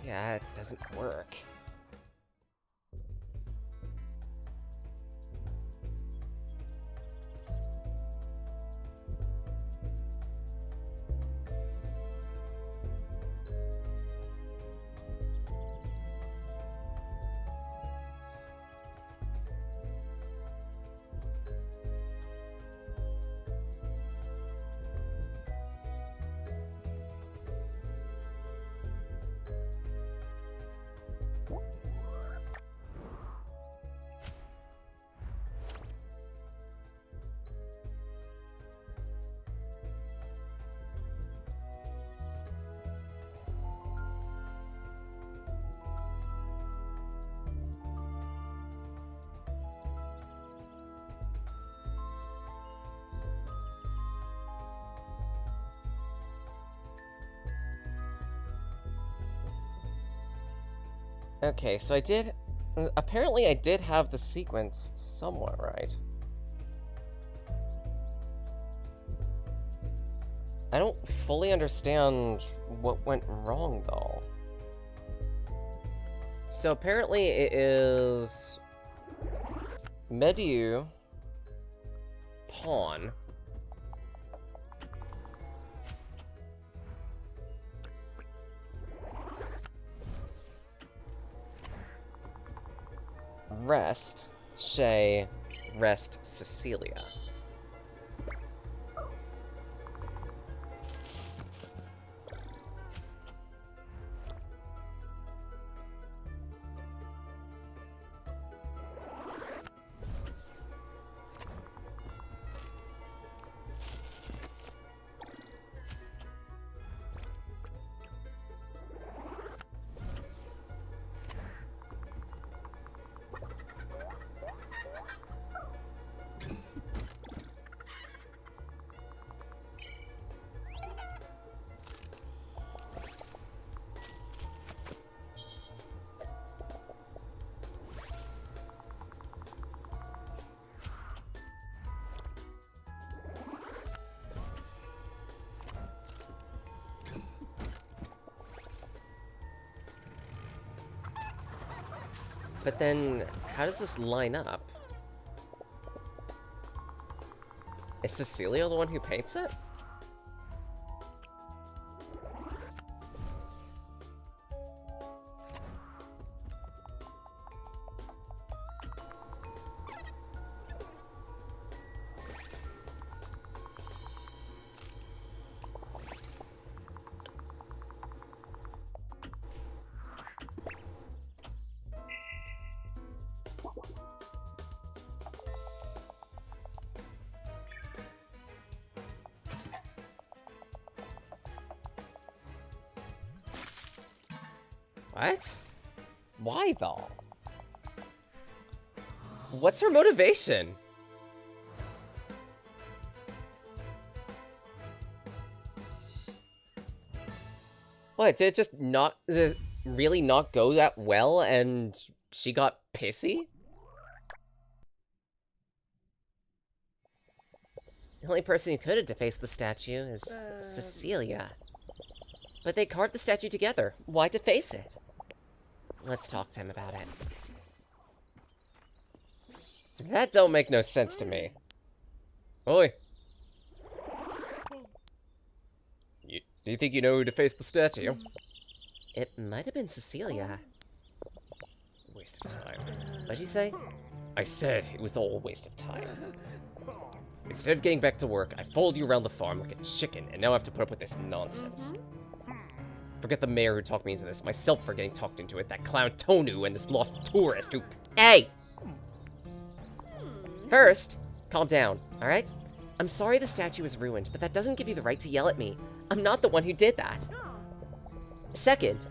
Yeah, it doesn't work. Okay, so I did... Apparently I did have the sequence somewhat right. I don't fully understand what went wrong, though. So apparently it is... Medu... Pawn... Rest, Shay, rest, Cecilia. But then, how does this line up? Is Cecilia the one who paints it? What? Why, though? What's her motivation? What, did it just not... Did it really not go that well and she got pissy? The only person who could have defaced the statue is Cecilia. But they carved the statue together. Why deface it? Let's talk to him about it. That don't make no sense to me. Oi. Do you think you know who defaced the statue? It might have been Cecilia. Waste of time. What'd you say? I said it was all a waste of time. Instead of getting back to work, I followed you around the farm like a chicken, and now I have to put up with this nonsense. Forget the mayor who talked me into this, myself for getting talked into it, that clown Tonu, and this lost tourist who... Hey! First, calm down, alright? I'm sorry the statue was ruined, but that doesn't give you the right to yell at me. I'm not the one who did that. Second,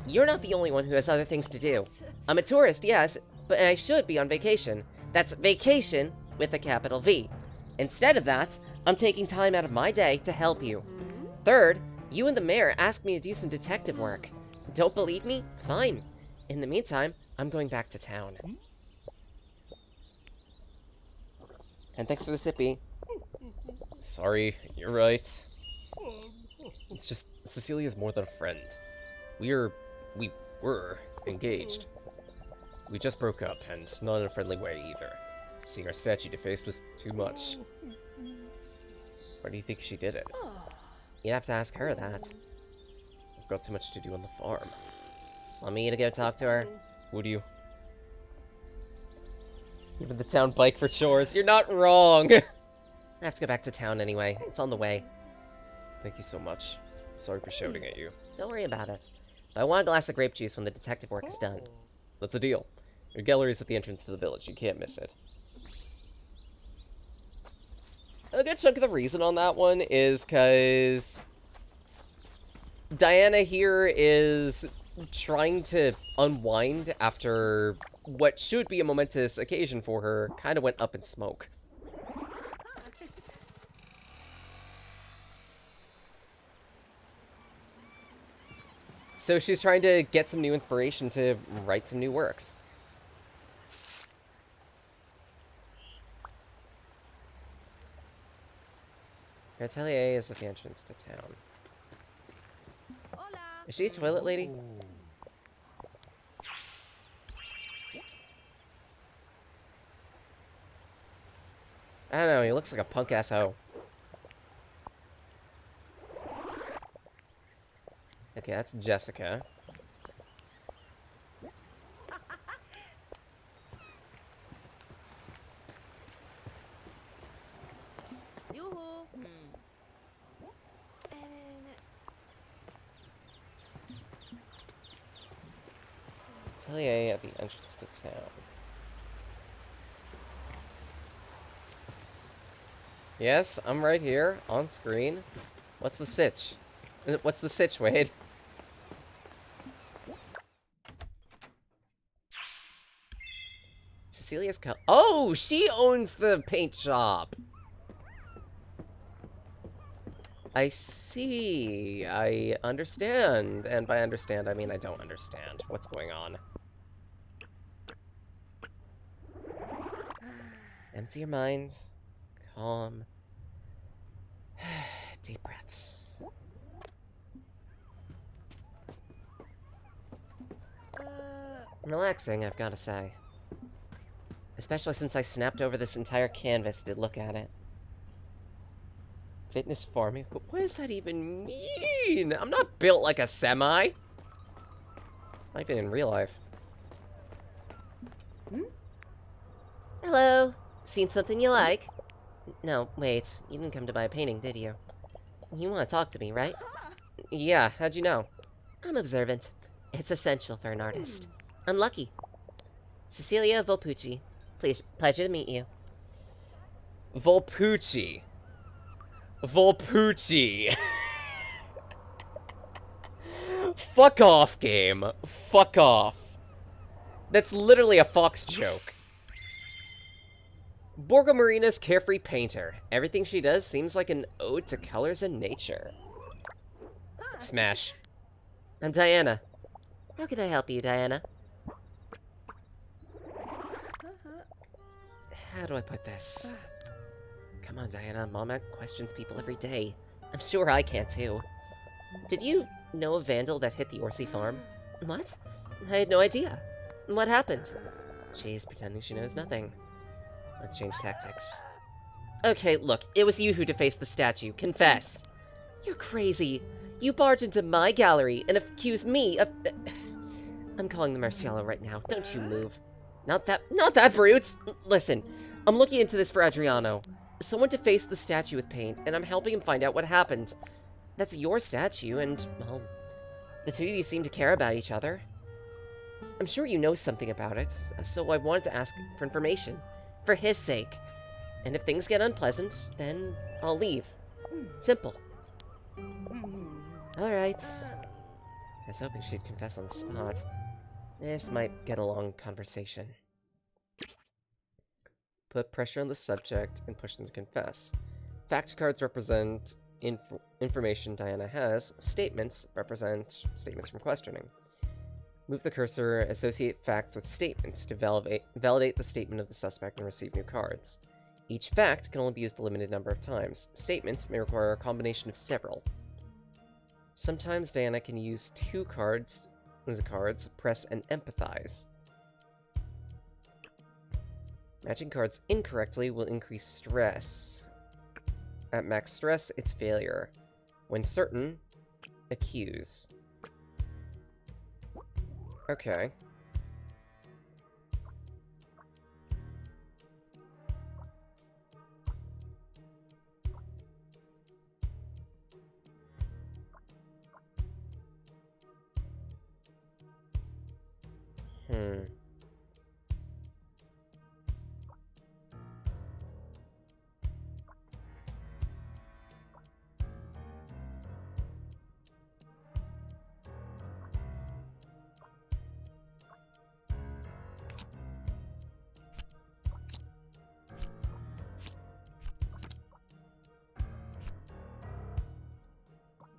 you're not the only one who has other things to do. I'm a tourist, yes, but I should be on vacation. That's vacation with a capital V. Instead of that, I'm taking time out of my day to help you. Third, you and the mayor asked me to do some detective work. Don't believe me? Fine. In the meantime, I'm going back to town. And thanks for the sippy. Sorry, you're right. It's just, Cecilia's more than a friend. We were engaged. We just broke up, and not in a friendly way either. Seeing our statue defaced was too much. Why do you think she did it? You'd have to ask her that. I've got too much to do on the farm. Want me to go talk to her? Would you? Even the town bike for chores. You're not wrong! I have to go back to town anyway. It's on the way. Thank you so much. Sorry for shouting at you. Don't worry about it. But I want a glass of grape juice when the detective work is done. That's a deal. Your gallery's at the entrance to the village. You can't miss it. A good chunk of the reason on that one is because Diana here is trying to unwind after what should be a momentous occasion for her kind of went up in smoke. So she's trying to get some new inspiration to write some new works. Her atelier is at the entrance to town. Is she a toilet lady? I don't know, he looks like a punk-ass hoe. Okay, that's Jessica. Atelier at the entrance to town. Yes, I'm right here, on screen. What's the sitch? What's the sitch, Wade? Cecilia's oh, she owns the paint shop! I see. I understand. And by understand, I mean I don't understand what's going on. Empty your mind. Calm. Deep breaths. Relaxing, I've got to say. Especially since I snapped over this entire canvas to look at it. Fitness farming? What does that even mean? I'm not built like a semi. Not even in real life. Hello. Seen something you like? No, wait. You didn't come to buy a painting, did you? You want to talk to me, right? Yeah, how'd you know? I'm observant. It's essential for an artist. I'm lucky. Cecilia Volpucci. Pleasure to meet you. Volpucci. Volpucci. Fuck off, game. Fuck off. That's literally a Fox joke. Borgo Marina's carefree painter. Everything she does seems like an ode to colors and nature. Smash. I'm Diana. How can I help you, Diana? How do I put this? Come on, Diana. Mama questions people every day. I'm sure I can too. Did you know a vandal that hit the Orsi farm? What? I had no idea. What happened? She's pretending she knows nothing. Let's change tactics. Okay, look, it was you who defaced the statue. Confess. You're crazy. You barged into my gallery and accused me of... I'm calling the Marcialo right now. Don't you move. Not that brute! Listen, I'm looking into this for Adriano. Someone defaced the statue with paint, and I'm helping him find out what happened. That's your statue, and, well, the two of you seem to care about each other. I'm sure you know something about it, so I wanted to ask for information. For his sake. And if things get unpleasant, then I'll leave. Simple. Alright. I was hoping she'd confess on the spot. This might get a long conversation. Put pressure on the subject and push them to confess. Fact cards represent information Diana has. Statements represent statements from questioning. Move the cursor, associate facts with statements to validate the statement of the suspect and receive new cards. Each fact can only be used a limited number of times. Statements may require a combination of several. Sometimes Diana can use two cards as cards, press and empathize. Matching cards incorrectly will increase stress. At max stress, it's failure. When certain, accuse. Okay.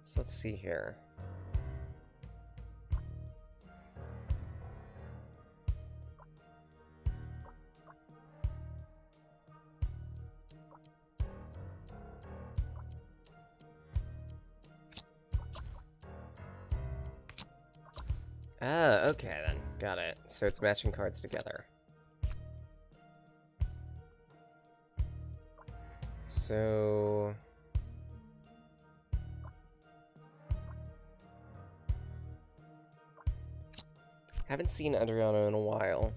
So let's see here. Ah, okay then. Got it. So it's matching cards together. So... haven't seen Adriano in a while.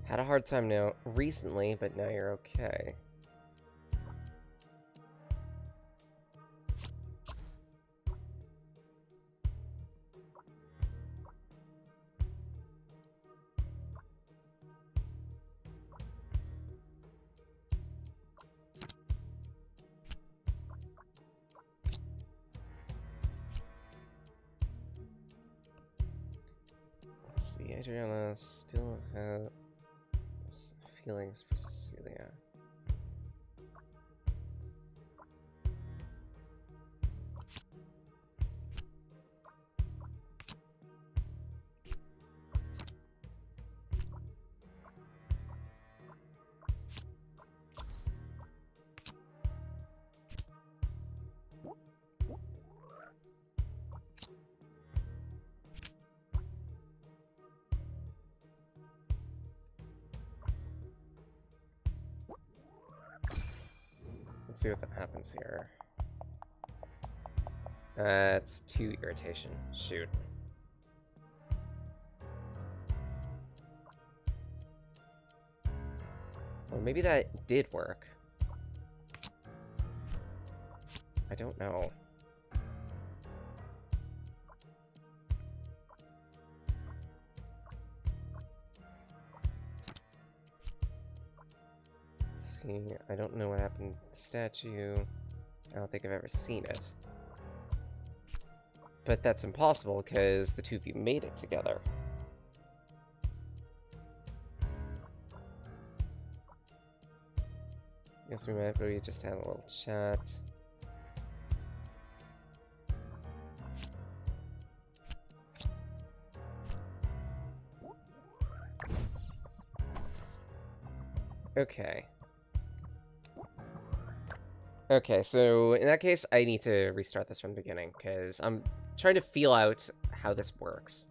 Had a hard time now recently, but now you're okay. Let's see, Adriana still has feelings for Cecilia. Let's see what that happens here. It's 2 irritation. Shoot. Or maybe that did work. I don't know. See, I don't know what happened to the statue. I don't think I've ever seen it. But that's impossible, because the two of you made it together. Guess we might have just had a little chat. Okay. Okay, so in that case, I need to restart this from the beginning, because I'm trying to feel out how this works.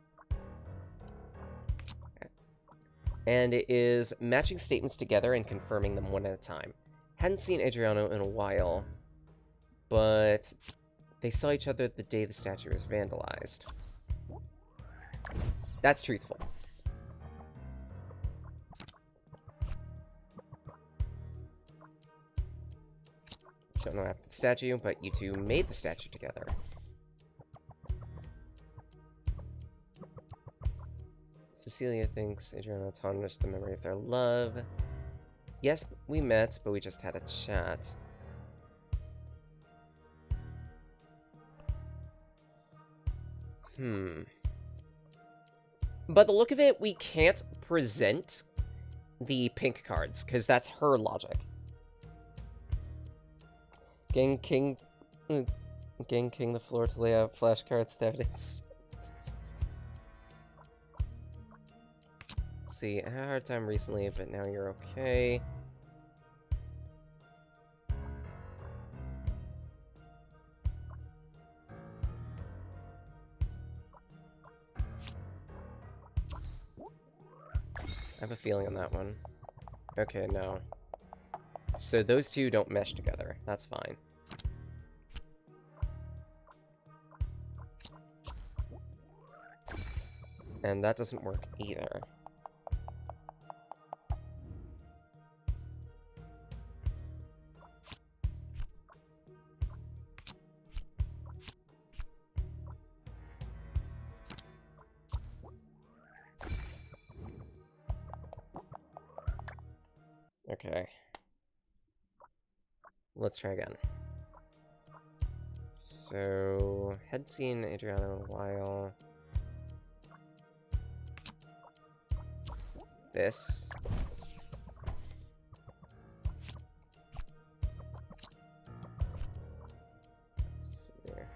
Okay. And it is matching statements together and confirming them one at a time. Hadn't seen Adriano in a while, but they saw each other the day the statue was vandalized. That's truthful. Don't know what happened to the statue, but you two made the statue together. Cecilia thinks Adriano tarnished the memory of their love. Yes, we met, but we just had a chat. By the look of it, we can't present the pink cards, because that's her logic. Gang King the floor to lay out flashcards with evidence. Let's see, I had a hard time recently, but now you're okay. I have a feeling on that one. Okay, no. So those two don't mesh together. That's fine. And that doesn't work either. Okay. Let's try again. So, hadn't seen Adriano in a while. This. Let's see here.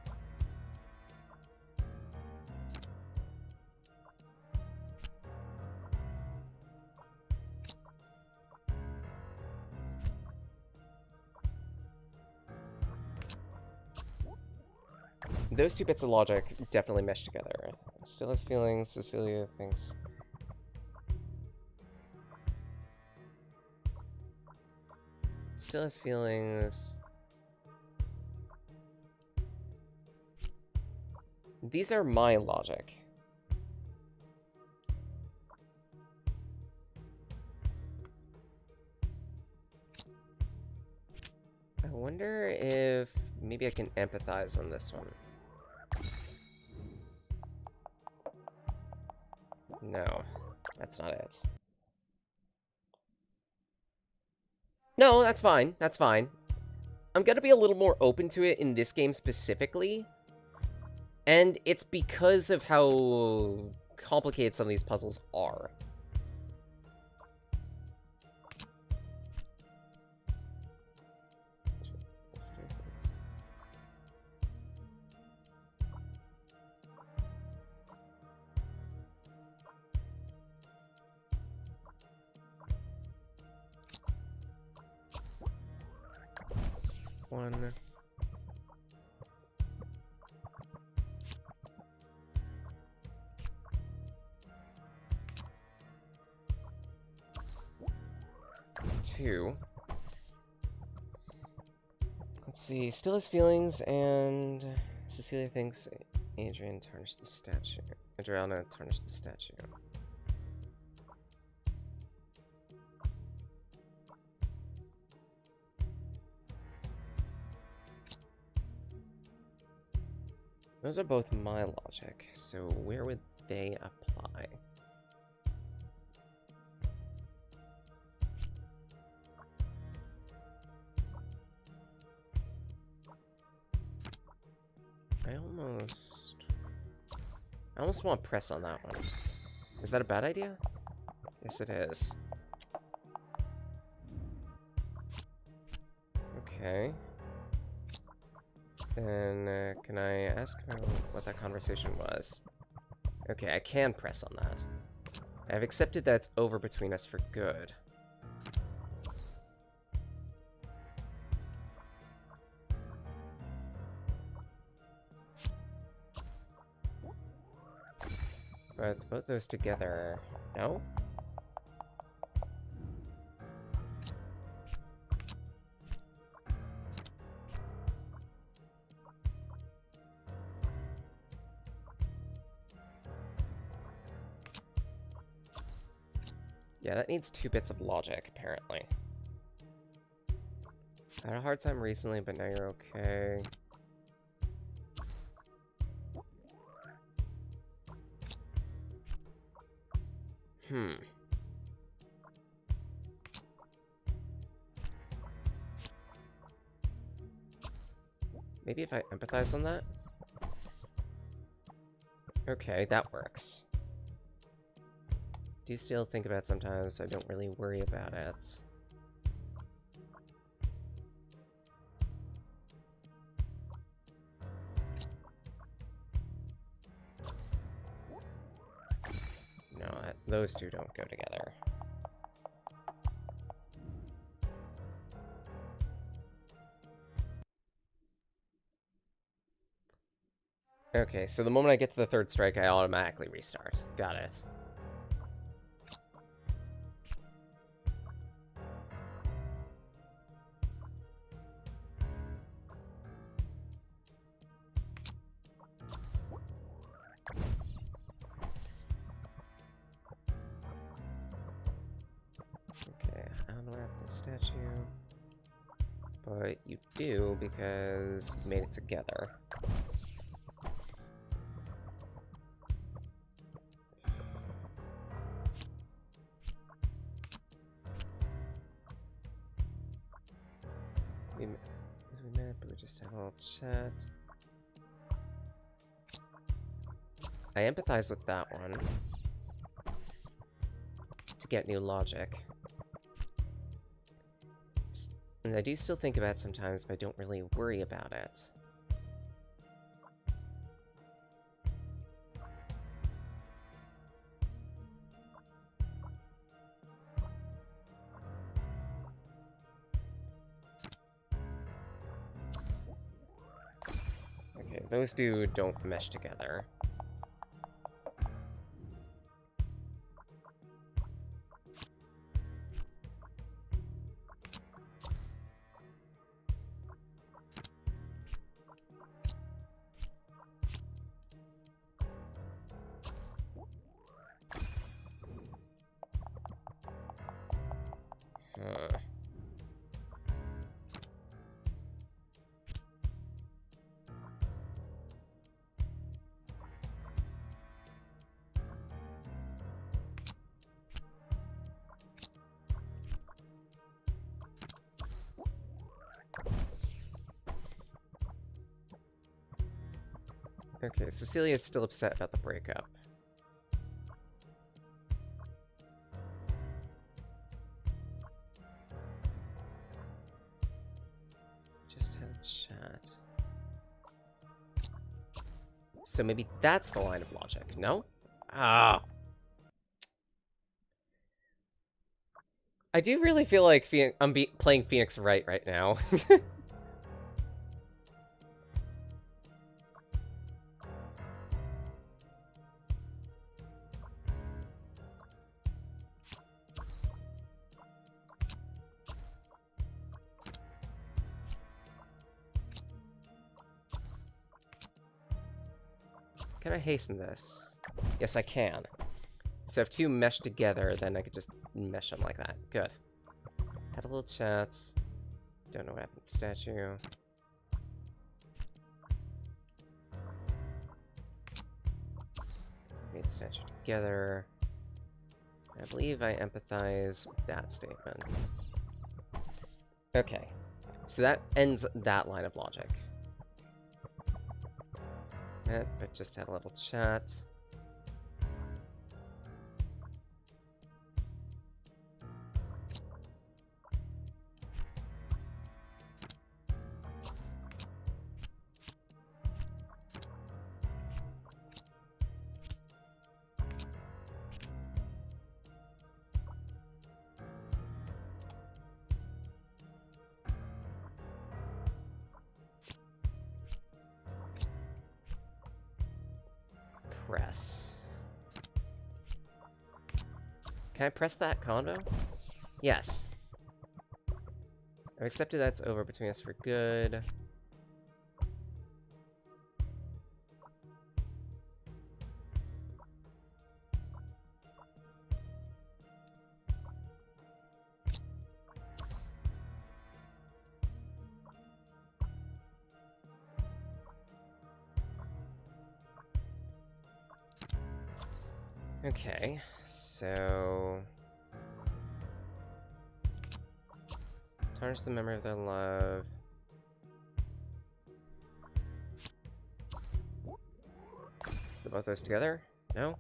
those two bits of logic definitely mesh together. Still has feelings, Cecilia thinks... Still has feelings... These are my logic. I wonder if maybe I can empathize on this one. No, that's not it. No, that's fine. That's fine. I'm gonna be a little more open to it in this game specifically. And it's because of how complicated some of these puzzles are. One. Two. Let's see. Still has feelings, and Cecilia thinks Adriana tarnished the statue. Those are both my logic, so where would they apply? I almost want to press on that one. Is that a bad idea? Yes, it is. Okay. Then, can I ask what that conversation was? Okay, I can press on that. I've accepted that it's over between us for good. But both those together, no? Yeah, that needs 2 bits of logic, apparently. I had a hard time recently, but now you're okay. Maybe if I empathize on that? Okay, that works. Do you still think about it sometimes, so I don't really worry about it? No, those two don't go together. Okay, so the moment I get to the 3rd strike, I automatically restart. Got it. Okay, unwrap the statue. But you do because you made it together. We met, but we just had a little chat. I empathize with that one to get new logic. And I do still think about it sometimes, but I don't really worry about it. Okay, those two don't mesh together. Huh. Okay, Cecilia's still upset about the breakup. Just have a chat. So maybe that's the line of logic, no? Ah. I do really feel like I'm playing Phoenix right now. Can I hasten this? Yes, I can. So if two mesh together, then I could just mesh them like that. Good. Had a little chat. Don't know what happened to the statue. Made the statue together. I believe I empathize with that statement. Okay. So that ends that line of logic. But just had a little chat. Press. Can I press that combo? Yes. I've accepted that's over between us for good. Okay, so... tarnish the memory of their love. Put both those together? No?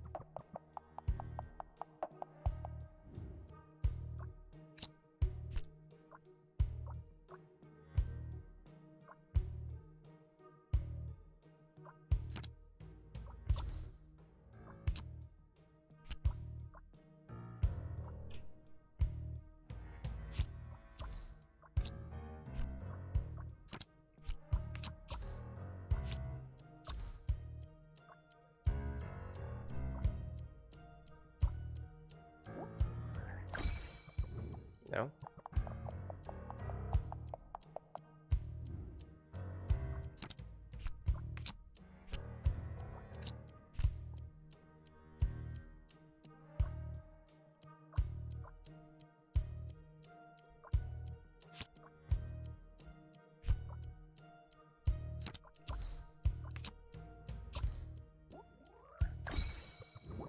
No?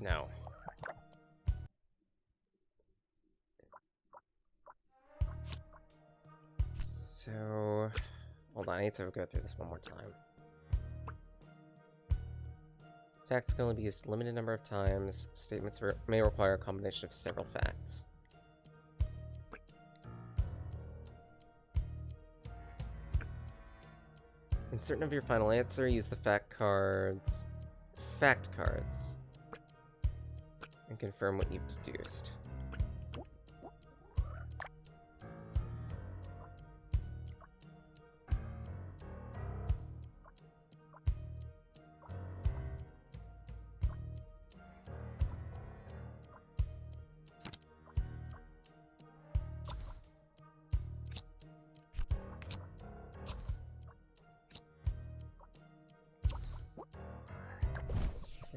No. So, hold on, I need to go through this one more time. Facts can only be used a limited number of times. Statements may require a combination of several facts. In certain of your final answer, use the fact cards, and confirm what you've deduced.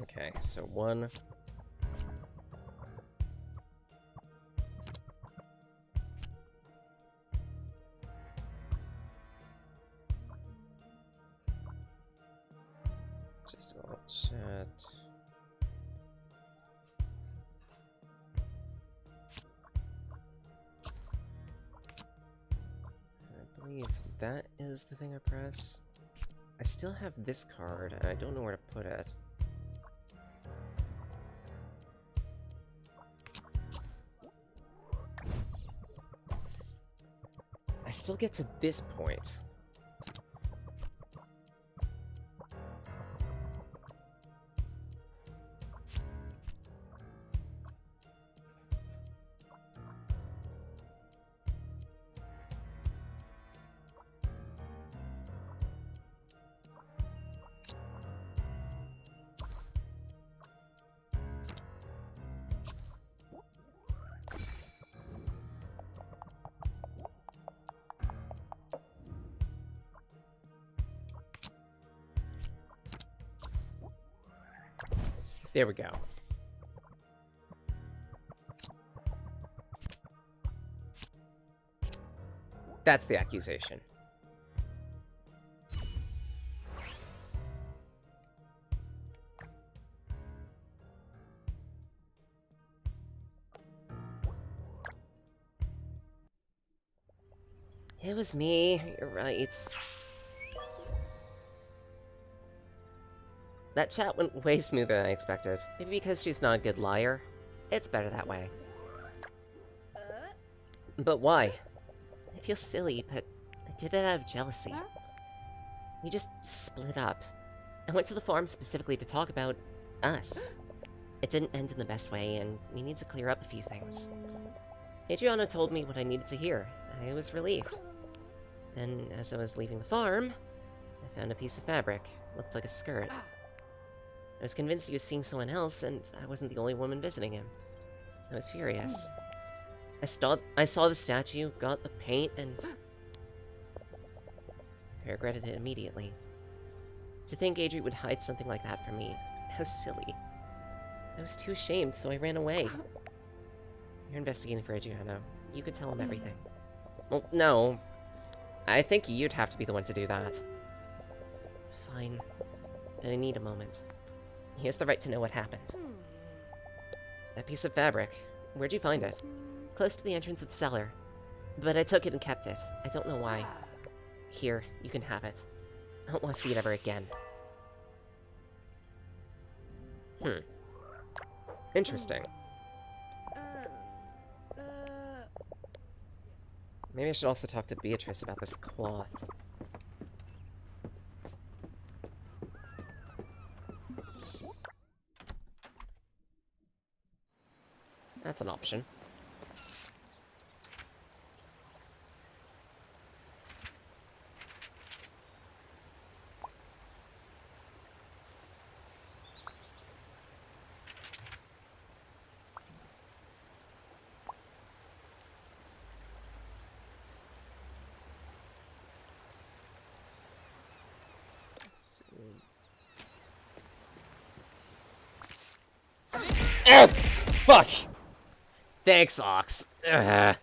Okay, so one. Just a little chat. I believe that is the thing I press. I still have this card, and I don't know where to put it. I still get to this point. There we go. That's the accusation. It was me, you're right. That chat went way smoother than I expected. Maybe because she's not a good liar. It's better that way. But why? I feel silly, but I did it out of jealousy. We just split up. I went to the farm specifically to talk about us. It didn't end in the best way, and we need to clear up a few things. Adriana told me what I needed to hear. I was relieved. Then, as I was leaving the farm, I found a piece of fabric. Looked like a skirt. I was convinced he was seeing someone else, and I wasn't the only woman visiting him. I was furious. I saw the statue, got the paint, and I regretted it immediately. To think Adri would hide something like that from me, how silly. I was too ashamed, so I ran away. You're investigating for Adriano. You could tell him everything. Well, no. I think you'd have to be the one to do that. Fine. But I need a moment. He has the right to know what happened. That piece of fabric. Where'd you find it? Close to the entrance of the cellar. But I took it and kept it. I don't know why. Here, you can have it. I don't want to see it ever again. Interesting. Maybe I should also talk to Beatrice about this cloth. That's an option. Fuck! Thanks, Ox. Ugh.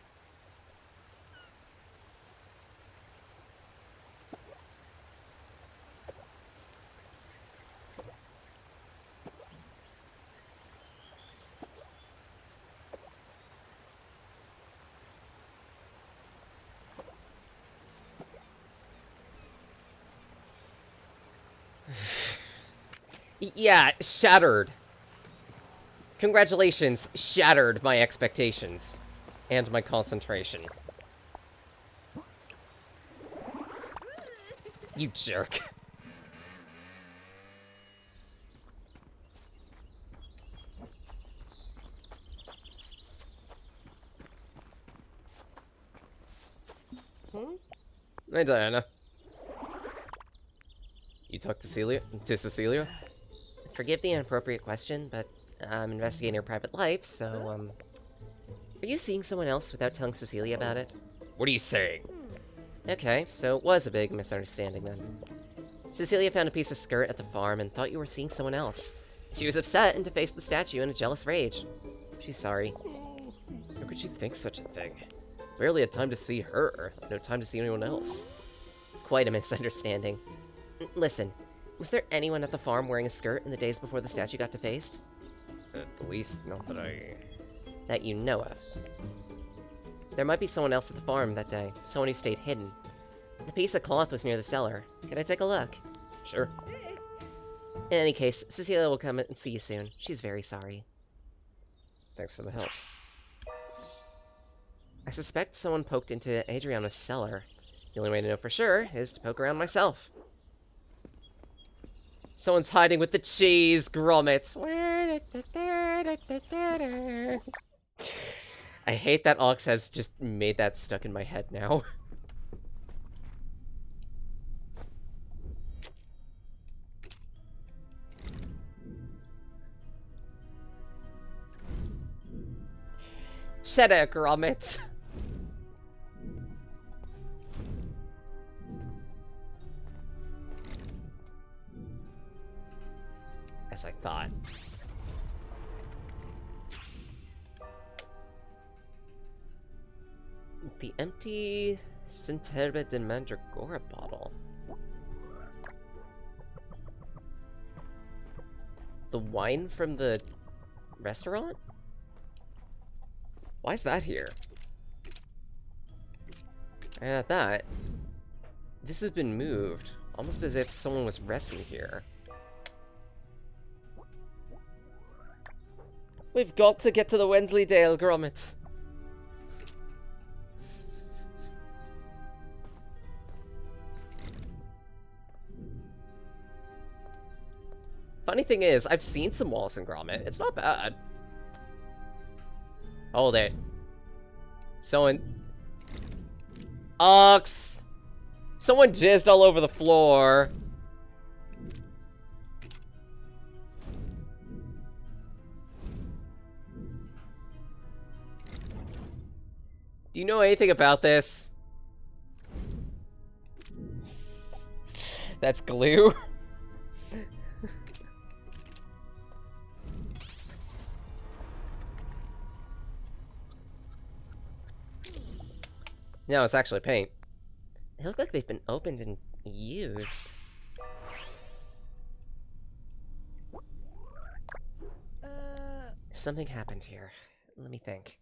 Yeah, shattered. Congratulations, shattered my expectations. And my concentration. You jerk. Hey, Diana. You talked to Cecilia? Forgive the inappropriate question, but I'm investigating her private life, so, Are you seeing someone else without telling Cecilia about it? What are you saying? Okay, so it was a big misunderstanding then. Cecilia found a piece of skirt at the farm and thought you were seeing someone else. She was upset and defaced the statue in a jealous rage. She's sorry. How could she think such a thing? Barely had time to see her, no time to see anyone else. Quite a misunderstanding. Listen, was there anyone at the farm wearing a skirt in the days before the statue got defaced? At least, not that I... That you know of. There might be someone else at the farm that day, someone who stayed hidden. The piece of cloth was near the cellar. Can I take a look? Sure. In any case, Cecilia will come and see you soon. She's very sorry. Thanks for the help. I suspect someone poked into Adriana's cellar. The only way to know for sure is to poke around myself. Someone's hiding with the cheese, Gromit. I hate that Ox has just made that stuck in my head now. Cheddar, Gromit. As I thought. The empty Centerbe de Mandragora bottle. The wine from the restaurant? Why is that here? And at that, This has been moved, almost as if someone was resting here. we've got to get to the Wensleydale, Gromit. Funny thing is, I've seen some Wallace and Gromit. It's not bad. Hold it. Someone... Ox! Someone jizzed all over the floor. Do you know anything about this? That's glue. No, it's actually paint. They look like they've been opened and used. Something happened here. Let me think.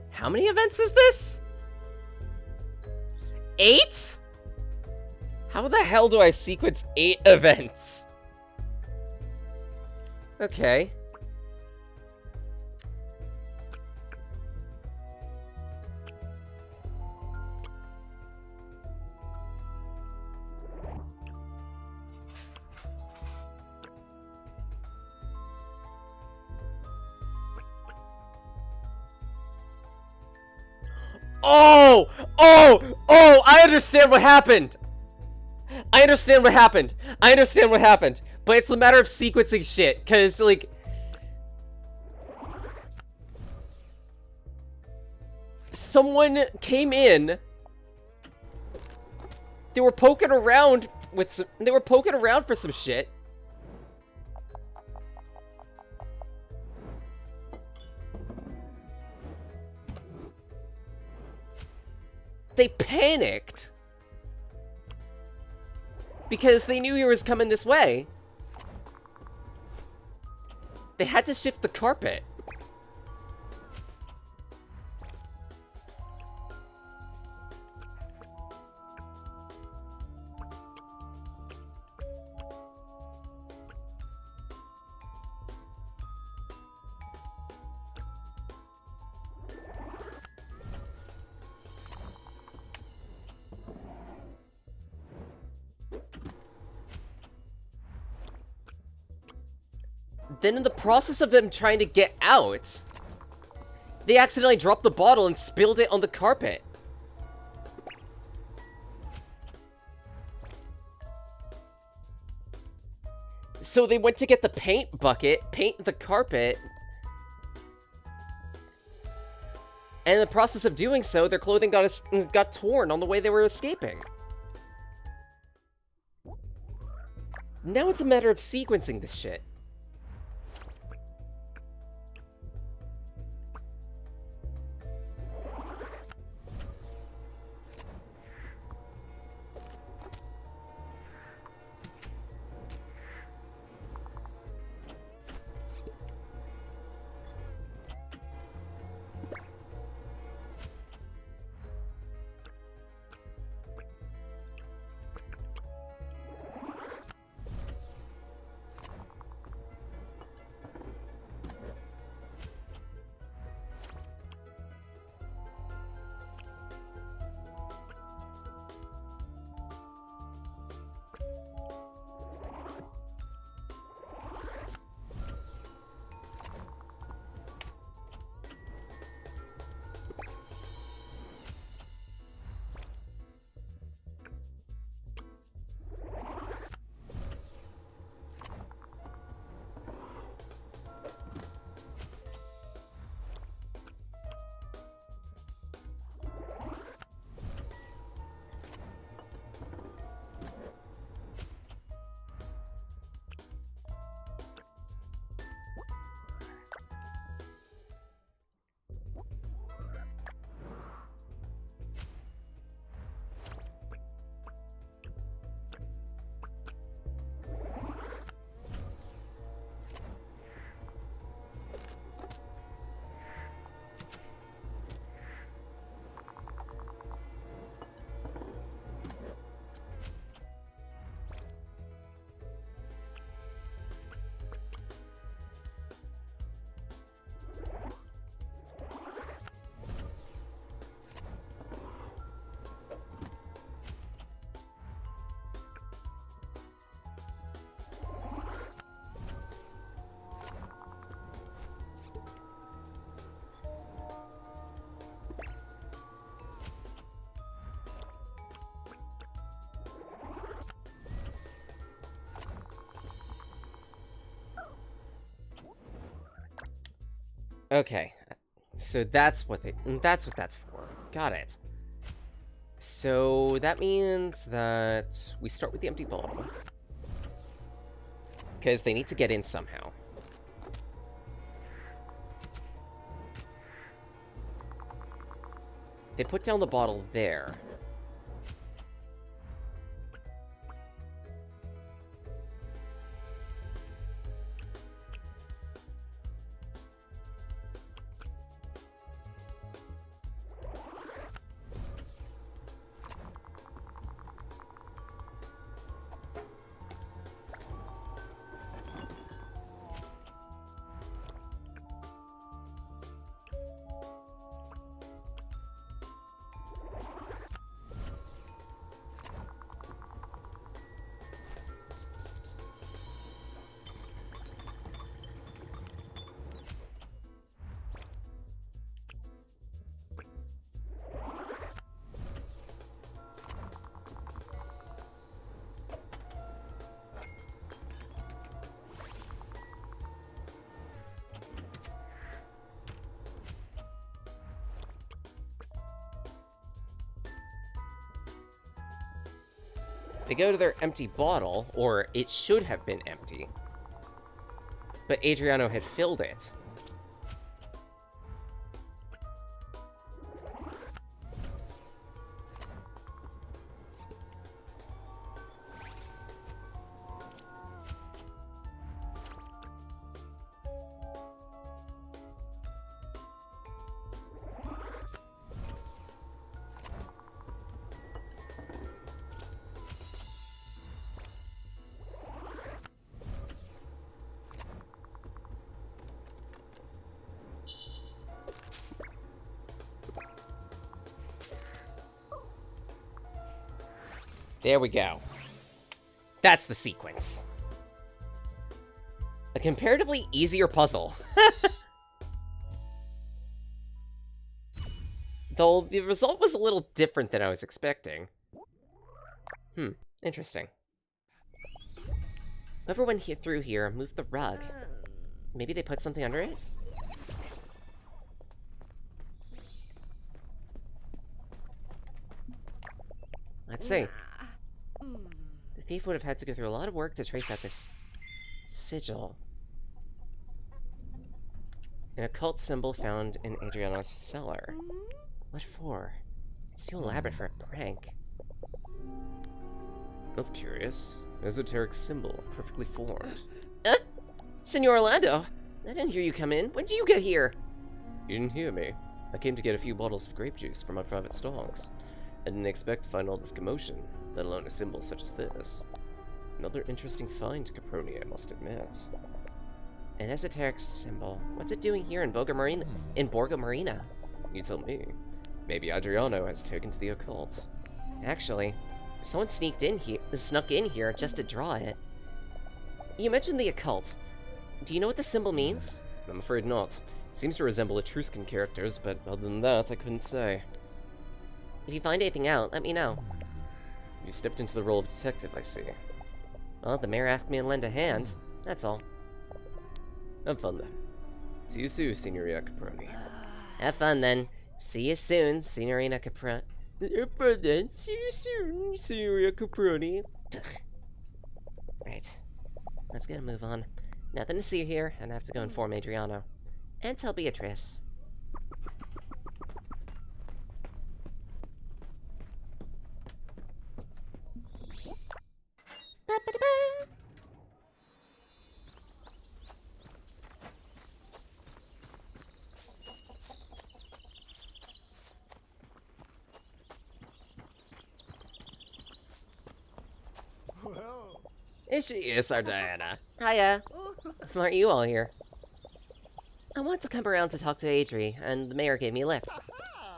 How many events is this? 8? How the hell do I sequence 8 events? Okay. Oh, I understand what happened. I understand what happened. But it's a matter of sequencing shit, because, like... Someone came in. They were poking around with some... They were poking around for some shit. They panicked. Because they knew he was coming this way. They had to shift the carpet. Then in the process of them trying to get out, They accidentally dropped the bottle and spilled it on the carpet. So they went to get the paint bucket, paint the carpet, and in the process of doing so, their clothing got torn on the way they were escaping. Now it's a matter of sequencing this shit. Okay, so that's what that's for. Got it. So that means that we start with the empty bottle. Because they need to get in somehow. They put down the bottle there. They go to their empty bottle, or it should have been empty. But Adriano had filled it. There we go. That's the sequence. A comparatively easier puzzle. Though the result was a little different than I was expecting. Interesting. Whoever went through here moved the rug. Maybe they put something under it? Let's see. The thief would have had to go through a lot of work to trace out this sigil. An occult symbol found in Adriano's cellar. What for? It's too elaborate for a prank. That's curious. Esoteric symbol, perfectly formed. Senor Orlando! I didn't hear you come in. When did you get here? You didn't hear me. I came to get a few bottles of grape juice from my private stalls. I didn't expect to find all this commotion, let alone a symbol such as this. Another interesting find, Caproni, I must admit. An esoteric symbol. What's it doing here in Borgo Marina? You tell me. Maybe Adriano has taken to the occult. Actually, someone snuck in here just to draw it. You mentioned the occult. Do you know what the symbol means? I'm afraid not. Seems to resemble Etruscan characters, but other than that, I couldn't say. If you find anything out, let me know. You stepped into the role of detective, I see. Well, the mayor asked me to lend a hand. That's all. Have fun then. See you soon, Signorina Caproni. Have fun then. See you soon, Signorina Caproni. Have fun then. See you soon, Signorina Caproni. Right. Let's get a move on. Nothing to see here, and I have to go inform Adriano. And tell Beatrice. Here she is, our Diana. Hiya. Why are you all here? I want to come around to talk to Adri, and the mayor gave me a lift.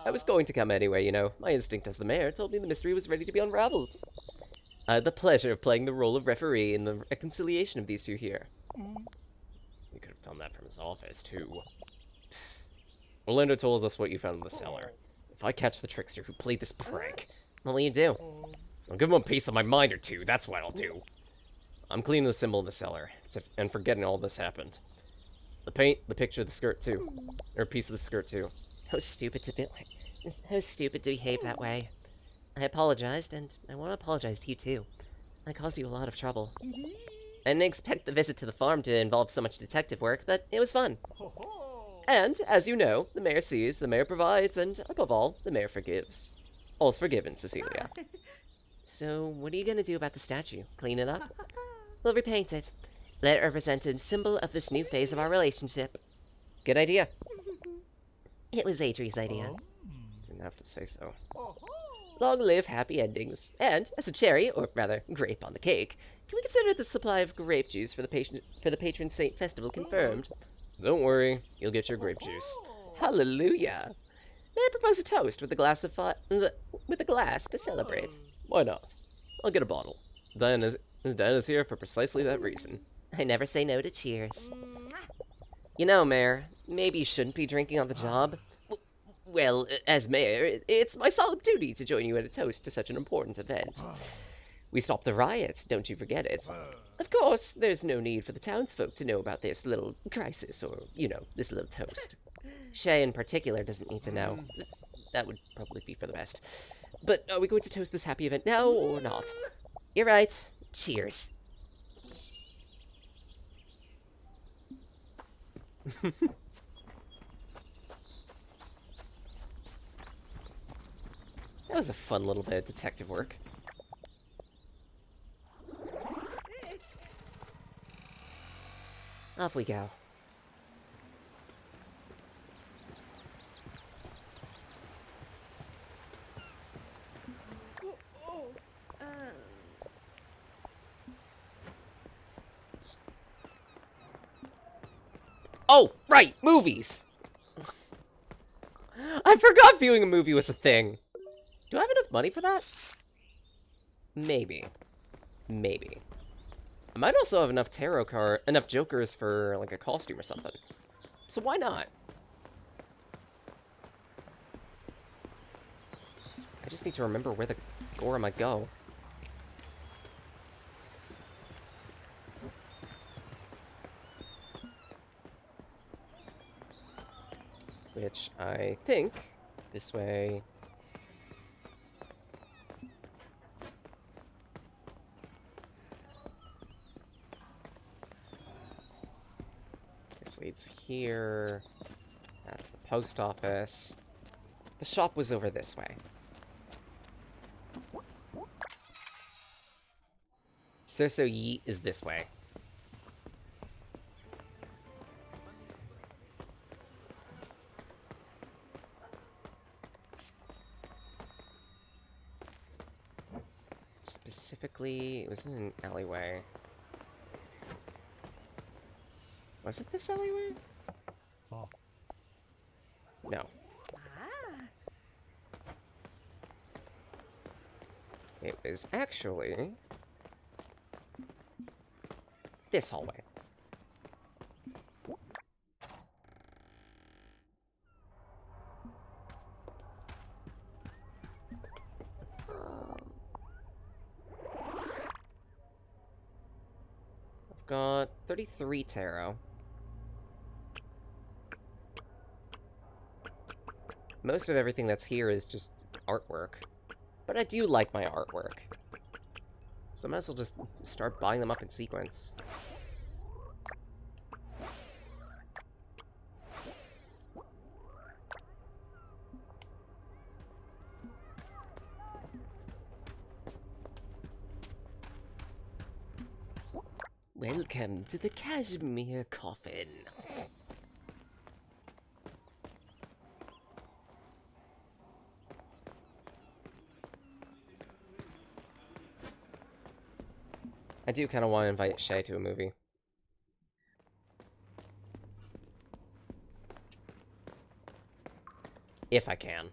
I was going to come anyway, you know. My instinct as the mayor told me the mystery was ready to be unraveled. I had the pleasure of playing the role of referee in the reconciliation of these two here. You could have done that from his office, too. Orlando told us what you found in the cellar. If I catch the trickster who played this prank, What will you do? I'll give him a piece of my mind or two, that's what I'll do. I'm cleaning the symbol in the cellar, and forgetting all this happened. The paint, the picture, the skirt, too. Or a piece of the skirt, too. How stupid to behave that way. I apologized, and I want to apologize to you too. I caused you a lot of trouble. I didn't expect the visit to the farm to involve so much detective work, but it was fun. And, as you know, the mayor sees, the mayor provides, and, above all, the mayor forgives. All's forgiven, Cecilia. So, what are you gonna do about the statue? Clean it up? We'll repaint it. Let it represent a symbol of this new phase of our relationship. Good idea. It was Adri's idea. Didn't have to say so. Long live happy endings. And, as a cherry, or rather, grape on the cake, can we consider the supply of grape juice for the patron saint festival confirmed? Don't worry, you'll get your grape juice. Hallelujah! May I propose a toast with a glass to celebrate? Why not? I'll get a bottle. Diana's here for precisely that reason. I never say no to cheers. You know, Mayor, maybe you shouldn't be drinking on the job. Well, as mayor, it's my solemn duty to join you in a toast to such an important event. We stopped the riot, don't you forget it. Of course, there's no need for the townsfolk to know about this little crisis, or, you know, this little toast. Shay in particular doesn't need to know. That would probably be for the best. But are we going to toast this happy event now, or not? You're right. Cheers. That was a fun little bit of detective work. Off we go. Oh, right, movies! I forgot viewing a movie was a thing. Do I have enough money for that? Maybe. Maybe. I might also have enough enough jokers for, like, a costume or something. So why not? I just need to remember where the Gora might go. Which I think this way. This leads here. That's the post office. The shop was over this way. So Yeet is this way. Specifically, it was in an alleyway. Was it this alleyway? Oh. No. It was actually this hallway. I've got 33 tarot. Most of everything that's here is just artwork. But I do like my artwork. So I might as well just start buying them up in sequence. Welcome to the Cashmere Coffin. I do kind of want to invite Shay to a movie. If I can.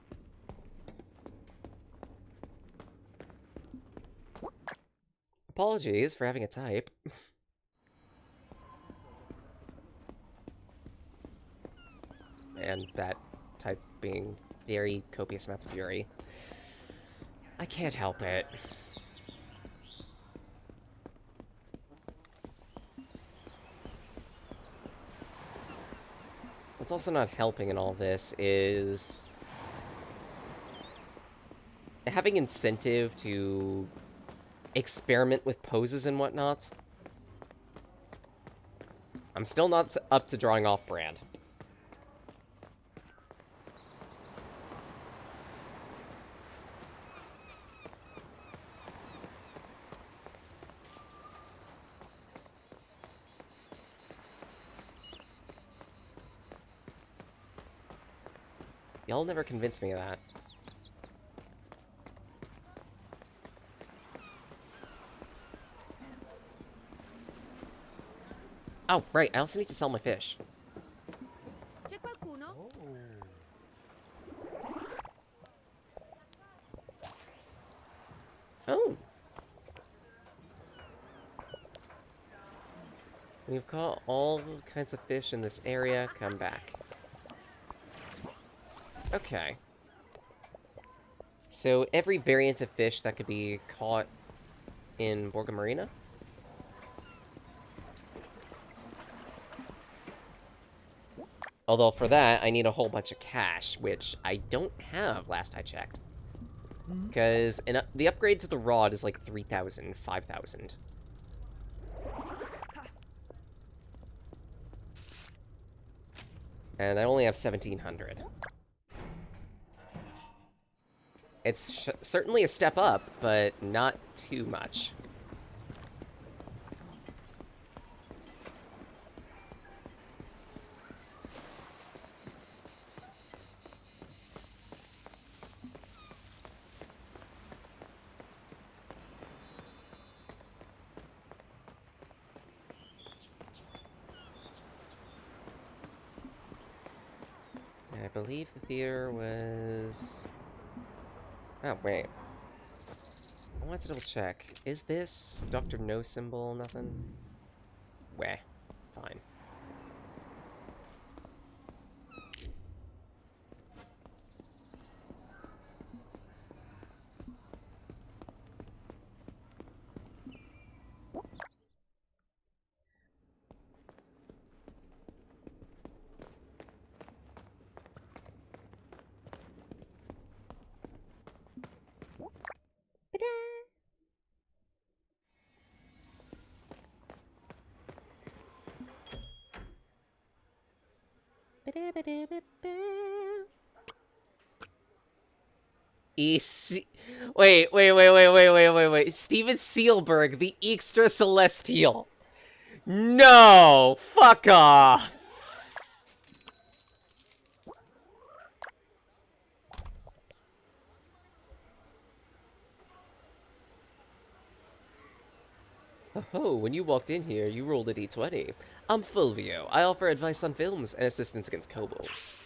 Apologies for having a type. And that type being very copious amounts of fury. I can't help it. What's also not helping in all this is having incentive to experiment with poses and whatnot. I'm still not up to drawing off-brand. Y'all never convinced me of that. Oh, right, I also need to sell my fish. C'è qualcuno? Oh! We've caught all kinds of fish in this area. Come back. Okay. So every variant of fish that could be caught in Borga Marina? Although for that, I need a whole bunch of cash, which I don't have last I checked. Because the upgrade to the rod is like 3,000, 5,000. And I only have 1,700. It's certainly a step up, but not too much. I believe the theater was... Oh, wait. I want to double check. Is this Dr. No symbol? Nothing? Weh. Fine. Wait. Steven Spielberg, the Extra Celestial. No! Fuck off! Oh, when you walked in here, you rolled a d20. I'm Fulvio. I offer advice on films and assistance against kobolds.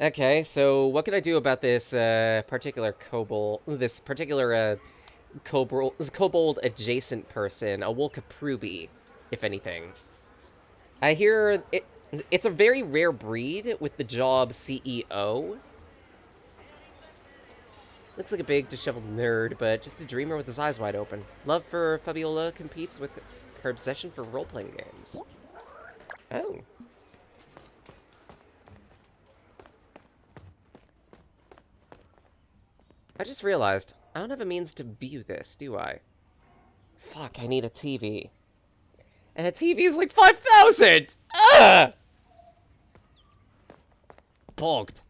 Okay, so what can I do about this particular kobold, kobold adjacent person, a Wolkaprubi, if anything? I hear it's a very rare breed with the job CEO. Looks like a big, disheveled nerd, but just a dreamer with his eyes wide open. Love for Fabiola competes with her obsession for role-playing games. Oh. I just realized, I don't have a means to view this, do I? Fuck, I need a TV. And a TV is like 5,000! Ugh! Bogged.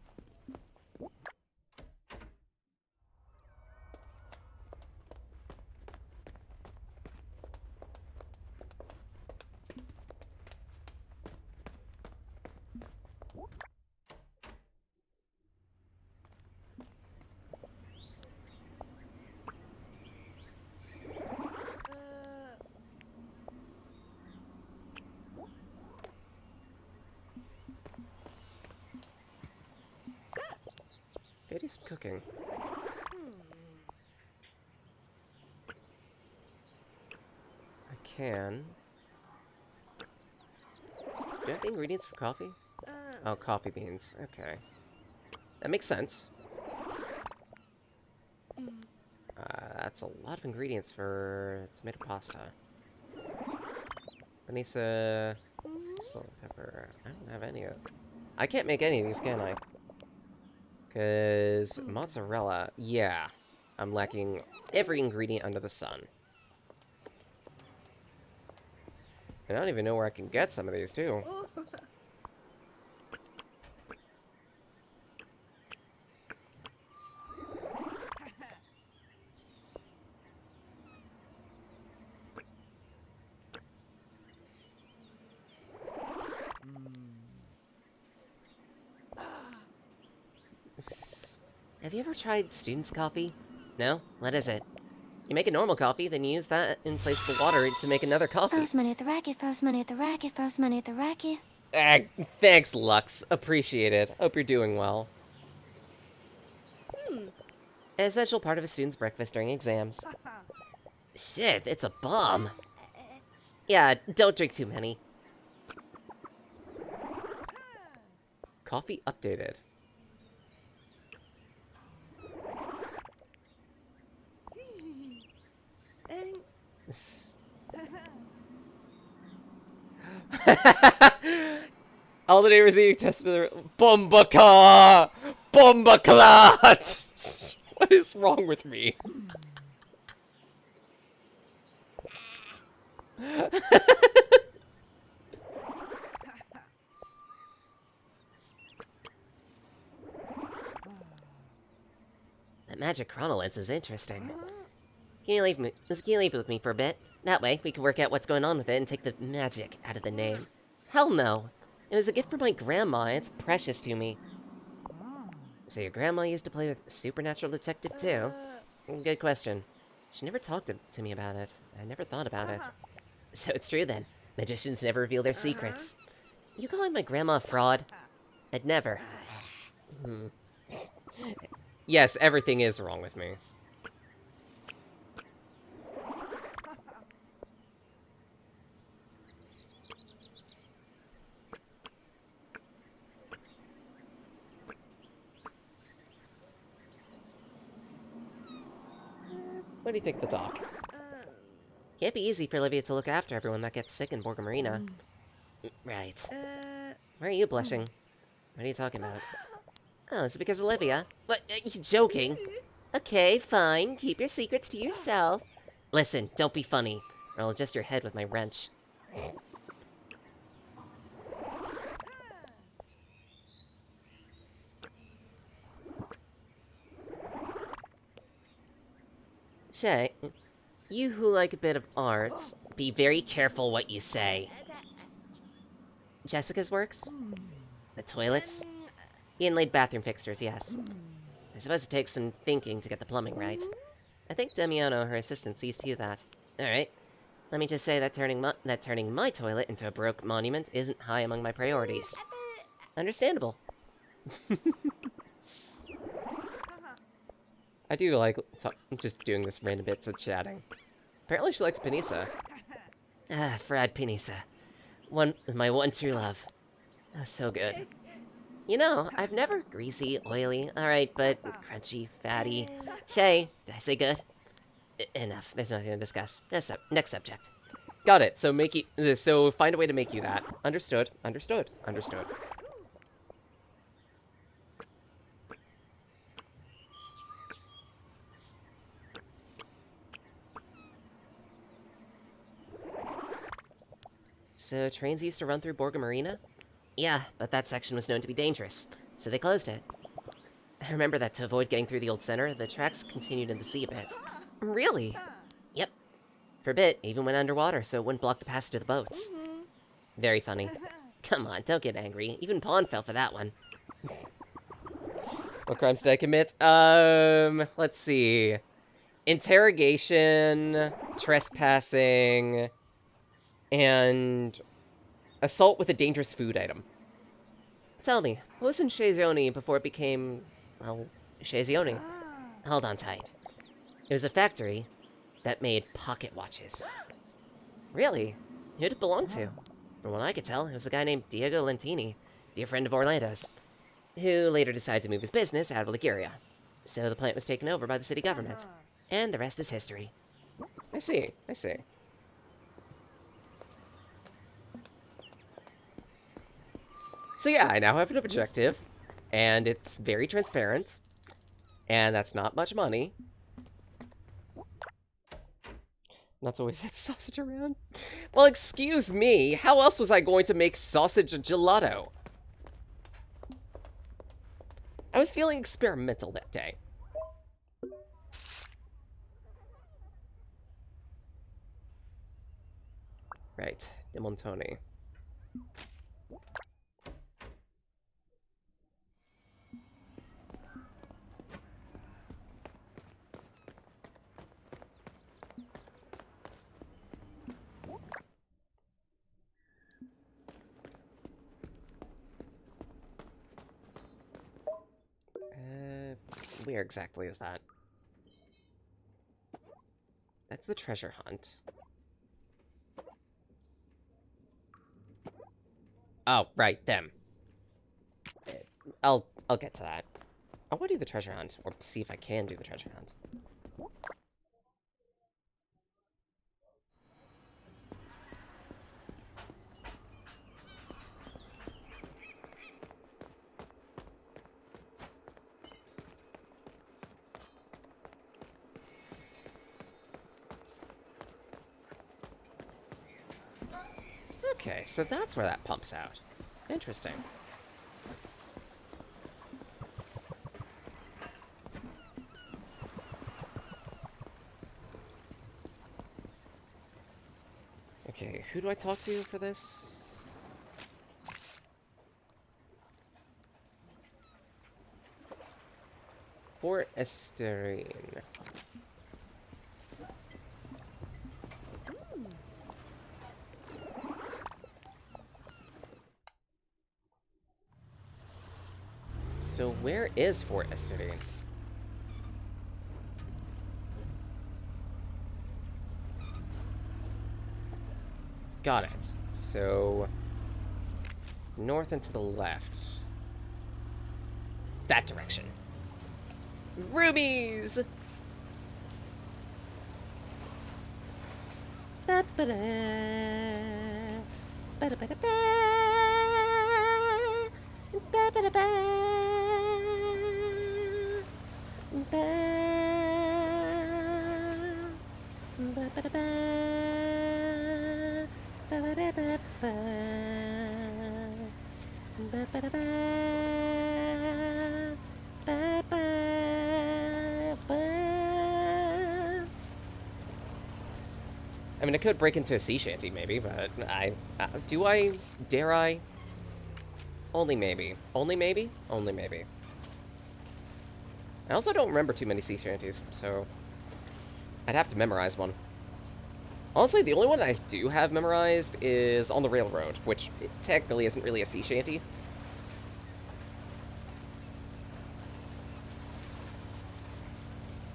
Gotta do some cooking. I can. Do you have the ingredients for coffee? Oh, coffee beans. Okay. That makes sense. That's a lot of ingredients for tomato pasta. Anisa, salt, pepper. I don't have any of it. I can't make any of these, can I? Because mozzarella, yeah. I'm lacking every ingredient under the sun. And I don't even know where I can get some of these, too. Have you ever tried student's coffee? No? What is it? You make a normal coffee, then you use that in place of the water to make another coffee. First money at the racket, first money at the racket, first money at the racket. Thanks, Lux. Appreciate it. Hope you're doing well. An essential part of a student's breakfast during exams. Shit, it's a bomb. Yeah, don't drink too many. Coffee updated. All the neighbors eating tested their Bombaka! Bombaclat! What is wrong with me? That magic chronolens is interesting. Can you leave it with me for a bit? That way, we can work out what's going on with it and take the magic out of the name. Hell no! It was a gift from my grandma, it's precious to me. So your grandma used to play with Supernatural Detective too? Good question. She never talked to me about it. I never thought about it. So it's true then. Magicians never reveal their secrets. You calling my grandma a fraud? I'd never. Yes, everything is wrong with me. What do you think of the doc? Can't be easy for Olivia to look after everyone that gets sick in Borgo Marina. Right. Why are you blushing? What are you talking about? Oh, is it because of Olivia? What? Are you joking? Okay, fine. Keep your secrets to yourself. Listen, don't be funny, or I'll adjust your head with my wrench. Shay, you who like a bit of art, be very careful what you say. Jessica's works? The toilets? The inlaid bathroom fixtures, yes. I suppose it takes some thinking to get the plumbing right. I think Demiano, her assistant, sees to that. Alright. Let me just say that turning my toilet into a Baroque monument isn't high among my priorities. Understandable. I do like just doing this random bits of chatting. Apparently she likes Panisa. Ah, fried pinisa. My one true love. Oh, so good. You know, I've never greasy, oily, alright, but crunchy, fatty. Shay, did I say good? Enough, there's nothing to discuss. Next subject. Got it. So so find a way to make you that. Understood. Understood. Understood. So, trains used to run through Borgo Marina? Yeah, but that section was known to be dangerous, so they closed it. I remember that to avoid getting through the old center, the tracks continued in the sea a bit. Really? Yep. For a bit, even went underwater so it wouldn't block the passage of the boats. Very funny. Come on, don't get angry. Even Pawn fell for that one. What crimes did I commit? Let's see. Interrogation, trespassing, and assault with a dangerous food item. Tell me, what was in Shazioni before it became, well, Shazioni? Hold on tight. It was a factory that made pocket watches. Really? Who'd it belong to? From what I could tell, it was a guy named Diego Lentini, dear friend of Orlando's, who later decided to move his business out of Liguria. So the plant was taken over by the city government. And the rest is history. I see. I see. So yeah, I now have an objective, and it's very transparent, and that's not much money. Not to wave that sausage around. Well, excuse me, how else was I going to make sausage gelato? I was feeling experimental that day. Right, De Montoni. Where exactly is that? That's the treasure hunt. Oh, right, them. I'll get to that. I want to do the treasure hunt, or see if I can do the treasure hunt. Okay, so that's where that pumps out. Interesting. Okay, who do I talk to for this? Fort Esterine. So where is Fort Esterine? Got it. So north and to the left. That direction. Rubies! I mean, I could break into a sea shanty, maybe, but do I? Dare I? Only maybe. Only maybe? Only maybe. I also don't remember too many sea shanties, so I'd have to memorize one. Honestly, the only one I do have memorized is On the Railroad, which technically isn't really a sea shanty.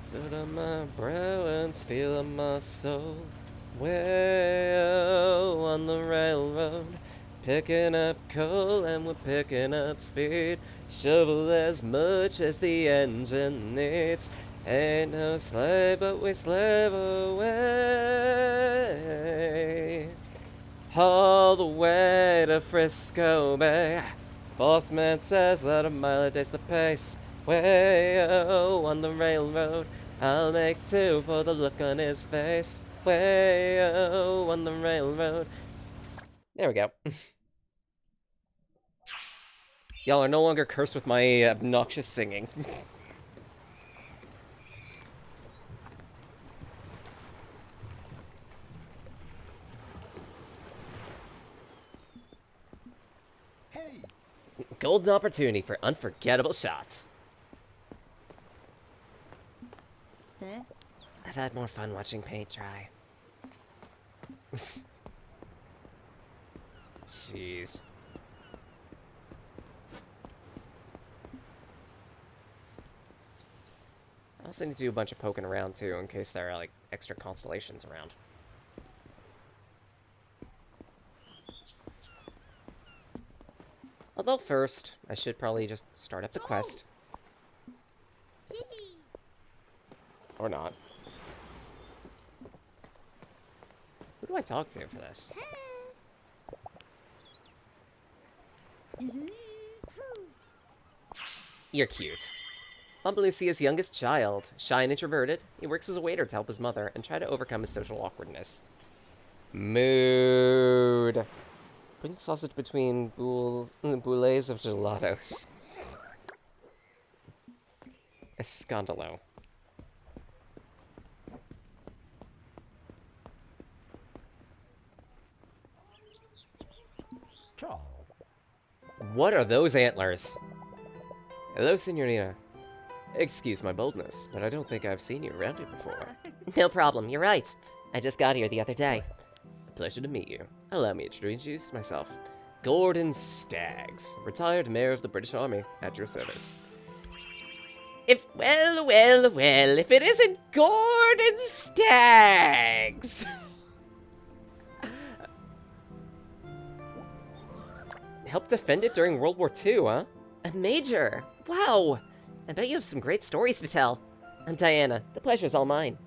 Stood on my brow and steal on my soul. Well, on the railroad, picking up coal and we're picking up speed. Shovel as much as the engine needs. Ain't no slave, but we slave away. All the way to Frisco Bay. Boss man says that a mile a day's the pace. Way-oh, on the railroad, I'll make two for the look on his face. Way-oh, on the railroad. There we go. Y'all are no longer cursed with my obnoxious singing. Hey! Golden opportunity for unforgettable shots. I've had more fun watching paint dry. Jeez. I also need to do a bunch of poking around too, in case there are like extra constellations around. Although first, I should probably just start up the quest. Or not. Who do I talk to for this? You're cute. Bump Lucia's youngest child. Shy and introverted, he works as a waiter to help his mother and try to overcome his social awkwardness. Mood. Putting sausage between boulets of gelatos. Escandalo. What are those antlers? Hello, Signorina. Excuse my boldness, but I don't think I've seen you around here before. No problem, you're right. I just got here the other day. Pleasure to meet you. Allow me to introduce myself. Gordon Staggs, retired mayor of the British Army, at your service. Well, if it isn't Gordon Staggs! Helped defend it during World War II, huh? A major! Wow! I bet you have some great stories to tell. I'm Diana. The pleasure's all mine.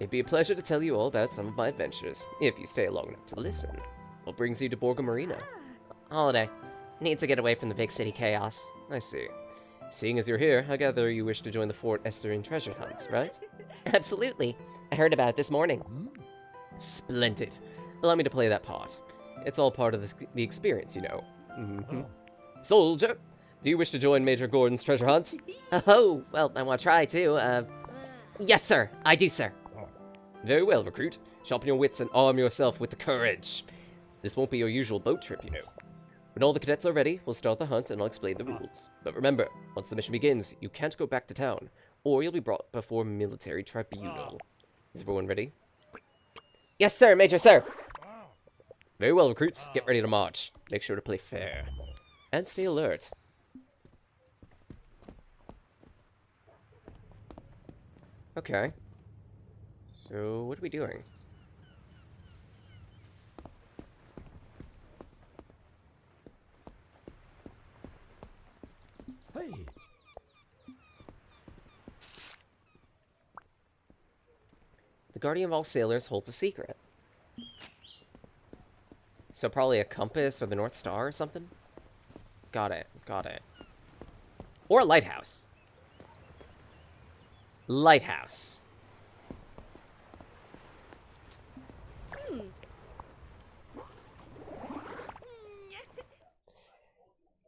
It'd be a pleasure to tell you all about some of my adventures, if you stay long enough to listen. What brings you to Borgo Marina? Holiday. Need to get away from the big city chaos. I see. Seeing as you're here, I gather you wish to join the Fort Esterine treasure hunt, right? Absolutely. I heard about it this morning. Splendid. Allow me to play that part. It's all part of the experience, you know. Soldier, do you wish to join Major Gordon's treasure hunt? Oh, well, I want to try too. Yes, sir. I do, sir. Very well, recruit. Sharpen your wits and arm yourself with the courage. This won't be your usual boat trip, you know. When all the cadets are ready, we'll start the hunt and I'll explain the rules. But remember, once the mission begins, you can't go back to town, or you'll be brought before a military tribunal. Is everyone ready? Yes, sir, Major, sir. Very well, recruits. Get ready to march. Make sure to play fair. And stay alert. Okay. So, what are we doing? Hey. The Guardian of all Sailors holds a secret. So probably a compass or the North Star or something? Got it, got it. Or a lighthouse. Lighthouse.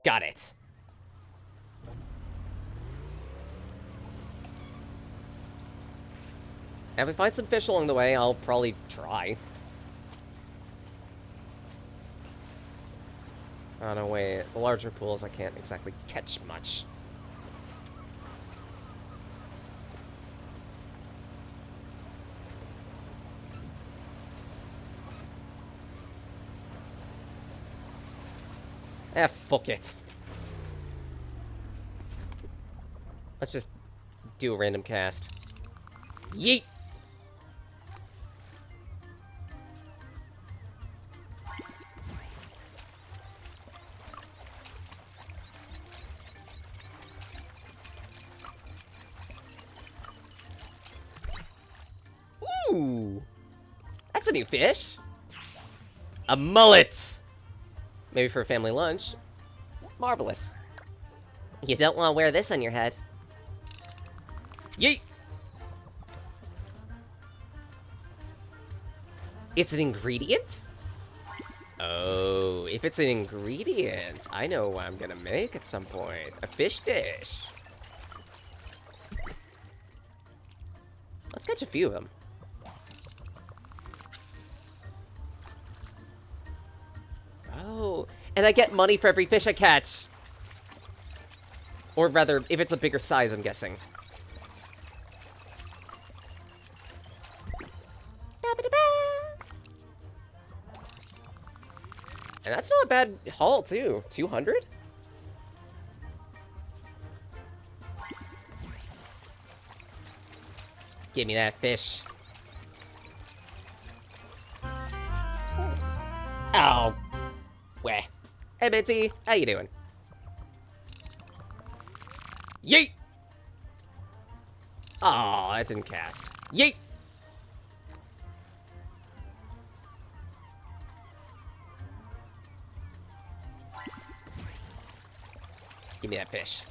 Got it. And if we find some fish along the way, I'll probably try. Oh, no, wait. The larger pools, I can't exactly catch much. Eh, fuck it. Let's just do a random cast. Yeet! Ooh! That's a new fish! A mullet! Maybe for a family lunch. Marvelous. You don't want to wear this on your head. Yeet! It's an ingredient? Oh, if it's an ingredient, I know what I'm gonna make at some point. A fish dish. Let's catch a few of them. Oh, and I get money for every fish I catch. Or rather, if it's a bigger size, I'm guessing. And that's not a bad haul, too. 200? Give me that fish. Oh. Weh. Hey, Minty. How you doing? Yeet! Aw, that didn't cast. Yeet! Give me that fish.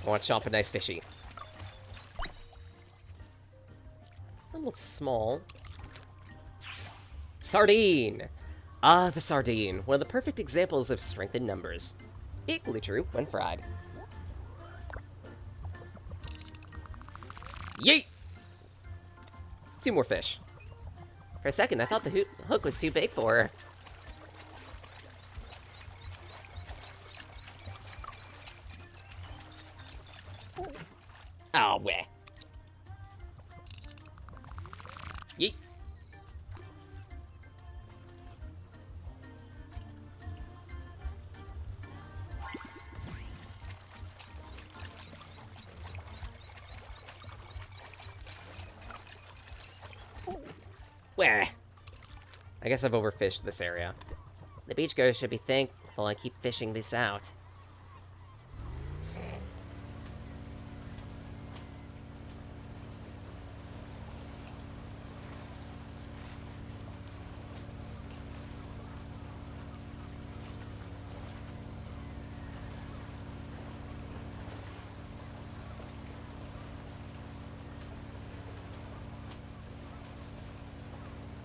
I want to chomp a nice fishy. A little small. Sardine! Ah, the sardine. One of the perfect examples of strength in numbers. Equally true when fried. Yeet! 2 more fish. For a second, I thought the hook was too big for her. Oh, weh. Yeet. Weh. I guess I've overfished this area. The beachgoers should be thankful I keep fishing this out.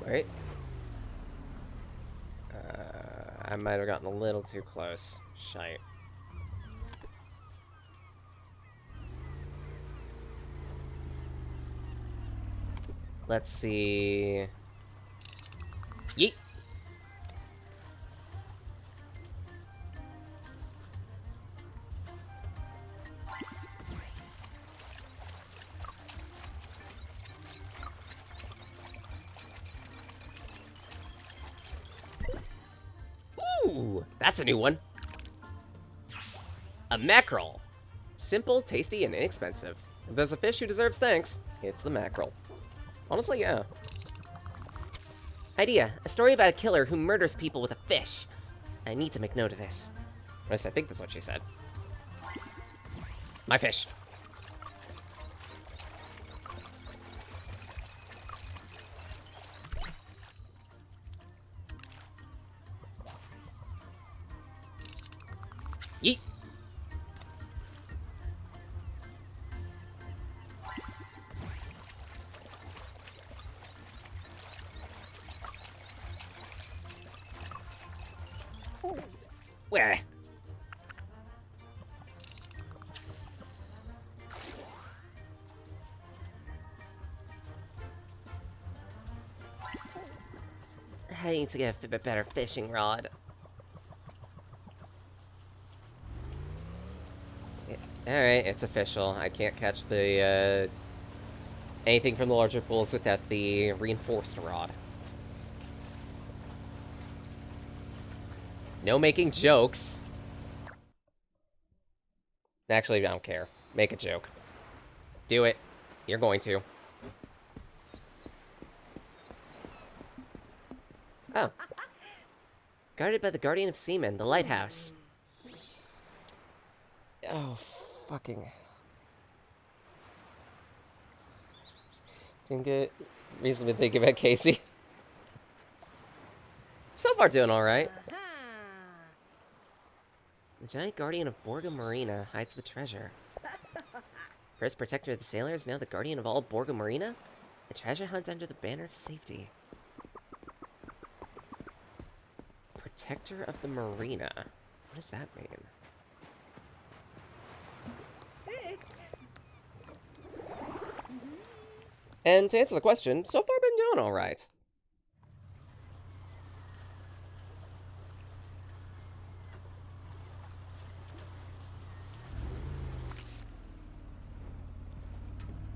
Right? I might have gotten a little too close. Shite. Let's see. Yeet! Ooh, that's a new one. A mackerel. Simple, tasty, and inexpensive. If there's a fish who deserves thanks, it's the mackerel. Honestly, yeah. Idea. A story about a killer who murders people with a fish. I need to make note of this. At least I think that's what she said. My fish. Yeet. Where? I need to get a bit better fishing rod. Alright, it's official. I can't catch the, anything from the larger pools without the reinforced rod. No making jokes. Actually, I don't care. Make a joke. Do it. You're going to. Oh. Guarded by the Guardian of Seamen, the lighthouse. Oh, fucking... Didn't get reasonably thinking about Casey. So far doing alright. The giant guardian of Borgo Marina hides the treasure. First protector of the sailors, now the guardian of all Borgo Marina? A treasure hunt under the banner of safety. Protector of the marina. What does that mean? And to answer the question, so far been doing alright.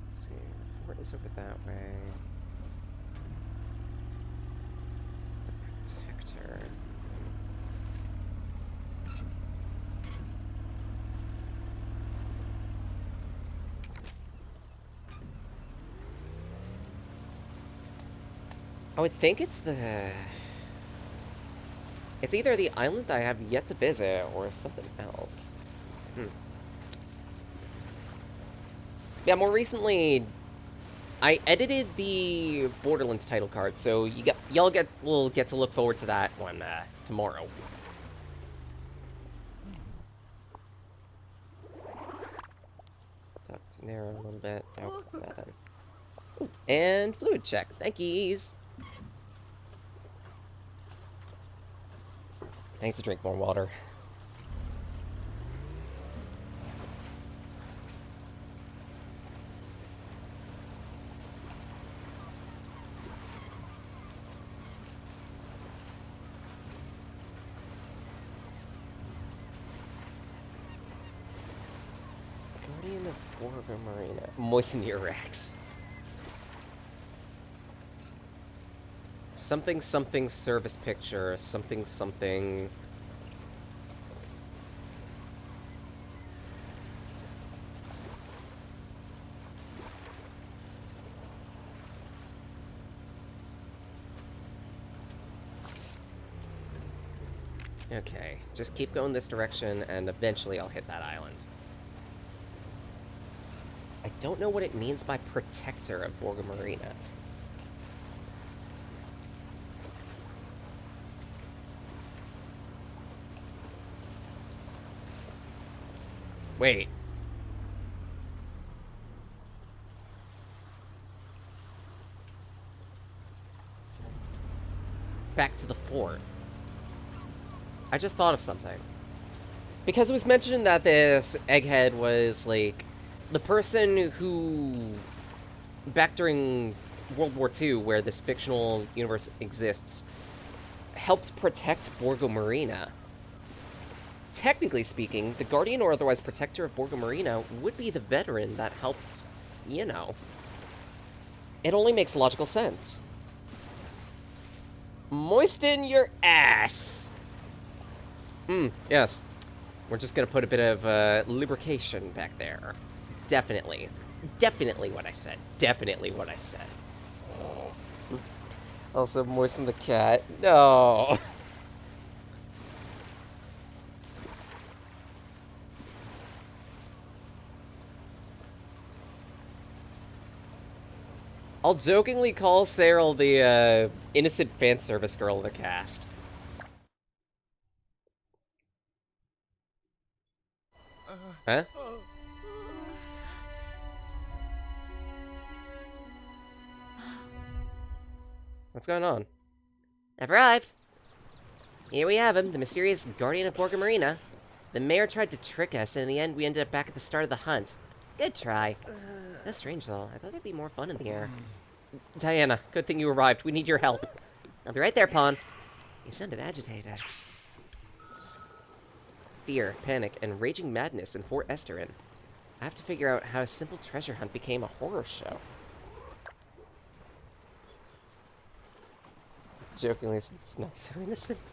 Let's see, the fort is over that way. The protector. I would think it's the... It's either the island that I have yet to visit, or something else. Yeah, more recently, I edited the Borderlands title card, so y'all will get to look forward to that one tomorrow. Tuck to narrow a little bit. Oh, nothing. Ooh, and fluid check. Thank yous. I need to drink more water. Guardian of Borgo Marina. Moisten your racks. Something something service picture. Something something. Okay, just keep going this direction, and eventually I'll hit that island. I don't know what it means by protector of Borgo Marina. Wait. Back to the fort. I just thought of something. Because it was mentioned that this egghead was, like, the person who, back during World War II, where this fictional universe exists, helped protect Borgo Marina. Technically speaking, the guardian or otherwise protector of Borgo Marina would be the veteran that helped, you know. It only makes logical sense. Moisten your ass! Yes. We're just gonna put a bit of lubrication back there. Definitely. Definitely what I said. Definitely what I said. Also moisten the cat. No! I'll jokingly call Cyril the, innocent fan service girl of the cast. Huh? What's going on? I've arrived. Here we have him, the mysterious guardian of Borgo Marina. The mayor tried to trick us, and in the end we ended up back at the start of the hunt. Good try. That's strange, though. I thought there'd be more fun in the air. Diana, good thing you arrived. We need your help. I'll be right there, Pawn. You sounded agitated. Fear, panic, and raging madness in Fort Esterin. I have to figure out how a simple treasure hunt became a horror show. Jokingly, it's not so innocent.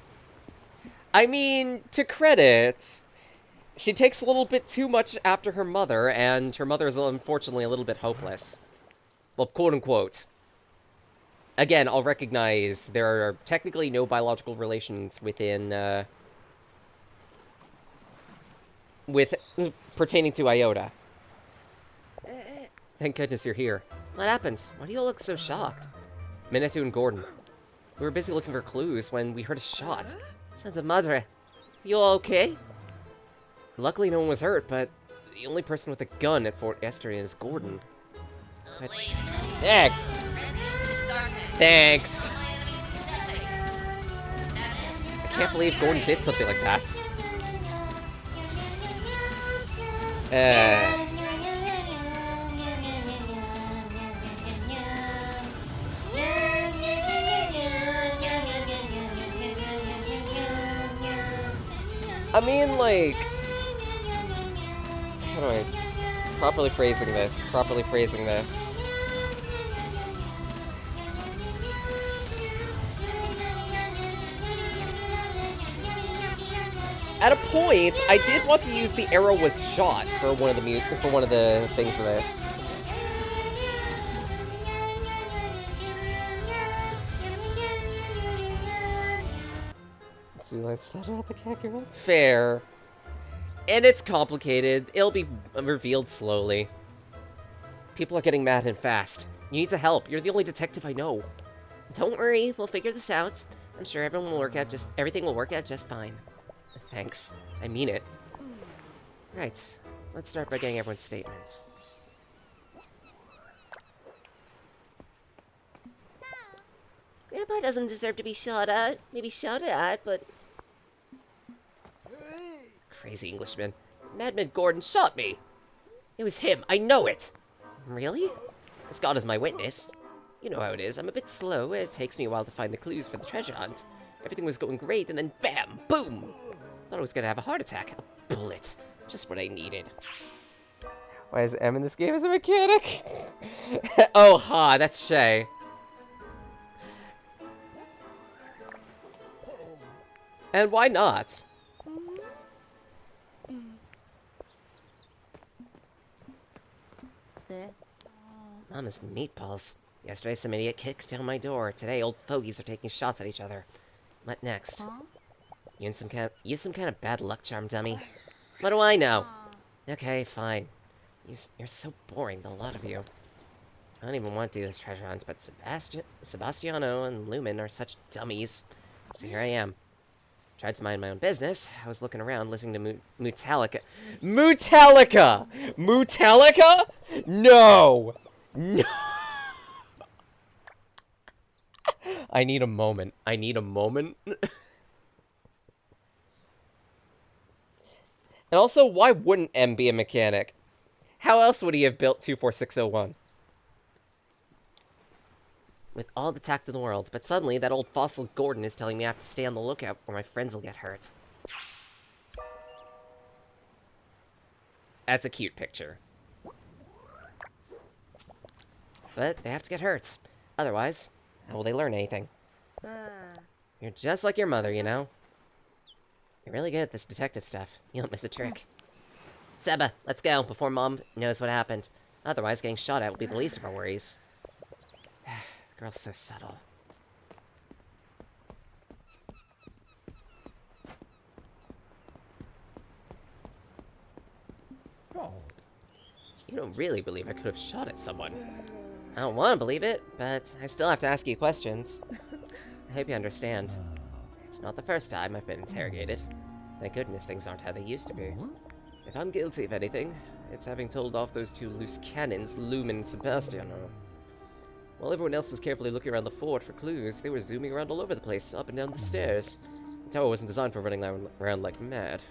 I mean, to credit, she takes a little bit too much after her mother, and her mother is unfortunately a little bit hopeless. Well, quote-unquote. Again, I'll recognize there are technically no biological relations within, pertaining to Iota. Thank goodness you're here. What happened? Why do you all look so shocked? Minatu and Gordon. We were busy looking for clues when we heard a shot. Santa Madre. You all okay? Luckily no one was hurt, but the only person with a gun at Fort Esterin is Gordon. But... Egg! Thanks! I can't believe Gordon did something like that. I mean, like... How do I... Properly phrasing this. At a point, I did want to use the arrow was shot for one of the things of this. Let's see, let's let out the Kakarot. Fair. And it's complicated. It'll be revealed slowly. People are getting mad and fast. You need to help. You're the only detective I know. Don't worry, we'll figure this out. I'm sure everything will work out just fine. Thanks. I mean it. Right. Let's start by getting everyone's statements. Grandpa doesn't deserve to be shot at. Maybe shouted at, but... Crazy Englishman. Madman Gordon shot me! It was him, I know it! Really? As God is my witness. You know how it is, I'm a bit slow. It takes me a while to find the clues for the treasure hunt. Everything was going great, and then BAM! Boom! Thought I was gonna have a heart attack. A bullet. Just what I needed. Why is M in this game as a mechanic? Oh, ha, that's Shay. And why not? Mama's meatballs. Yesterday some idiot kicked down my door. Today old fogies are taking shots at each other. What next? You some kind of bad luck charm, dummy. What do I know? Okay, fine. You're so boring, the lot of you. I don't even want to do this treasure hunt, but Sebastiano and Lumen are such dummies. So here I am. Tried to mind my own business. I was looking around, listening to Metallica. Metallica! Metallica? No! No! I need a moment. And also, why wouldn't M be a mechanic? How else would he have built 24601? With all the tact in the world, but suddenly that old fossil Gordon is telling me I have to stay on the lookout or my friends will get hurt. That's a cute picture. But they have to get hurt. Otherwise, how will they learn anything? You're just like your mother, you know? You're really good at this detective stuff. You don't miss a trick. Seba, let's go, before Mom knows what happened. Otherwise, getting shot at will be the least of our worries. The girl's so subtle. Oh. You don't really believe I could have shot at someone. I don't want to believe it, but I still have to ask you questions. I hope you understand. It's not the first time I've been interrogated. Thank goodness things aren't how they used to be. If I'm guilty of anything, it's having told off those two loose cannons, Lumen and Sebastiano. While everyone else was carefully looking around the fort for clues, they were zooming around all over the place, up and down the stairs. The tower wasn't designed for running around like mad.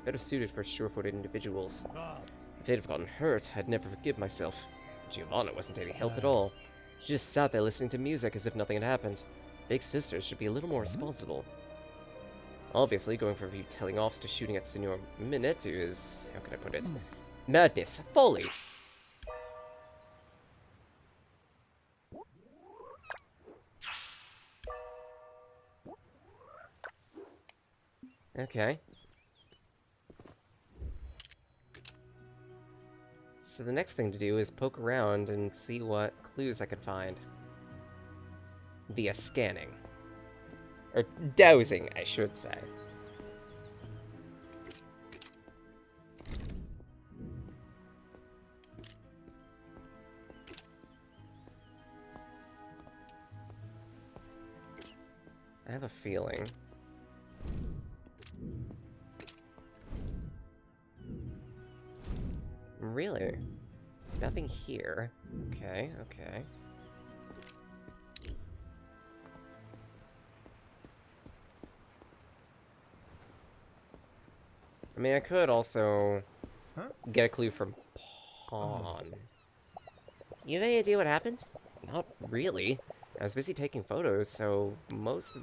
Better suited for sure-footed individuals. If they'd have gotten hurt, I'd never forgive myself. Giovanna wasn't any help at all. She just sat there listening to music as if nothing had happened. Big sisters should be a little more responsible. Obviously, going from a few telling offs to shooting at Senor Minetu is, how can I put it, madness, folly. Okay. So the next thing to do is poke around and see what clues I can find. Via scanning. Or dowsing, I should say. I have a feeling. Really? Nothing here. Okay, okay. I mean, I could also get a clue from Pawn. You have any idea what happened? Not really. I was busy taking photos, so most of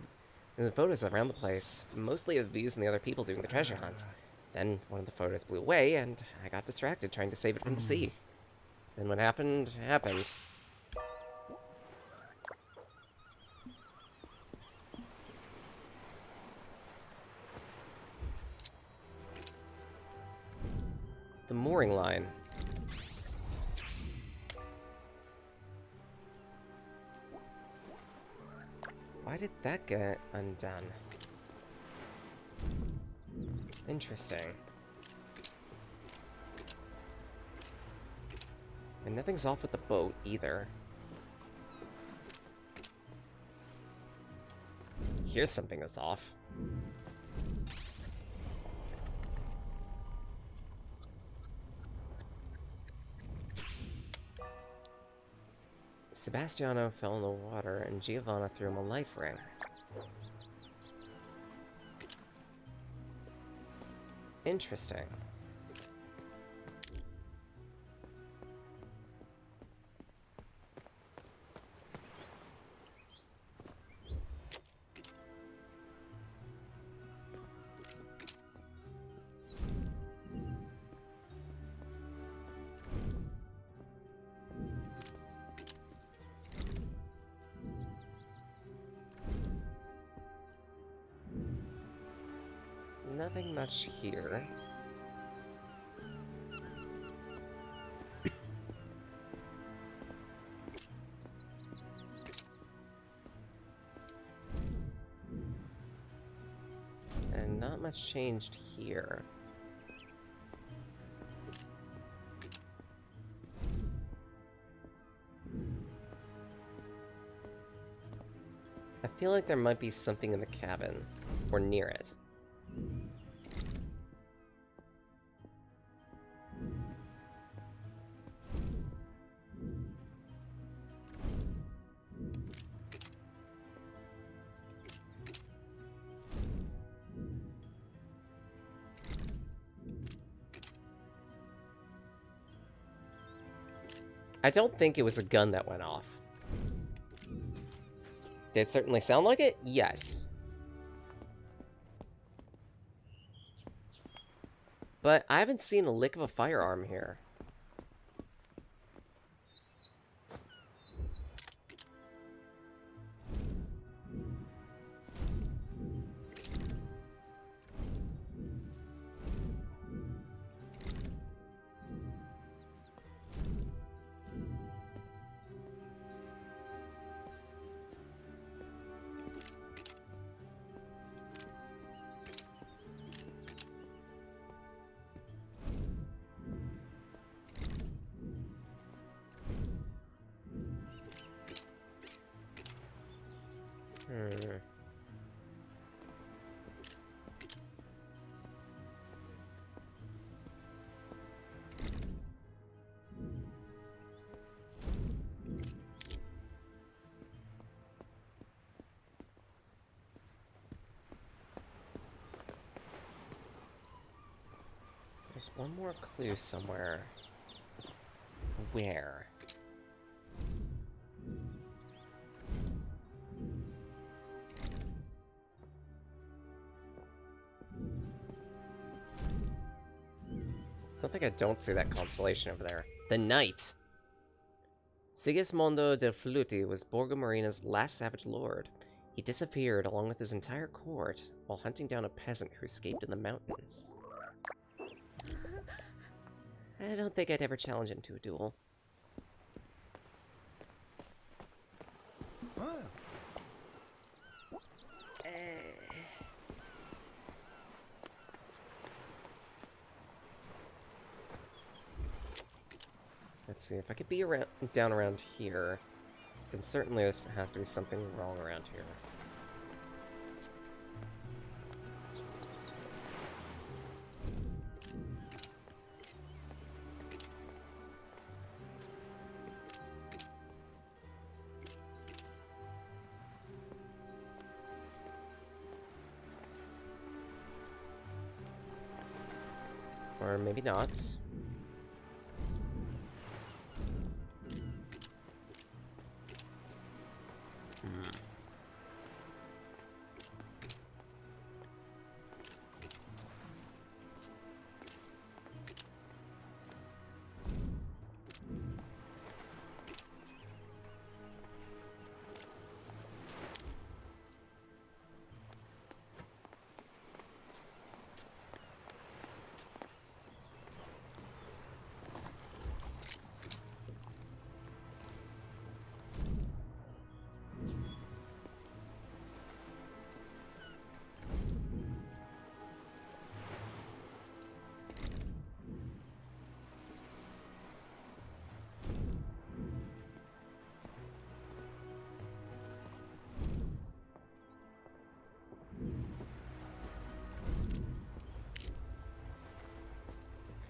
the photos around the place, mostly of views and the other people doing the treasure hunt. Then one of the photos blew away, and I got distracted trying to save it from the sea. Then what happened, happened. The mooring line. Why did that get undone? Interesting. And nothing's off with the boat, either. Here's something that's off. Sebastiano fell in the water, and Giovanna threw him a life ring. Interesting. Nothing much here. And not much changed here. I feel like there might be something in the cabin, or near it. I don't think it was a gun that went off. Did it certainly sound like it? Yes. But I haven't seen a lick of a firearm here. There's one more clue somewhere. Where? Don't think I don't see that constellation over there. The Knight. Sigismondo del Fluti was Borgo Marina's last savage lord. He disappeared along with his entire court while hunting down a peasant who escaped in the mountains. I don't think I'd ever challenge him to a duel. Let's see, if I could be around, down around here, then certainly there has to be something wrong around here. Or maybe not.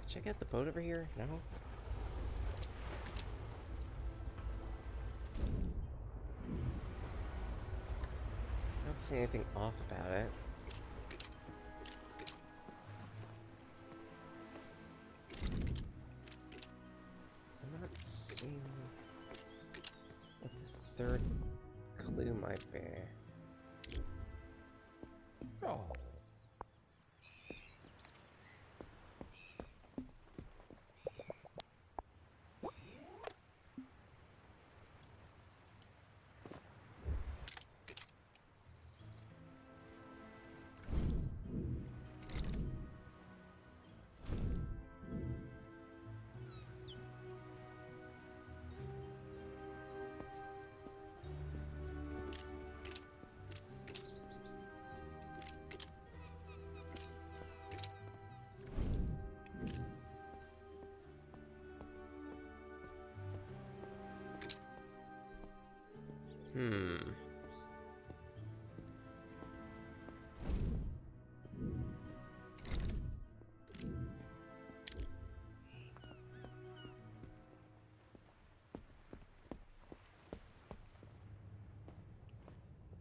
Check out the boat over here? No? I don't see anything off about it. I'm not seeing what the third clue might be. Oh.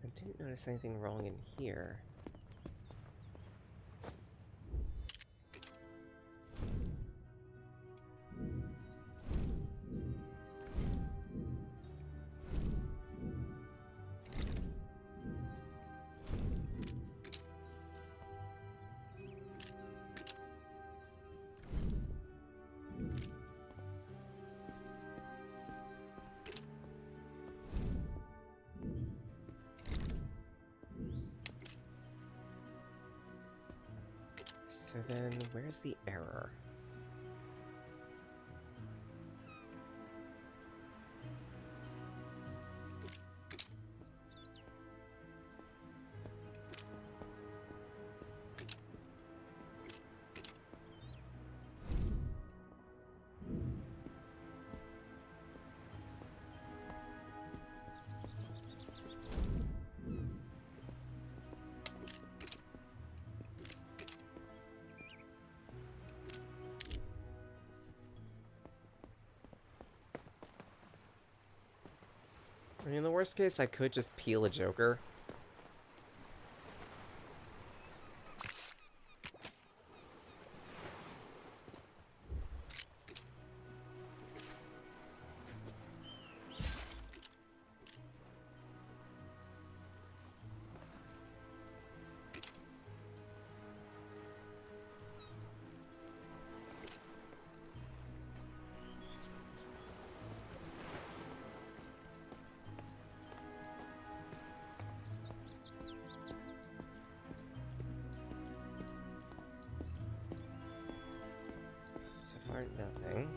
I didn't notice anything wrong in here. So then, where's the error? I mean, in the worst case, I could just peel a Joker. far, nothing.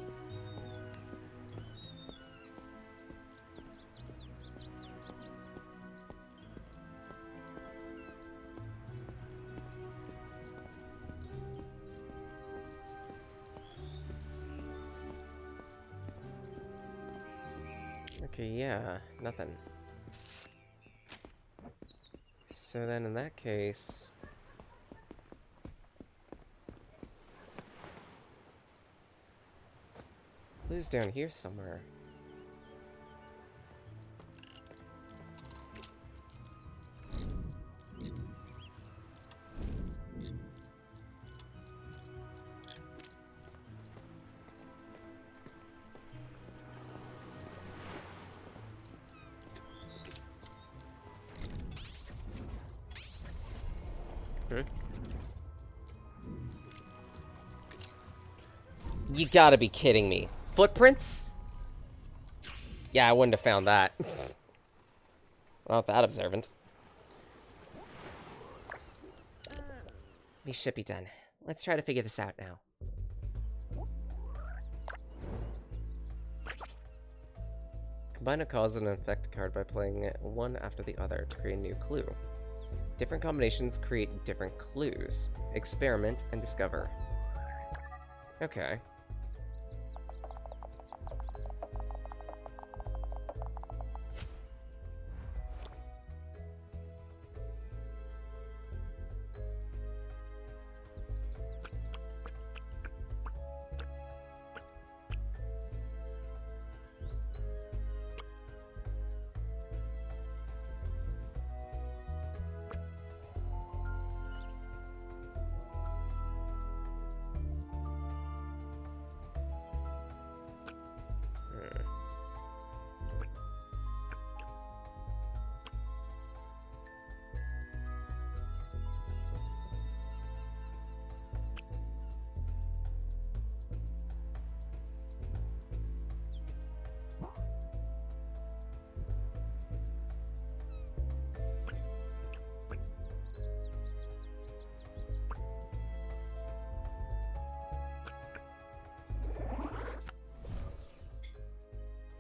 Okay, yeah, nothing. So then in that case... Clue's down here somewhere. You gotta be kidding me. Footprints? Yeah, I wouldn't have found that. Not that observant. We should be done. Let's try to figure this out now. Combine a cause and an effect card by playing one after the other to create a new clue. Different combinations create different clues. Experiment and discover. Okay.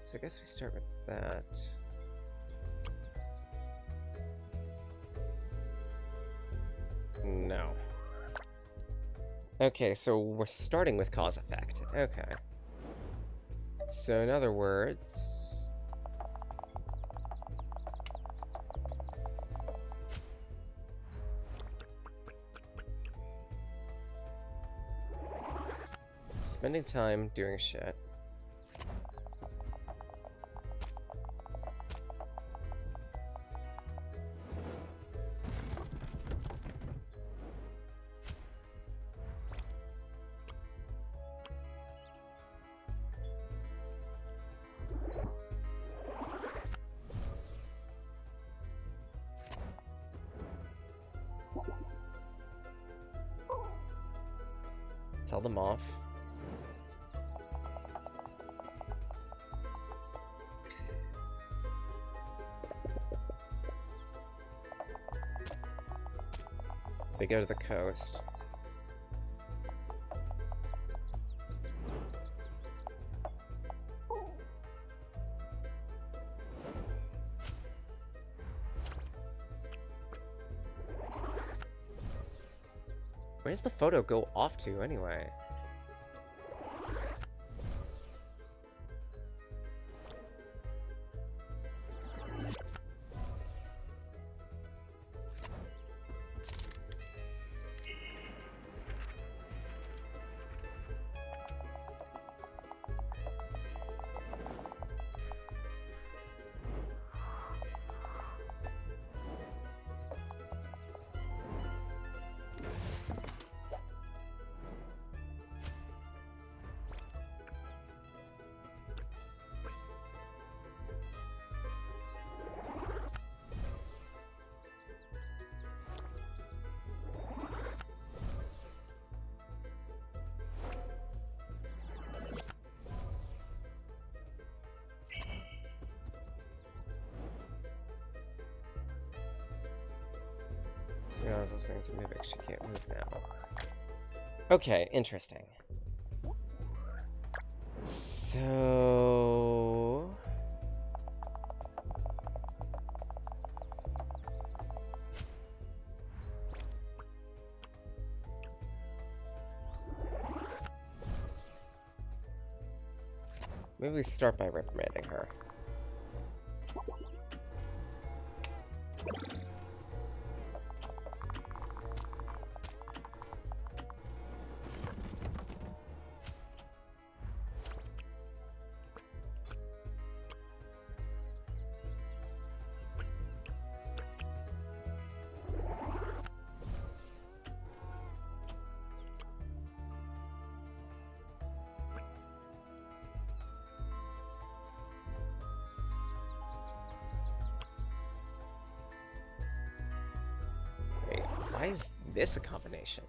So I guess we start with that. No. Okay, so we're starting with cause effect. Okay. So in other words... spending time doing shit. Tell them off. They go to the coast. Where does the photo go off to, anyway? Yeah, I was listening to music. She can't move now. Okay, interesting. So... maybe we start by reprimanding her. Wait, why is this a combination?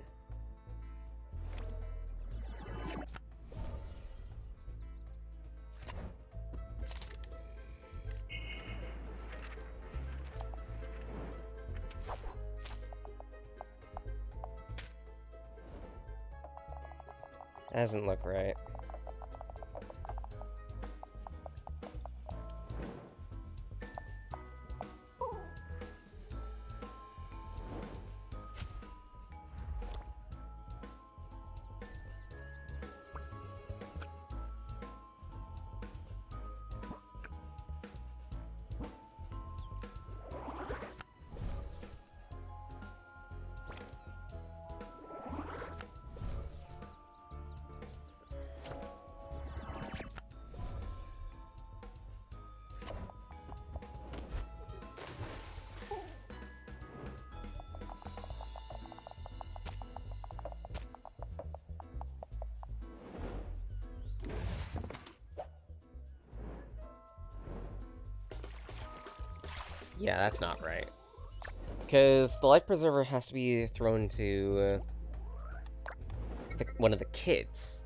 Doesn't look right. Yeah, that's not right. Because the life preserver has to be thrown to one of the kids.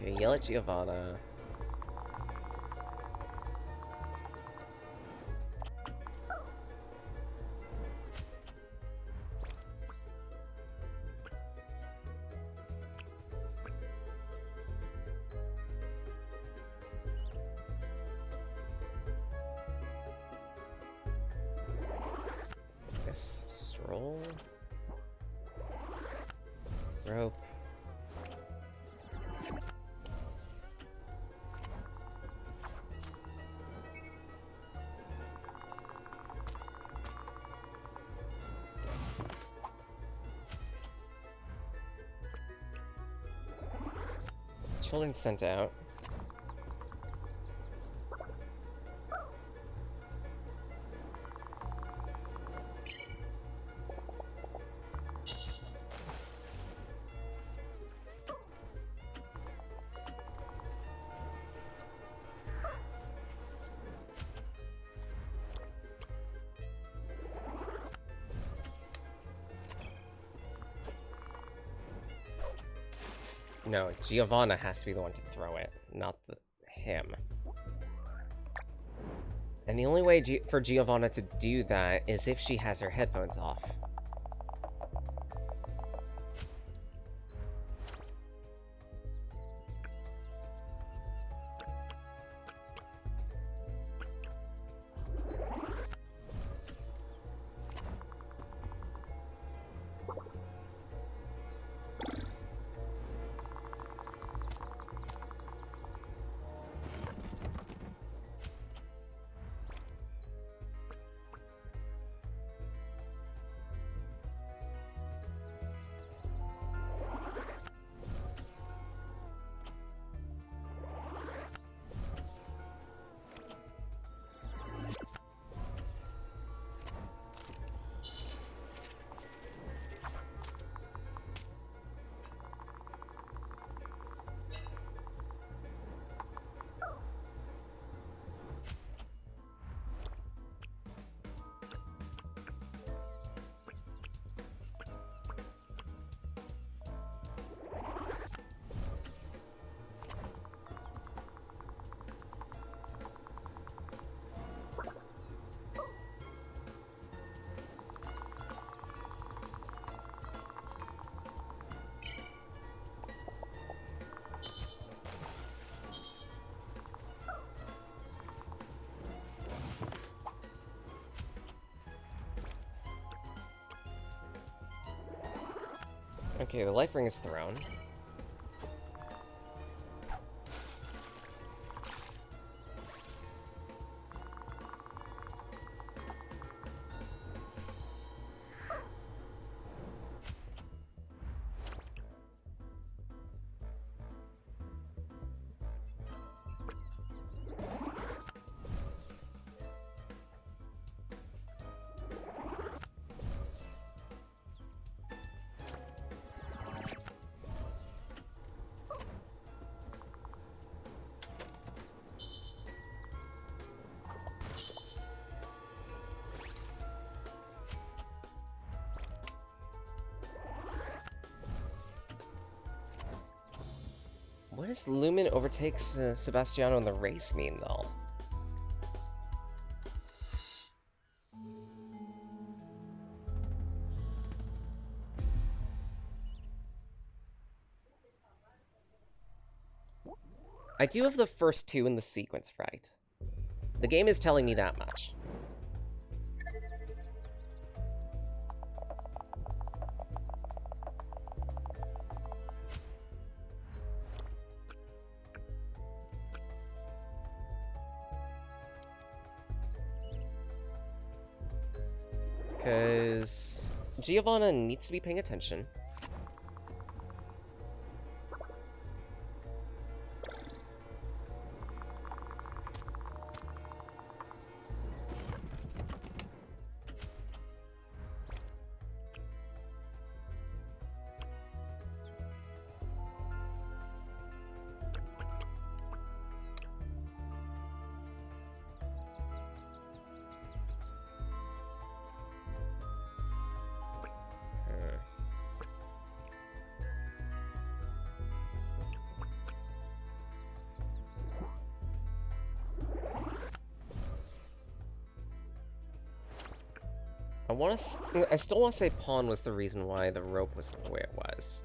Okay, yell at Giovanna. Guess stroll. Rope. Children sent out. No, Giovanna has to be the one to throw it, not him. And the only way for Giovanna to do that is if she has her headphones off. Okay, the life ring is thrown. What does Lumen overtakes Sebastiano in the race mean, though? I do have the first two in the sequence right. The game is telling me that much. Because Giovanna needs to be paying attention. I still want to say pawn was the reason why the rope was the way it was.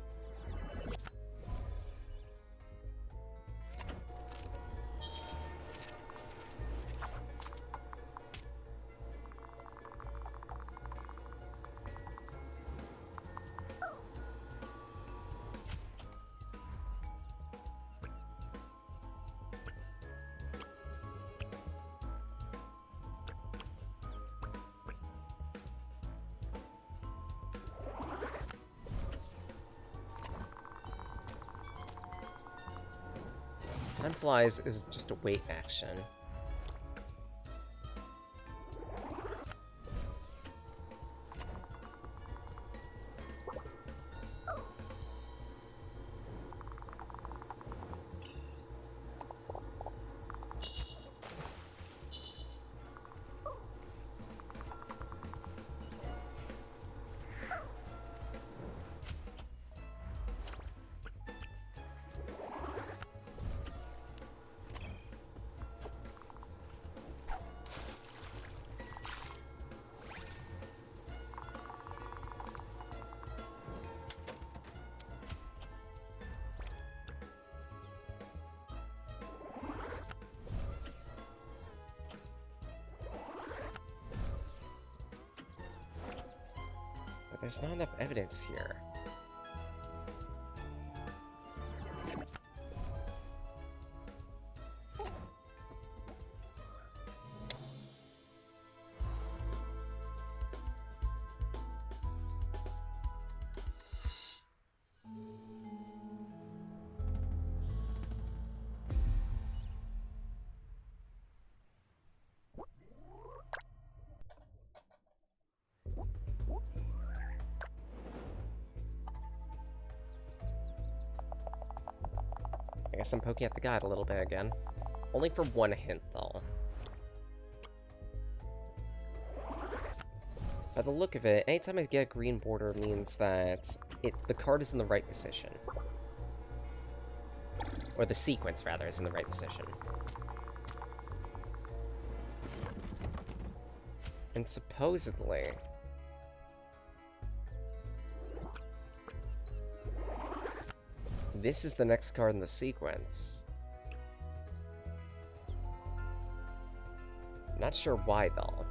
Time flies is just a wait action. There's not enough evidence here. I guess I'm poking at the guide a little bit again. Only for one hint, though. By the look of it, anytime I get a green border means that the card is in the right position. Or the sequence, rather, is in the right position. And supposedly... this is the next card in the sequence. Not sure why, though.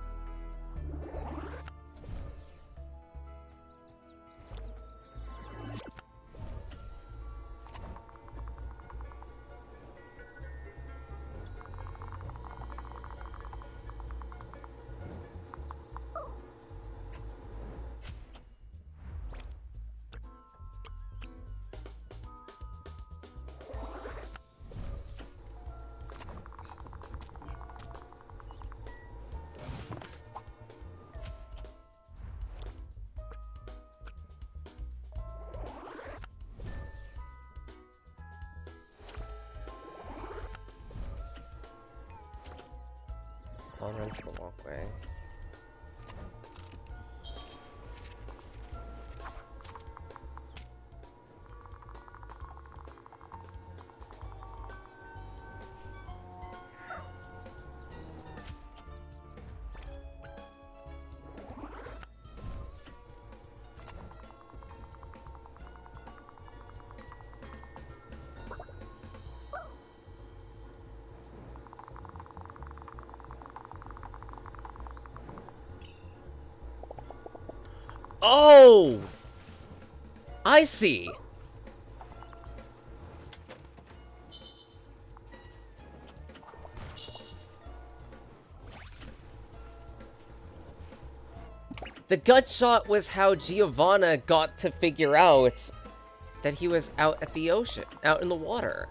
long runs to the walkway. Oh! I see! The gut shot was how Giovanna got to figure out that he was out at the ocean, out in the water.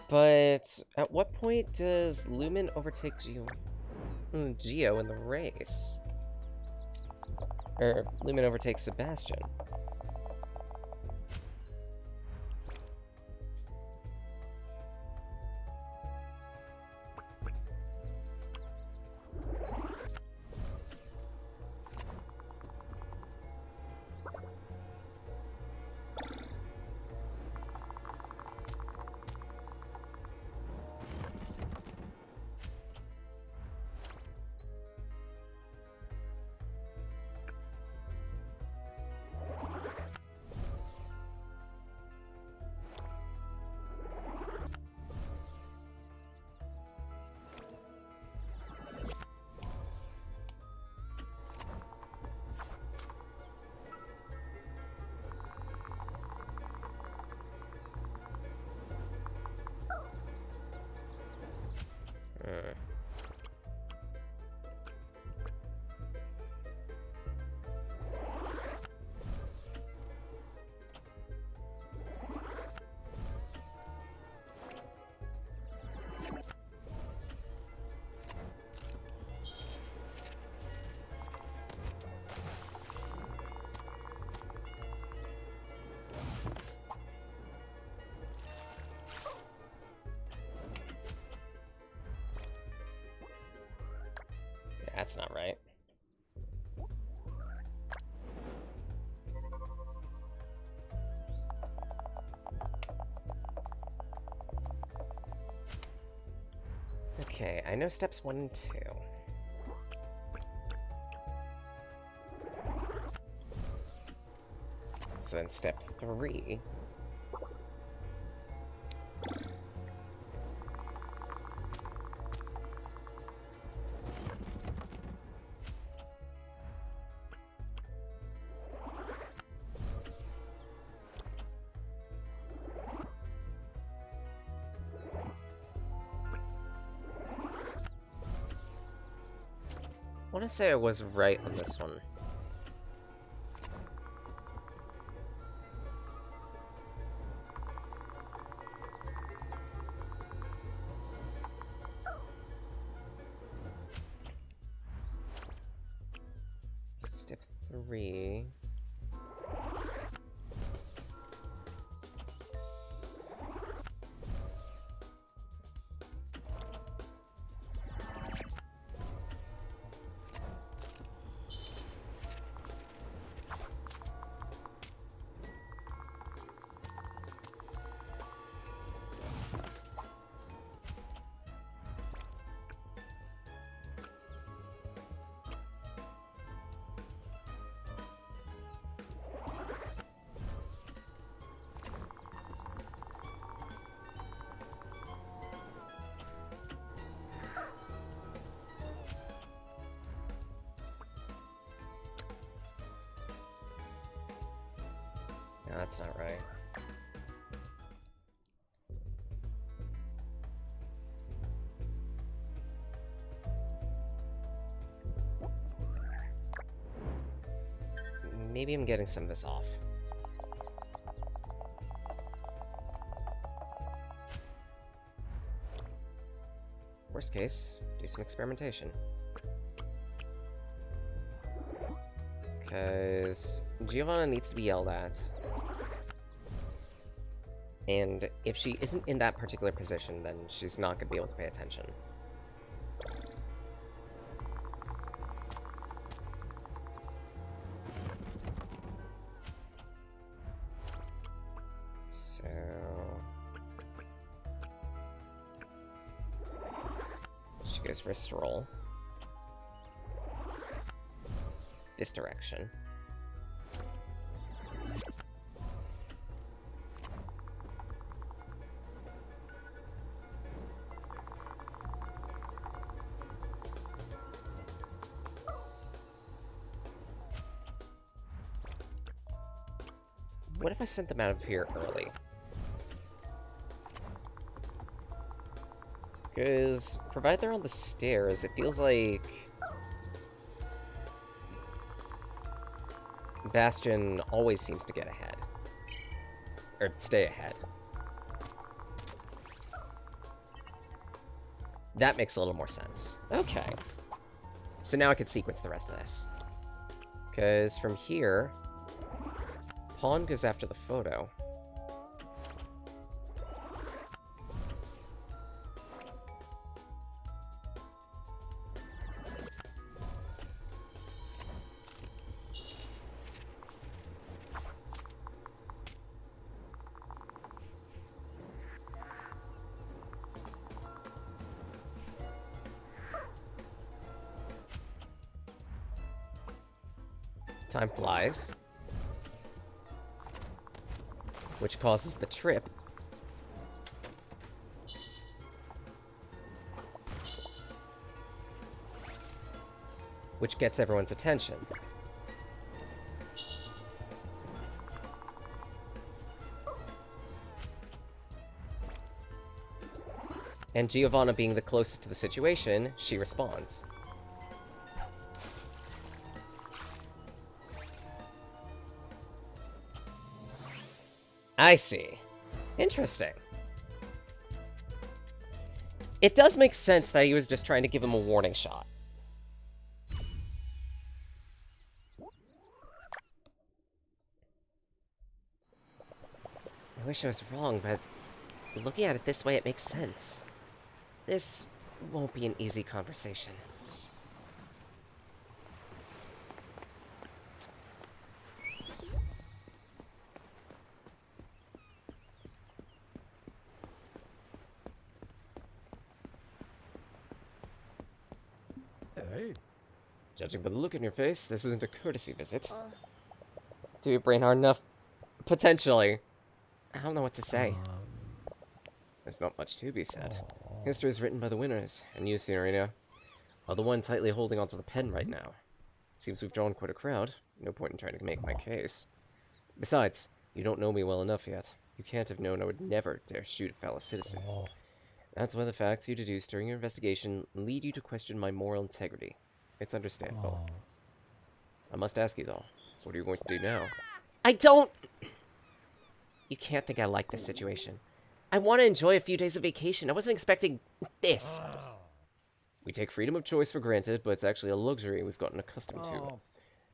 But at what point does Lumen overtake Geo in the race? Or Lumen overtakes Sebastian? That's not right. Okay, I know steps 1 and 2. So then step 3. I want to say I was right on this one. Step 3. No, that's not right. Maybe I'm getting some of this off. Worst case, do some experimentation. Because Giovanna needs to be yelled at. And if she isn't in that particular position, then she's not going to be able to pay attention. So... she goes for a stroll. This direction. What if I sent them out of here early? Because, provided they're on the stairs, it feels like... Bastion always seems to get ahead. Or stay ahead. That makes a little more sense. Okay. So now I can sequence the rest of this. Because from here... Pawn goes after the photo. Time flies. Which causes the trip. Which gets everyone's attention. And Giovanna being the closest to the situation, she responds. I see. Interesting. It does make sense that he was just trying to give him a warning shot. I wish I was wrong, but looking at it this way, it makes sense. This won't be an easy conversation. Hey. Judging by the look in your face, this isn't a courtesy visit. Do you brain hard enough? Potentially. I don't know what to say. There's not much to be said. History is written by the winners, and you, Signorina, are the one tightly holding onto the pen right now. Seems we've drawn quite a crowd. No point in trying to make my case. Besides, you don't know me well enough yet. You can't have known I would never dare shoot a fellow citizen. That's why the facts you deduced during your investigation lead you to question my moral integrity. It's understandable. I must ask you, though, what are you going to do now? I don't... You can't think I like this situation. I want to enjoy a few days of vacation. I wasn't expecting this. We take freedom of choice for granted, but it's actually a luxury we've gotten accustomed to.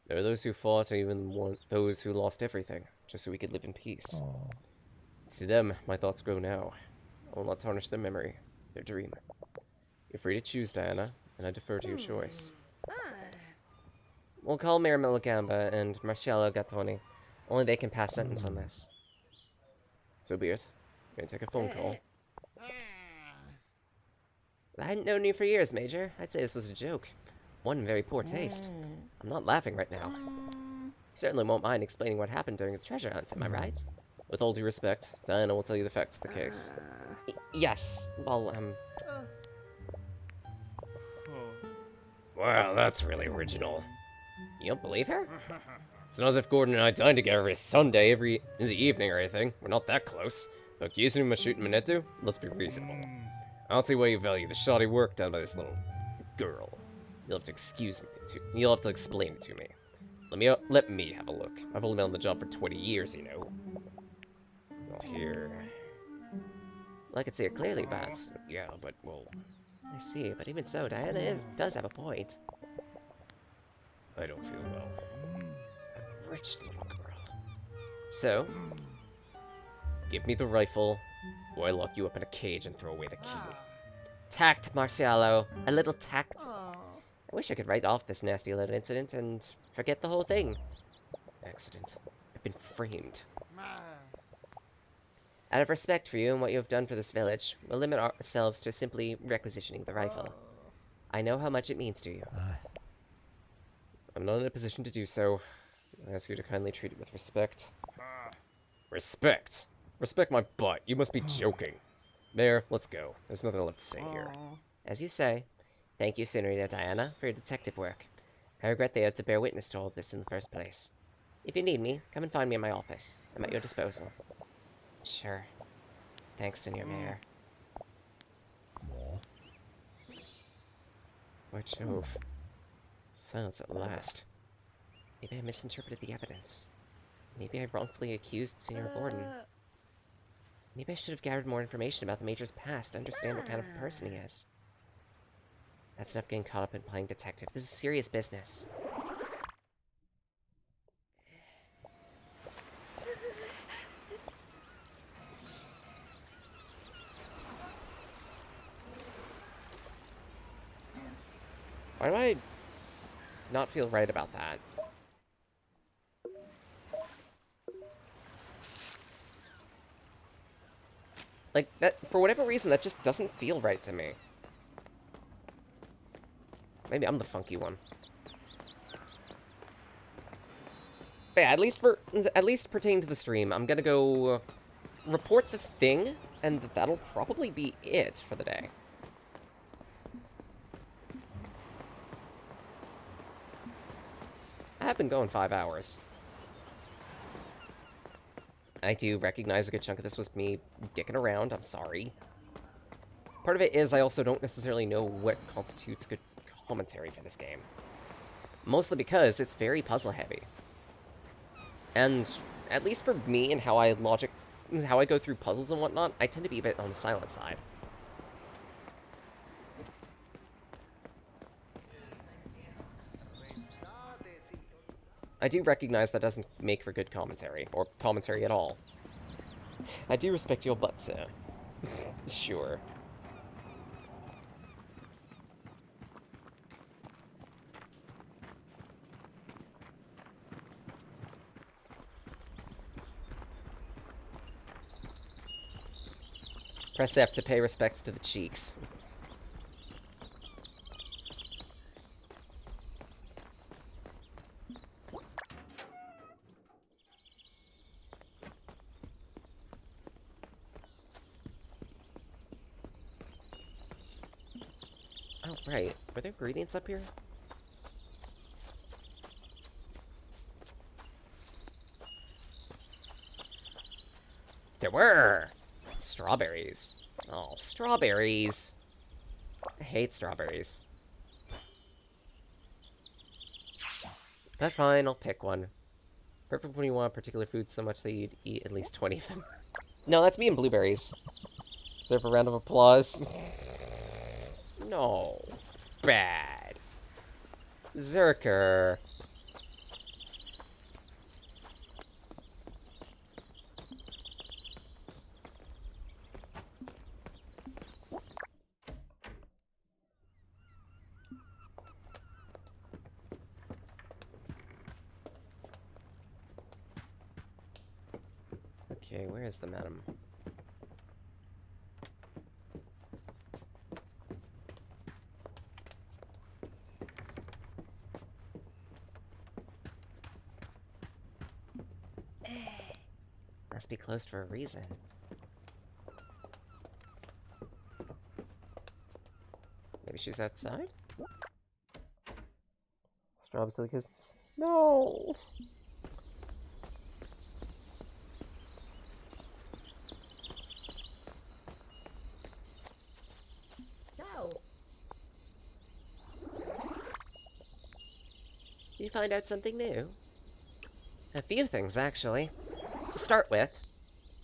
There are those who fought, and even those who lost everything, just so we could live in peace. To them, my thoughts go now. I will not tarnish their memory, their dream. You're free to choose, Diana, and I defer to your choice. We'll call Mayor Milligamba and Marcello Gattoni. Only they can pass sentence on this. So be it. I'm gonna take a phone call. I hadn't known you for years, Major. I'd say this was a joke. One in very poor taste. I'm not laughing right now. You certainly won't mind explaining what happened during the treasure hunt, am I right? With all due respect, Diana will tell you the facts of the case. Yes. Well, Wow, that's really original. You don't believe her? It's not as if Gordon and I dine together every Sunday, every evening or anything. We're not that close. But accusing him of shooting Minetto? Let's be reasonable. I don't see why you value the shoddy work done by this little girl. You'll have to excuse me. You'll have to explain it to me. Let me have a look. I've only been on the job for 20 years, you know. Not here. Well, I can see it clearly, but... Yeah, but, well... I see, but even so, Diana does have a point. I don't feel well. rich little girl. So, give me the rifle, or I lock you up in a cage and throw away the key. Tact, Marcialo. A little tact. I wish I could write off this nasty little incident and forget the whole thing. Accident. I've been framed. Out of respect for you and what you have done for this village, we'll limit ourselves to simply requisitioning the rifle. I know how much it means to you. I'm not in a position to do so. I ask you to kindly treat it with respect. Respect? Respect my butt. You must be joking. There, let's go. There's nothing left to say here. As you say, thank you, Senorita Diana, for your detective work. I regret they had to bear witness to all of this in the first place. If you need me, come and find me in my office. I'm at your disposal. Sure. Thanks, Senor Mayor. By Jove. Silence at last. Maybe I misinterpreted the evidence. Maybe I wrongfully accused Senor Gordon. Maybe I should have gathered more information about the Major's past to understand what kind of a person he is. That's enough getting caught up in playing detective. This is serious business. Why do I not feel right about that? Like, that, for whatever reason, that just doesn't feel right to me. Maybe I'm the funky one. But yeah, at least pertaining to the stream, I'm gonna go report the thing, and that'll probably be it for the day. I have been going 5 hours. I do recognize a good chunk of this was me dicking around, I'm sorry. Part of it is I also don't necessarily know what constitutes good commentary for this game. Mostly because it's very puzzle heavy. And at least for me and how I go through puzzles and whatnot, I tend to be a bit on the silent side. I do recognize that doesn't make for good commentary, or commentary at all. I do respect your butt, sir. Sure. Press F to pay respects to the cheeks. Oh, right. Were there ingredients up here? There were! Strawberries. Oh, strawberries. I hate strawberries. That's fine, I'll pick one. Perfect when you want a particular food so much that you'd eat at least 20 of them. No, that's me and blueberries. Deserve a round of applause. No. Bad. Zerker. Okay, where is the madam? Must be closed for a reason. Maybe she's outside? Straws delicacies. No! Did you find out something new? A few things, actually. To start with,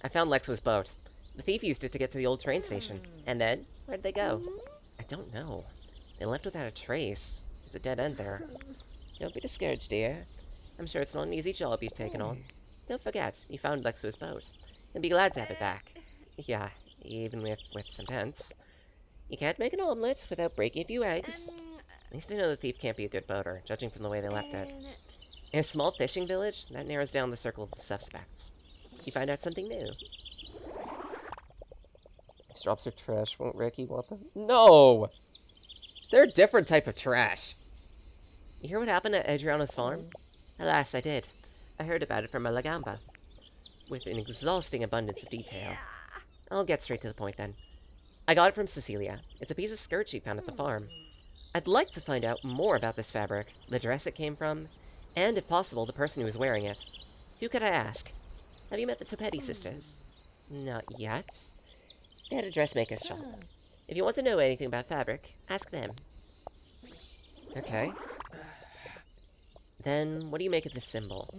I found Lexo's boat. The thief used it to get to the old train station. And then, where'd they go? I don't know. They left without a trace. It's a dead end there. Don't be discouraged, dear. I'm sure it's not an easy job you've taken on. Don't forget, you found Lexo's boat. He'll be glad to have it back. Yeah, even with some dents. You can't make an omelette without breaking a few eggs. At least I know the thief can't be a good boater, judging from the way they left it. In a small fishing village, that narrows down the circle of suspects. You find out something new. Drops are trash. Won't Ricky want them? No! They're a different type of trash. You hear what happened at Adriana's farm? Alas, I did. I heard about it from a Lagamba, with an exhausting abundance of detail. I'll get straight to the point then. I got it from Cecilia. It's a piece of skirt she found at the farm. I'd like to find out more about this fabric, the dress it came from, and, if possible, the person who was wearing it. Who could I ask? Have you met the Topetti sisters? Not yet. They had a dressmaker's shop. If you want to know anything about fabric, ask them. Okay. Then, what do you make of this symbol?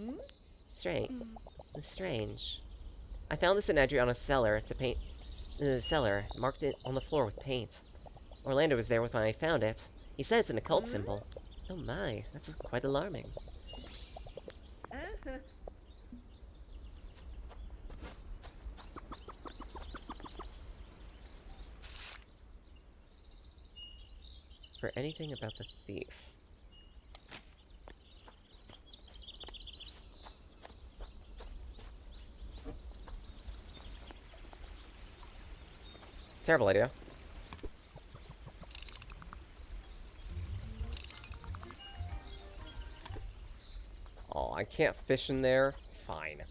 Strange. I found this in Adriana's cellar to paint... The cellar, marked it on the floor with paint. Orlando was there when I found it. He said it's an occult symbol. Oh my, that's quite alarming. For anything about the thief. Terrible idea. Oh, I can't fish in there? Fine.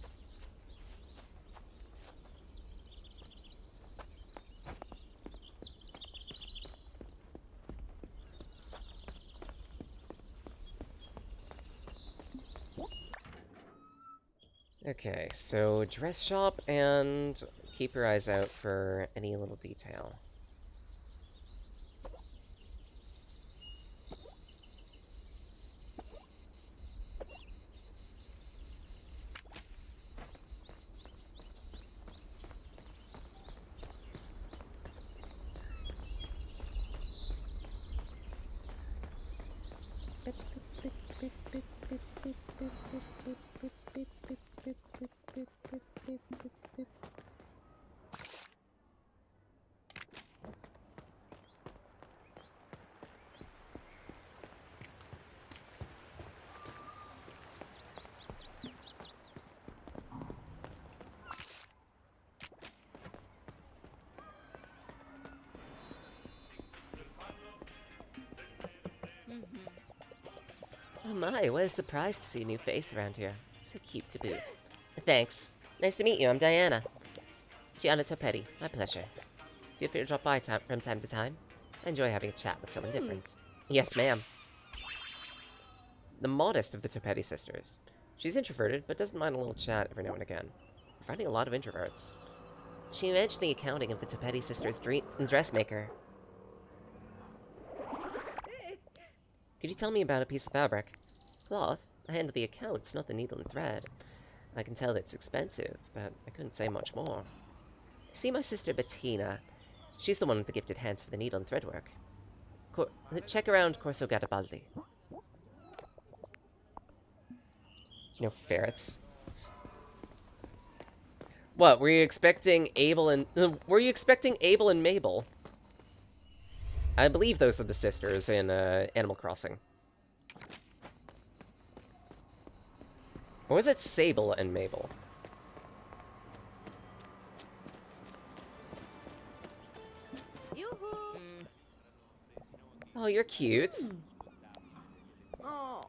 Okay, so dress shop and keep your eyes out for any little detail. Oh my, what a surprise to see a new face around here. So cute to boot. Thanks. Nice to meet you, I'm Diana. Gianna Topetti, my pleasure. Feel free to drop by from time to time. I enjoy having a chat with someone different. Yes, ma'am. The modest of the Topetti sisters. She's introverted, but doesn't mind a little chat every now and again. We're finding a lot of introverts. She mentioned the accounting of the Topetti sisters' dressmaker. Could you tell me about a piece of fabric? Cloth? I handle the accounts, not the needle and thread. I can tell it's expensive, but I couldn't say much more. See my sister Bettina. She's the one with the gifted hands for the needle and thread work. Check around Corso Garibaldi. No ferrets. What, were you expecting Abel and... were you expecting Abel and Mabel? I believe those are the sisters in Animal Crossing. Or was it Sable and Mabel? Yoo-hoo! Oh, you're cute. Oh.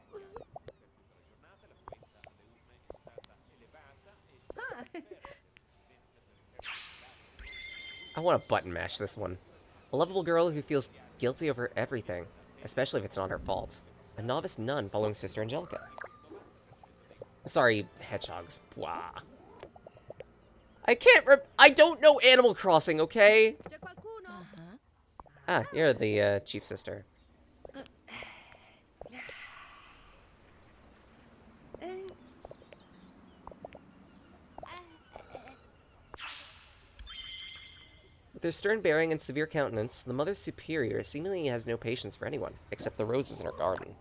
I want to button mash this one. A lovable girl who feels guilty over everything, especially if it's not her fault. A novice nun following Sister Angelica. Sorry, hedgehogs. Blah. I don't know Animal Crossing, okay? C'è qualcuno? Ah, you're the, chief sister. With her stern bearing and severe countenance, the Mother Superior seemingly has no patience for anyone, except the roses in her garden.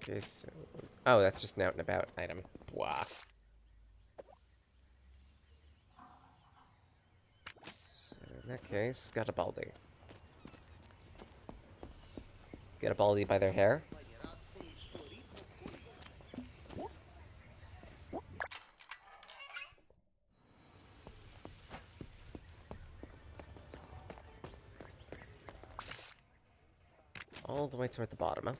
Okay, so... Oh, that's just an out and about item. Blah. So, in that case, Garibaldi. Garibaldi by their hair. All the way toward the bottom, huh?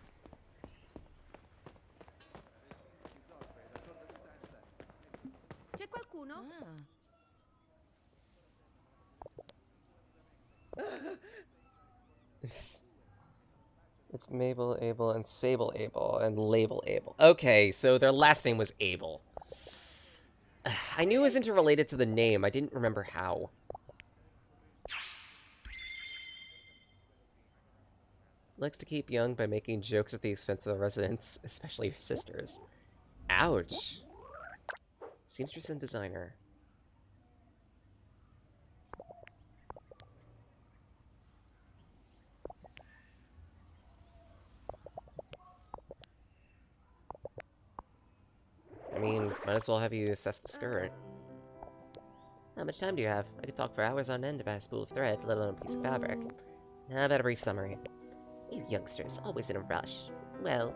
C'è qualcuno? It's Mabel Abel and Sable Abel and Label Abel. Okay, so their last name was Abel. I knew it was interrelated to the name. I didn't remember how. Likes to keep young by making jokes at the expense of the residents, especially your sisters. Ouch. Seamstress and designer. I mean, might as well have you assess the skirt. How much time do you have? I could talk for hours on end about a spool of thread, let alone a piece of fabric. How about a brief summary? You youngsters, always in a rush. Well,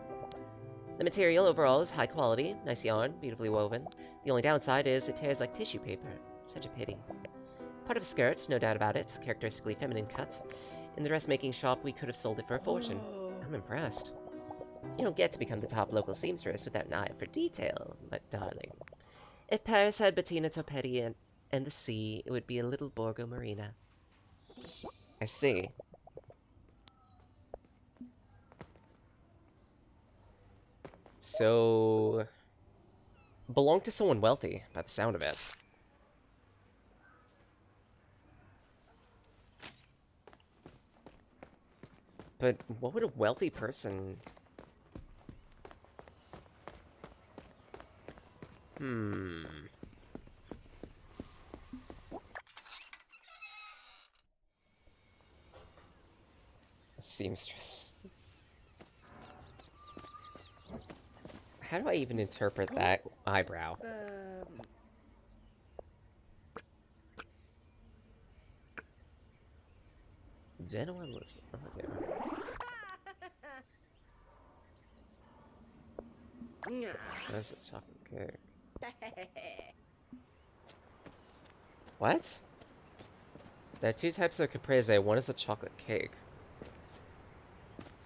the material overall is high quality, nice yarn, beautifully woven. The only downside is it tears like tissue paper. Such a pity. Part of a skirt, no doubt about it, characteristically feminine cut. In the dressmaking shop, we could have sold it for a fortune. I'm impressed. You don't get to become the top local seamstress without an eye for detail, my darling. If Paris had Bettina Topetti and the sea, it would be a little Borgo Marina. I see. So... belong to someone wealthy, by the sound of it. But what would a wealthy person... Seamstress. How do I even interpret that eyebrow? Genoa was... okay. That's a chocolate cake. What? There are two types of caprese. One is a chocolate cake.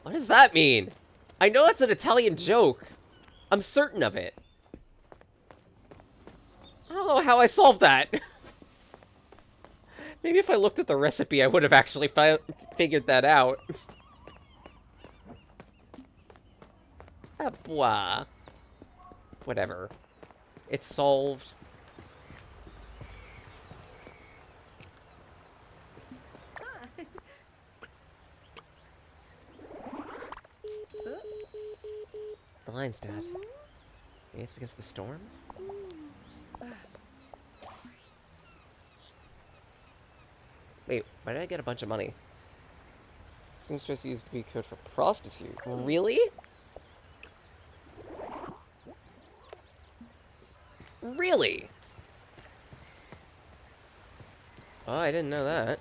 What does that mean? I know that's an Italian joke. I'm certain of it. I don't know how I solved that. Maybe if I looked at the recipe, I would have actually figured that out. Ah, blah. Whatever. It's solved. The line's dead. Maybe it's because of the storm? Wait, why did I get a bunch of money? Seamstress used to be code for prostitute. Really? Really? Oh, I didn't know that.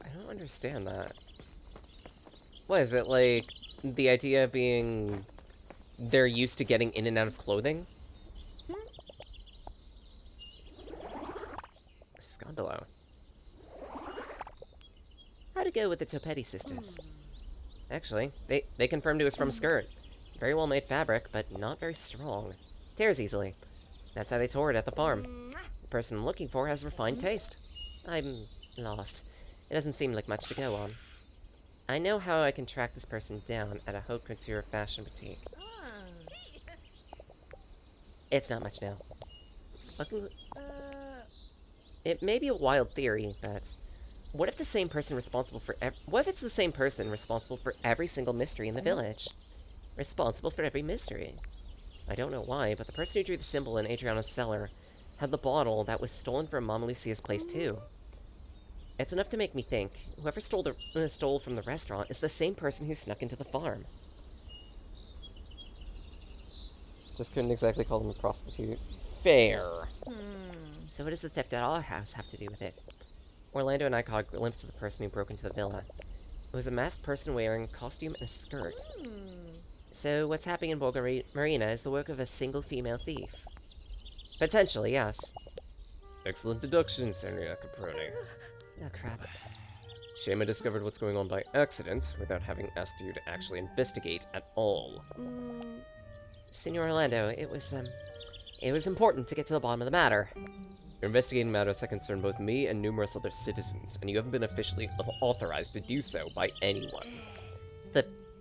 I don't understand that. What is it, like, the idea being they're used to getting in and out of clothing? Scandalo. How'd it go with the Topetti sisters? Actually, they confirmed it was from a skirt. Very well made fabric, but not very strong. Tears easily. That's how they tore it at the farm. The person I'm looking for has refined taste. I'm lost. It doesn't seem like much to go on. I know how I can track this person down at a haute couture fashion boutique. It's not much now. It may be a wild theory, but what if the same person responsible for what if it's the same person responsible for every single mystery in the village? Responsible for every mystery. I don't know why, but the person who drew the symbol in Adriana's cellar had the bottle that was stolen from Mama Lucia's place too. It's enough to make me think whoever stole from the restaurant is the same person who snuck into the farm. Just couldn't exactly call them a prostitute. Fair. So what does the theft at our house have to do with it? Orlando and I caught a glimpse of the person who broke into the villa. It was a masked person wearing a costume and a skirt. So what's happening in Borgo Marina is the work of a single female thief. Potentially, yes. Excellent deduction, Senorita Caproni. Oh, crap. Shame I discovered what's going on by accident, without having asked you to actually investigate at all. Senor Orlando, it was important to get to the bottom of the matter. You're investigating matters that concern both me and numerous other citizens, and you haven't been officially authorized to do so by anyone.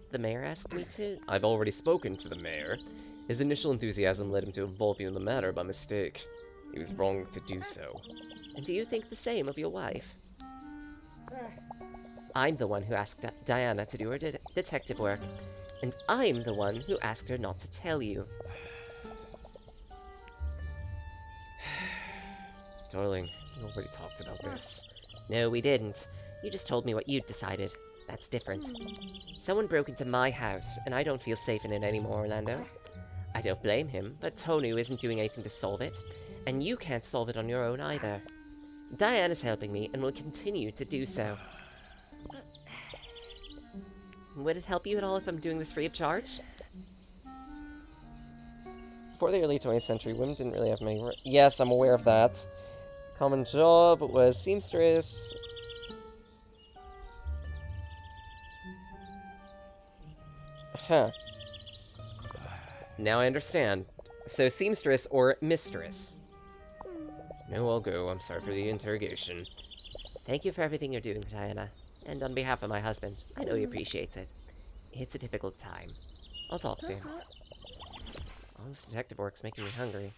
The mayor asked me to? I've already spoken to the mayor. His initial enthusiasm led him to involve you in the matter by mistake. He was wrong to do so. And do you think the same of your wife? I'm the one who asked Diana to do her detective work, and I'm the one who asked her not to tell you. Darling, we already talked about this. No, we didn't. You just told me what you'd decided. That's different. Someone broke into my house, and I don't feel safe in it anymore, Orlando. I don't blame him, but Tonu isn't doing anything to solve it, and you can't solve it on your own either. Diana's helping me, and will continue to do so. Would it help you at all if I'm doing this free of charge? Before the early 20th century, women didn't really have many... Yes, I'm aware of that. Common job was seamstress. Huh. Now I understand. So, seamstress or mistress? No, I'll go. I'm sorry for the interrogation. Thank you for everything you're doing, Diana. And on behalf of my husband, I know he appreciates it. It's a difficult time. I'll talk to him. All this detective work's making me hungry.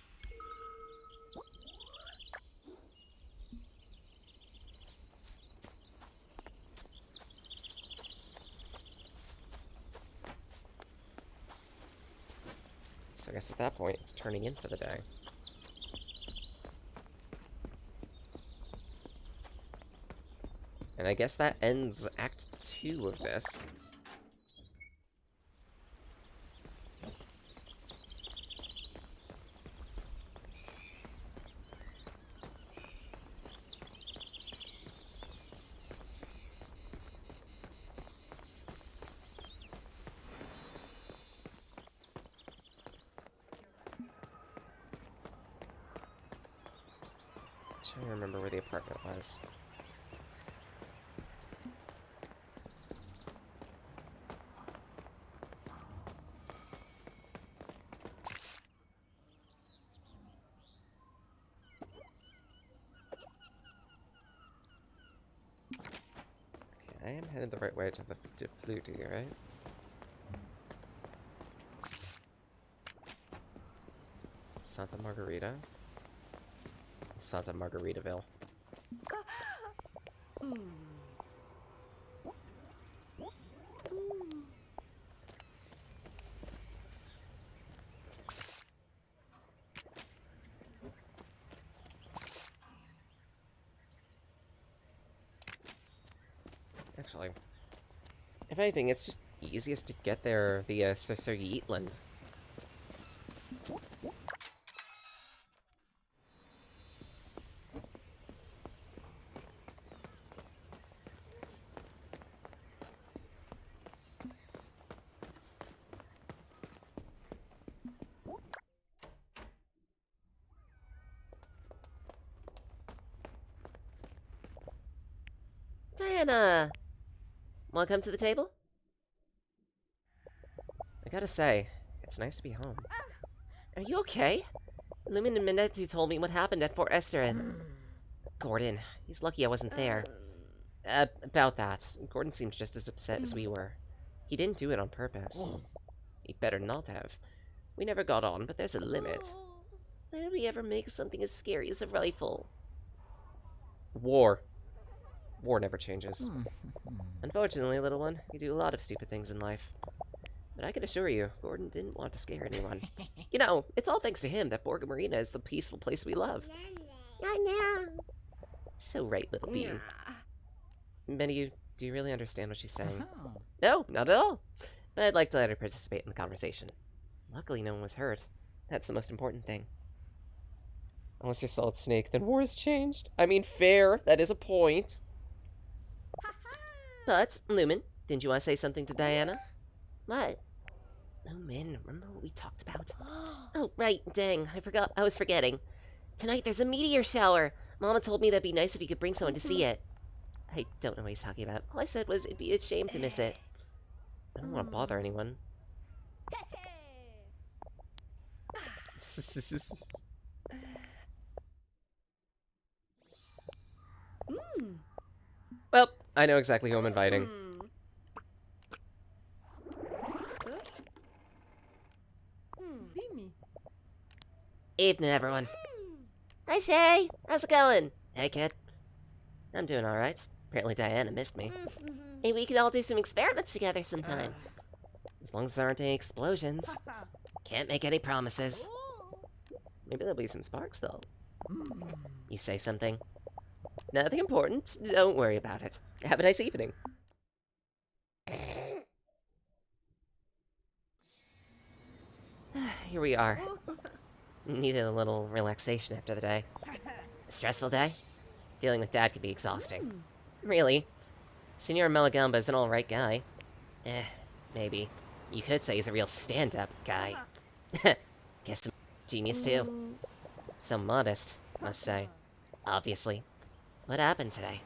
So I guess at that point, it's turning in for the day. And I guess that ends Act 2 of this. I'm trying to remember where the apartment was. I am headed the right way to the Flutie, right? Santa Margarita. Santa Margaritaville. Actually, if anything, it's just easiest to get there via Sir-Yeatland. Diana! Wanna come to the table? I gotta say, it's nice to be home. Are you okay? Lumen and Minetti told me what happened at Fort Esteren. Gordon. He's lucky I wasn't there. About that. Gordon seemed just as upset as we were. He didn't do it on purpose. He better not have. We never got on, but there's a limit. Why did we ever make something as scary as a rifle? War. War never changes. Unfortunately, little one, you do a lot of stupid things in life. But I can assure you, Gordon didn't want to scare anyone. You know, it's all thanks to him that Borga Marina is the peaceful place we love. So right, little bean. Benny, do you really understand what she's saying? No, not at all. But I'd like to let her participate in the conversation. Luckily, no one was hurt. That's the most important thing. Unless you're Solid Snake, then war has changed. I mean, fair. That is a point. But, Lumen, didn't you want to say something to Diana? What? Lumen, remember what we talked about? Oh, right, dang, I was forgetting. Tonight there's a meteor shower. Mama told me that'd be nice if you could bring someone to see it. I don't know what he's talking about. All I said was it'd be a shame to miss it. I don't want to bother anyone. Well, I know exactly who I'm inviting. Evening, everyone. Hi, Shay. How's it going? Hey, kid. I'm doing alright. Apparently Diana missed me. Maybe we could all do some experiments together sometime. As long as there aren't any explosions. Can't make any promises. Maybe there'll be some sparks, though. You say something? Nothing important. Don't worry about it. Have a nice evening. Here we are. Needed a little relaxation after the day. A stressful day? Dealing with Dad can be exhausting. Really? Senor Melagamba's an alright guy. Maybe. You could say he's a real stand-up guy. Guess some genius, too. So modest, must say. Obviously. What happened today?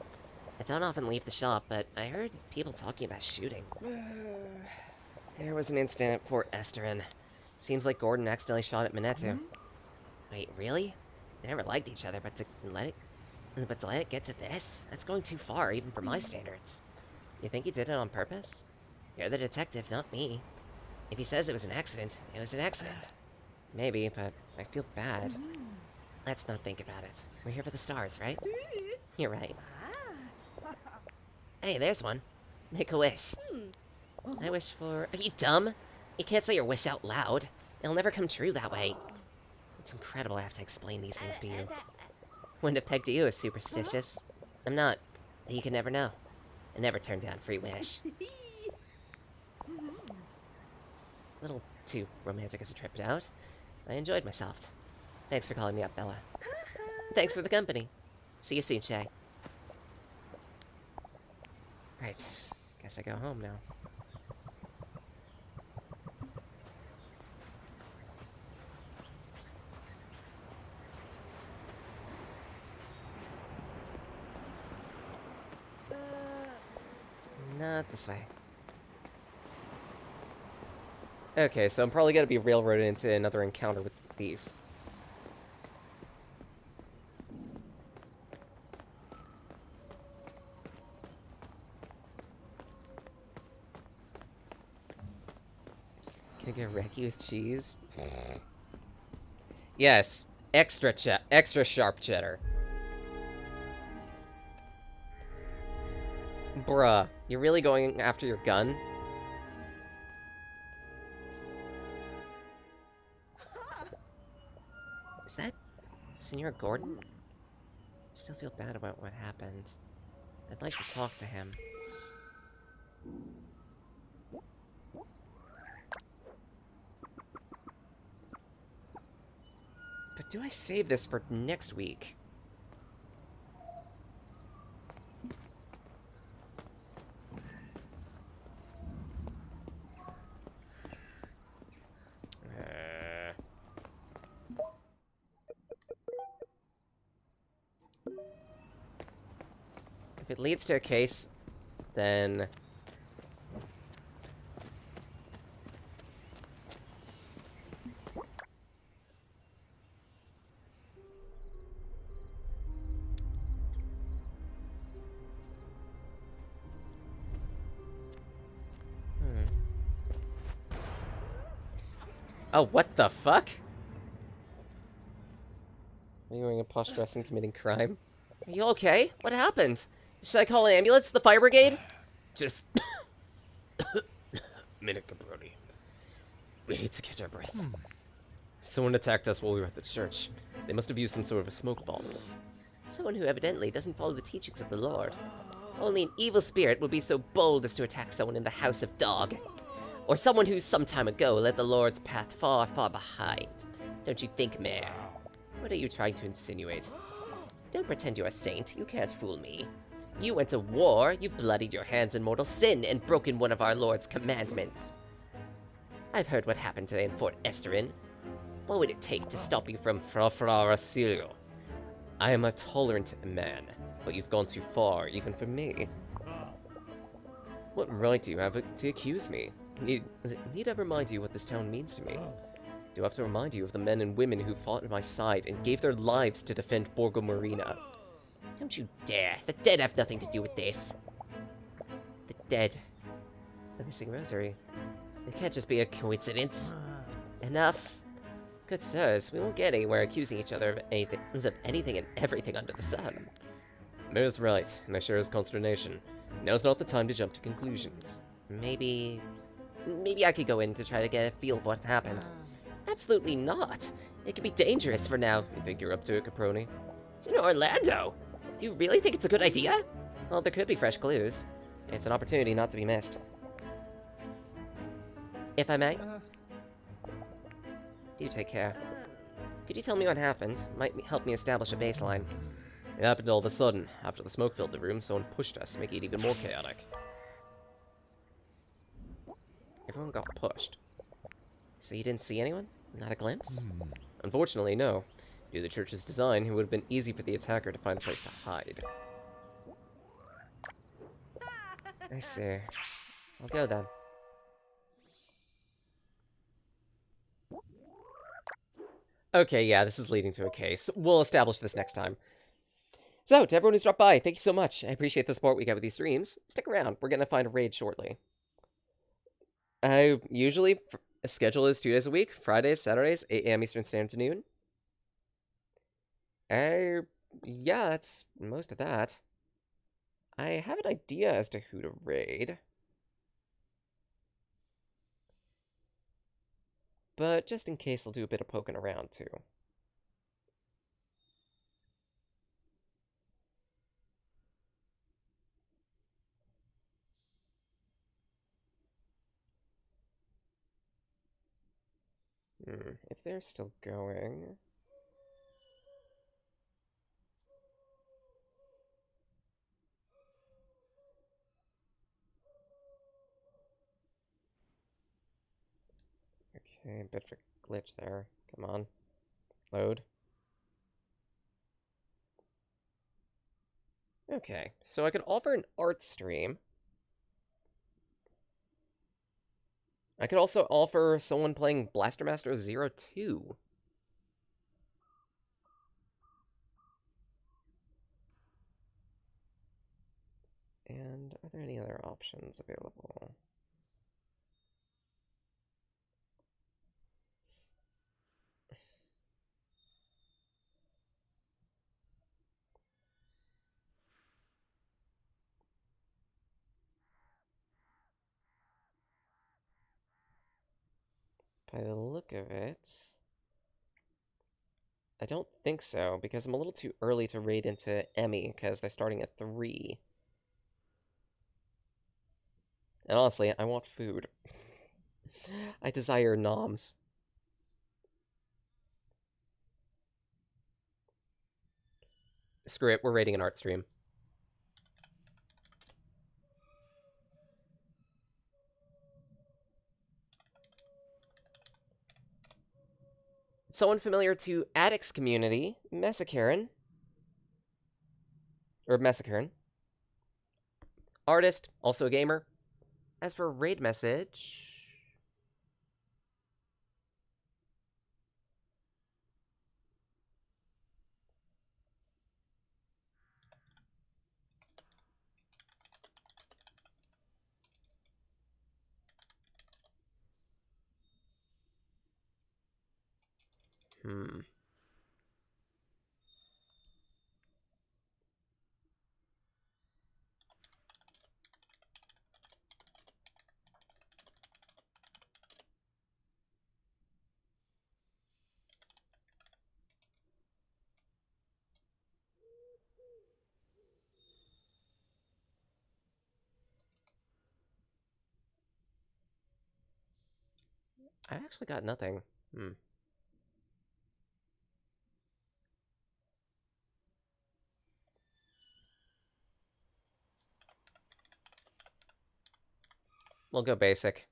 I don't often leave the shop, but I heard people talking about shooting. There was an incident at Fort Esterin. Seems like Gordon accidentally shot at Minetu. Wait, really? They never liked each other, but to let it get to this? That's going too far, even for my standards. You think he did it on purpose? You're the detective, not me. If he says it was an accident, it was an accident. Maybe, but I feel bad. Let's not think about it. We're here for the stars, right? You're right. Hey, there's one. Make a wish. I wish for... Are you dumb? You can't say your wish out loud. It'll never come true that way. It's incredible I have to explain these things to you. Wouldn't have pegged you as superstitious. I'm not. But you can never know. I never turn down free wish. A little too romantic as a trip out. I enjoyed myself. Thanks for calling me up, Bella. Thanks for the company. See you soon, Shay. Right. Guess I go home now. Not this way. Okay, so I'm probably gonna be railroaded into another encounter with the thief. Can I get a Reki with cheese? Yes, extra sharp cheddar. Bruh, you're really going after your gun? Is that Senor Gordon? I still feel bad about what happened. I'd like to talk to him. But do I save this for next week? If it leads to a case, then... Oh, what the fuck? Are you wearing a posh dress and committing crime? Are you okay? What happened? Should I call an ambulance? The fire brigade? Just... minute, Caproni. We need to catch our breath. Someone attacked us while we were at the church. They must have used some sort of a smoke bomb. Someone who evidently doesn't follow the teachings of the Lord. Only an evil spirit would be so bold as to attack someone in the House of Dog. Or someone who some time ago led the Lord's path far, far behind. Don't you think, Mayor? What are you trying to insinuate? Don't pretend you're a saint. You can't fool me. You went to war, you've bloodied your hands in mortal sin, and broken one of our Lord's commandments. I've heard what happened today in Fort Esterin. What would it take to stop you from Fra Rasilio. I am a tolerant man, but you've gone too far, even for me. What right do you have to accuse me? Need I remind you what this town means to me? Do I have to remind you of the men and women who fought at my side and gave their lives to defend Borgo Marina? Don't you dare. The dead have nothing to do with this. The dead. The missing rosary. It can't just be a coincidence. Enough. Good sirs, we won't get anywhere accusing each other of anything and everything under the sun. Mayor's right, and I share his consternation. Now's not the time to jump to conclusions. Maybe I could go in to try to get a feel of what happened. Absolutely not. It could be dangerous for now. You think you're up to it, Caproni? It's in Orlando. Do you really think it's a good idea? Well, there could be fresh clues. It's an opportunity not to be missed. If I may? Do take care. Could you tell me what happened? Might help me establish a baseline. It happened all of a sudden. After the smoke filled the room, someone pushed us, making it even more chaotic. Everyone got pushed. So you didn't see anyone? Not a glimpse? Unfortunately, no. Due to the church's design, it would have been easy for the attacker to find a place to hide. I see. I'll go then. Okay, yeah, this is leading to a case. We'll establish this next time. So, to everyone who's dropped by, thank you so much. I appreciate the support we get with these streams. Stick around. We're going to find a raid shortly. Usually, a schedule is 2 days a week. Fridays, Saturdays, 8 a.m. Eastern Standard to noon. Yeah, that's most of that. I have an idea as to who to raid. But just in case, I'll do a bit of poking around, too. If they're still going... Okay, a bit of a glitch there. Come on. Load. Okay, so I could offer an art stream. I could also offer someone playing Blaster Master 02. And are there any other options available? By the look of it, I don't think so, because I'm a little too early to raid into Emmy, because they're starting at 3. And honestly, I want food. I desire noms. Screw it, we're raiding an art stream. Someone familiar to Addicts community, Messacarin. Or Messacarin. Artist, also a gamer. As for raid message... I actually got nothing. We'll go basic.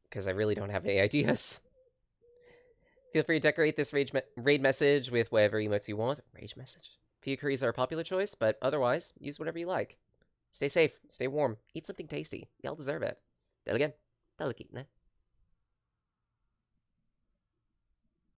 Because I really don't have any ideas. Feel free to decorate this raid message with whatever emotes you want. Rage message. Pukeries are a popular choice, but otherwise, use whatever you like. Stay safe, stay warm, eat something tasty. Y'all deserve it. Del again. Delicate,